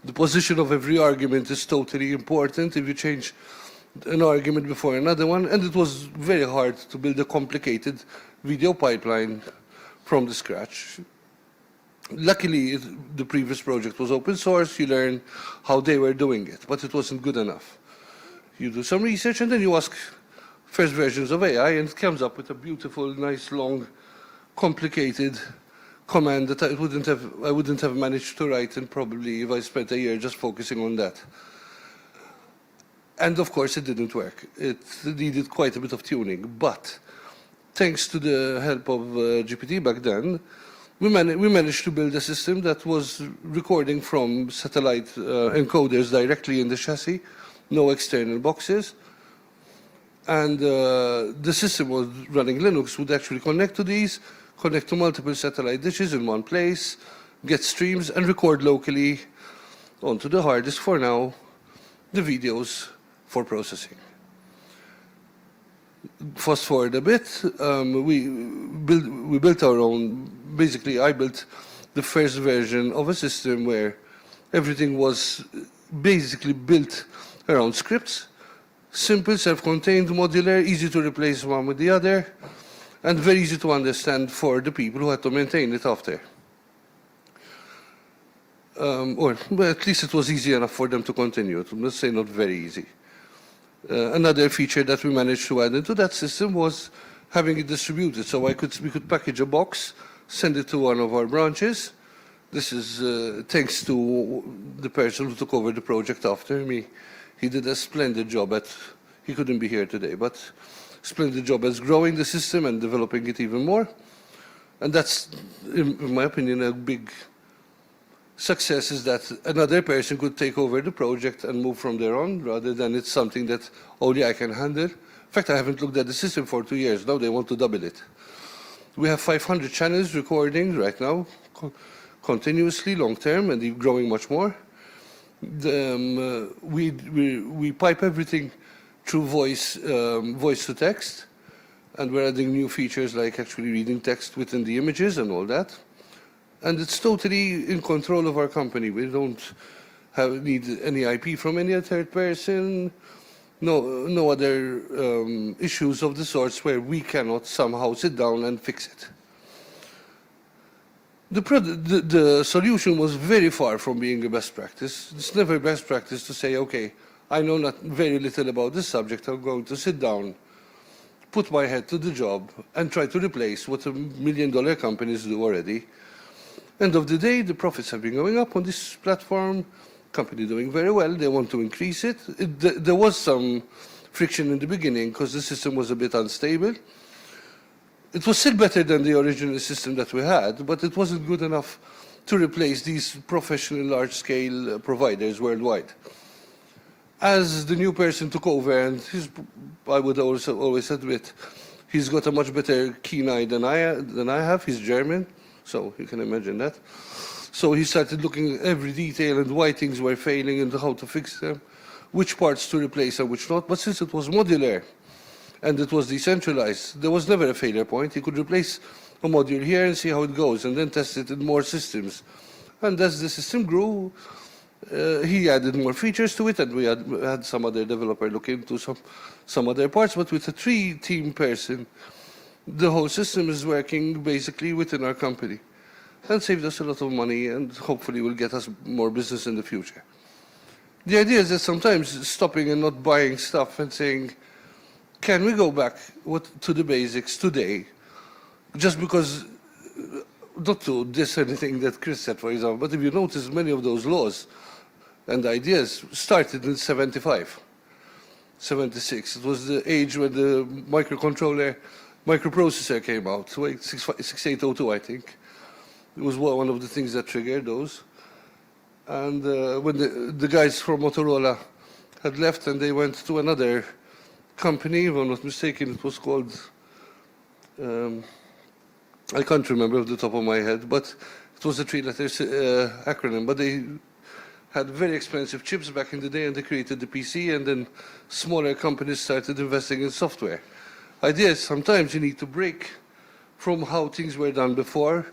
The position of every argument is totally important if you change an argument before another one, and it was very hard to build a complicated video pipeline from the scratch. Luckily, the previous project was open source. You learn how they were doing it, but it wasn't good enough. You do some research and then you ask first versions of AI and it comes up with a beautiful, nice, long, complicated command that I wouldn't have managed to write, and probably if I spent a year just focusing on that. And of course it didn't work. It needed quite a bit of tuning, but thanks to the help of GPT back then, we managed to build a system that was recording from satellite encoders directly in the chassis, no external boxes. And the system was running Linux, would actually connect to these, connect to multiple satellite dishes in one place, get streams, and record locally onto the hard disk for now the videos for processing. Fast forward a bit, we built our own. Basically, I built the first version of a system where everything was basically built around scripts. Simple, self-contained, modular, easy to replace one with the other, and very easy to understand for the people who had to maintain it after. Or at least it was easy enough for them to continue it. Let's say not very easy. Another feature that we managed to add into that system was having it distributed. So we could package a box, send it to one of our branches. This is thanks to the person who took over the project after me. He did a splendid job he couldn't be here today, but splendid job as growing the system and developing it even more. And that's, in my opinion, a big success is that another person could take over the project and move from there on, rather than it's something that only I can handle. In fact, I haven't looked at the system for 2 years. Now they want to double it. We have 500 channels recording right now, continuously, long term, and growing much more. We pipe everything through voice to text, and we're adding new features like actually reading text within the images and all that. And it's totally in control of our company. We don't need any IP from any third person, no other issues of the sorts where we cannot somehow sit down and fix it. The solution was very far from being a best practice. It's never best practice to say, okay, I know very little about this subject, I'm going to sit down, put my head to the job, and try to replace what $1 million companies do already. End of the day, the profits have been going up on this platform, company doing very well, they want to increase it. There was some friction in the beginning because the system was a bit unstable. It was still better than the original system that we had, but it wasn't good enough to replace these professional large-scale providers worldwide. As the new person took over, and I would also always admit, he's got a much better keen eye than I have. He's German, so you can imagine that. So he started looking at every detail and why things were failing and how to fix them, which parts to replace and which not. But since it was modular and it was decentralized, there was never a failure point. He could replace a module here and see how it goes and then test it in more systems. And as the system grew, he added more features to it, and we had some other developer look into some other parts. But with a 3-team person, the whole system is working basically within our company and saved us a lot of money and hopefully will get us more business in the future. The idea is that sometimes stopping and not buying stuff and saying, can we go back to the basics today? Just because, not to diss anything that Chris said, for example, but if you notice, many of those laws and ideas started in 75, 76. It was the age when the microprocessor came out, 6802, I think. It was one of the things that triggered those. And when the guys from Motorola had left and they went to another company, if I'm not mistaken, it was called, I can't remember off the top of my head, but it was a 3-letter acronym, but they had very expensive chips back in the day and they created the PC, and then smaller companies started investing in software. Idea is sometimes you need to break from how things were done before,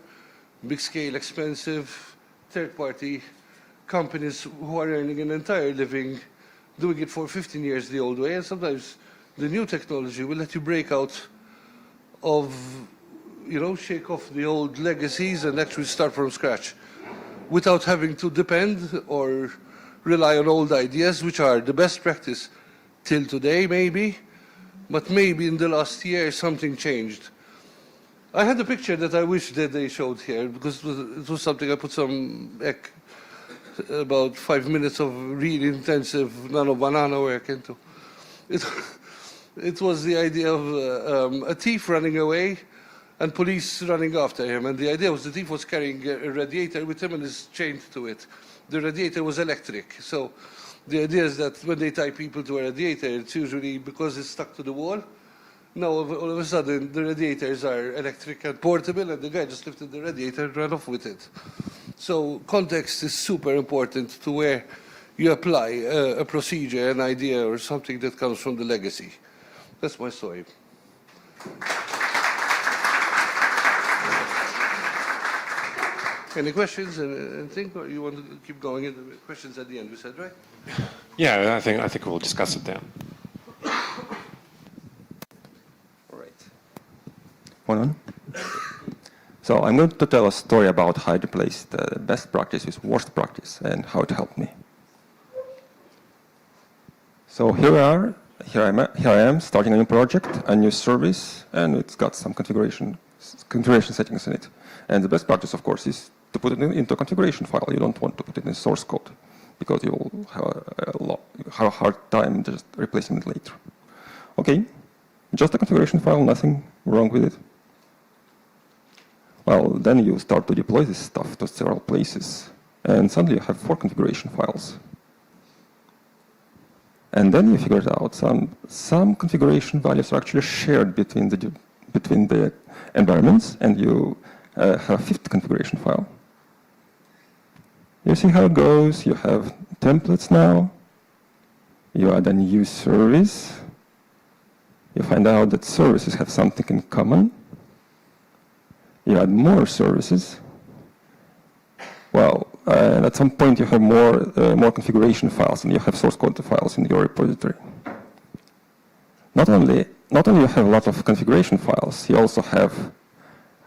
big scale, expensive, third-party companies who are earning an entire living, doing it for 15 years the old way, and sometimes the new technology will let you break out of, shake off the old legacies and actually start from scratch without having to depend or rely on old ideas, which are the best practice till today, maybe, but maybe in the last year something changed. I had a picture that I wish that they showed here, because it was something I put about 5 minutes of really intensive nano-banana work into. It was the idea of a thief running away and police running after him. And the idea was the thief was carrying a radiator with him and is chained to it. The radiator was electric. So the idea is that when they tie people to a radiator, it's usually because it's stuck to the wall. Now, all of a sudden, the radiators are electric and portable, and the guy just lifted the radiator and ran off with it. So context is super important to where you apply a procedure, an idea, or something that comes from the legacy. That's my story. Any questions? Anything? Or you want to keep going in the questions at the end, you said, right? Yeah, I think we'll discuss it then. On. So I'm going to tell a story about how I replaced the best practice with worst practice and how it helped me. So here I am starting a new project, a new service, and it's got some configuration settings in it. And the best practice, of course, is to put it into a configuration file. You don't want to put it in source code because you'll have a hard time just replacing it later. Okay, just a configuration file, nothing wrong with it. Well, then you start to deploy this stuff to several places. And suddenly you have 4 configuration files. And then you figured out some configuration values are actually shared between the environments, and you have a 5th configuration file. You see how it goes. You have templates now. You add a new service. You find out that services have something in common. You add more services. Well, and at some point you have more configuration files, and you have source code files in your repository. Not only you have a lot of configuration files, you also have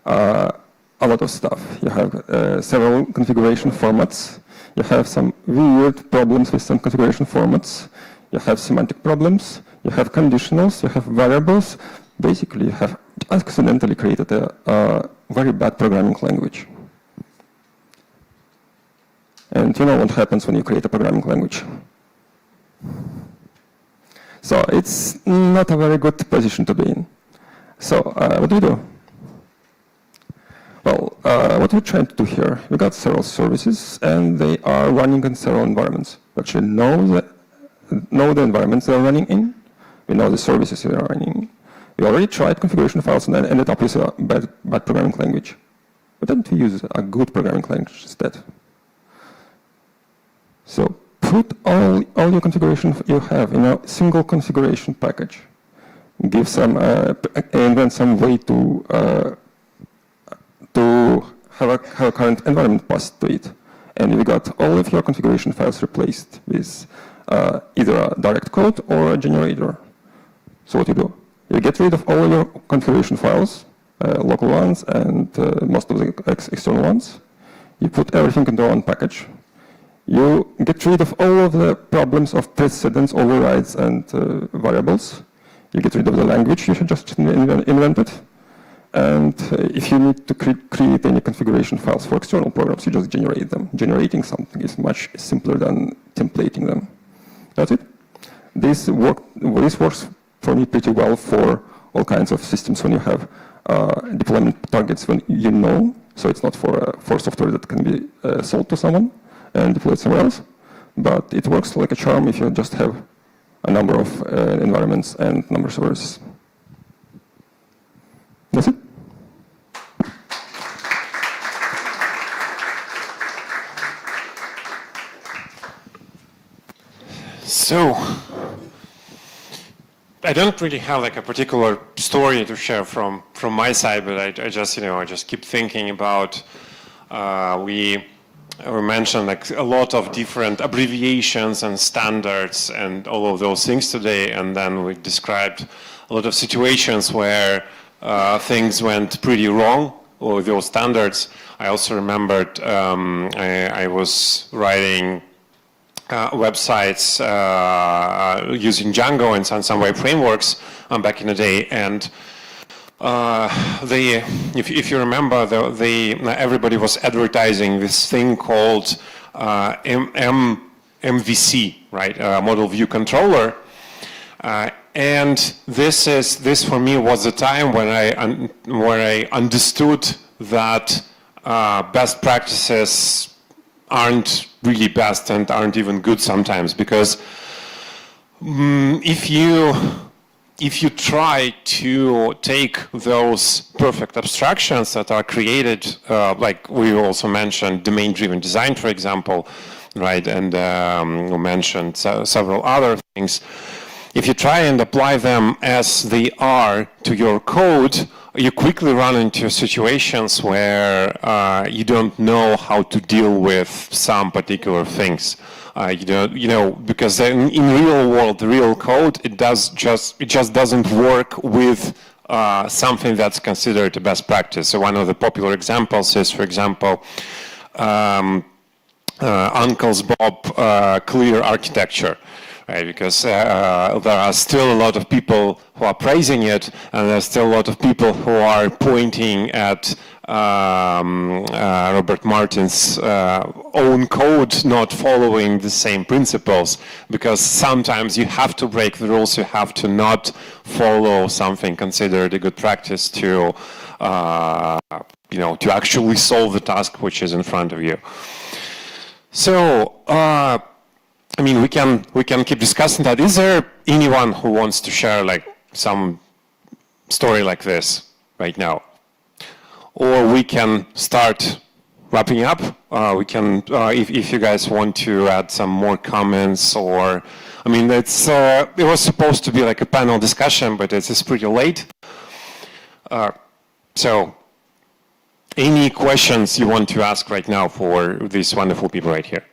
a lot of stuff. You have several configuration formats. You have some weird problems with some configuration formats. You have semantic problems. You have conditionals. You have variables. Basically, you have accidentally created a very bad programming language. And you know what happens when you create a programming language. So it's not a very good position to be in. So what do we do? Well, what we're trying to do here, we got several services, and they are running in several environments. We actually know the environments they're running in. We know the services they are running in. We already tried configuration files and then ended up with a bad programming language. Why don't we use a good programming language instead? So put all your configuration you have in a single configuration package. Give invent some way to have a current environment passed to it. And we got all of your configuration files replaced with either a direct code or a generator. So what you do? You get rid of all your configuration files, local ones and most of the external ones. You put everything into one package. You get rid of all of the problems of precedence, overrides, and variables. You get rid of the language you should just invented. And if you need to create any configuration files for external programs, you just generate them. Generating something is much simpler than templating them. That's it. This works for me pretty well for all kinds of systems when you have deployment targets when you know. So it's not for software that can be sold to someone and deployed somewhere else. But it works like a charm if you just have a number of environments and number of servers. That's it. So, I don't really have like a particular story to share from my side, but I just keep thinking about we mentioned like a lot of different abbreviations and standards and all of those things today, and then we described a lot of situations where things went pretty wrong with those standards. I also remembered I was writing websites using Django and some web frameworks back in the day, and if you remember, everybody was advertising this thing called MVC, right? Model View Controller, and this for me was the time when I understood that best practices aren't really best and aren't even good sometimes, because if you try to take those perfect abstractions that are created, like we also mentioned domain-driven design, for example, right, and we mentioned several other things. If you try and apply them as they are to your code, you quickly run into situations where you don't know how to deal with some particular things. Because in real world, the real code, it just doesn't work with something that's considered a best practice. So one of the popular examples is, for example, Uncle's Bob clear architecture. Right, because there are still a lot of people who are praising it, and there's still a lot of people who are pointing at Robert Martin's own code not following the same principles, because sometimes you have to break the rules, you have to not follow something considered a good practice to actually solve the task which is in front of you. So, I mean, we can keep discussing that. Is there anyone who wants to share like some story like this right now? Or we can start wrapping up. We can, if you guys want to add some more comments, or, I mean, it was supposed to be like a panel discussion, but it's pretty late. So, any questions you want to ask right now for these wonderful people right here?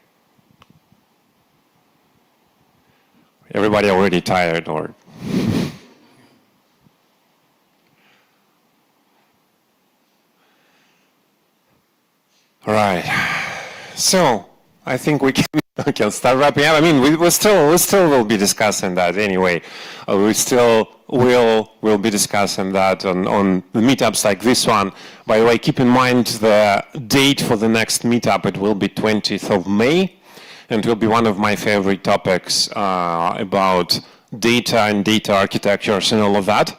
Everybody already tired, or? All right. So I think we can start wrapping up. I mean, we still will be discussing that anyway. We still will be discussing that on the meetups like this one. By the way, keep in mind the date for the next meetup. It will be 20th of May, and it will be one of my favorite topics about data and data architectures and all of that.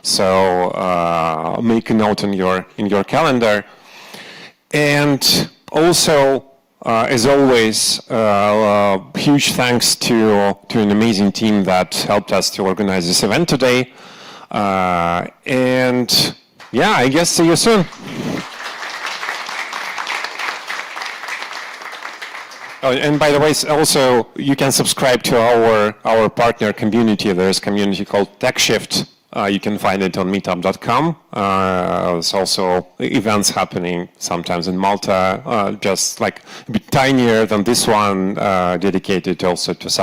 So make a note in your calendar. And also, as always, huge thanks to an amazing team that helped us to organize this event today. And yeah, I guess see you soon. Oh, and by the way, also you can subscribe to our partner community. There's a community called TechShift. You can find it on meetup.com. There's also events happening sometimes in Malta, just like a bit tinier than this one, dedicated also to some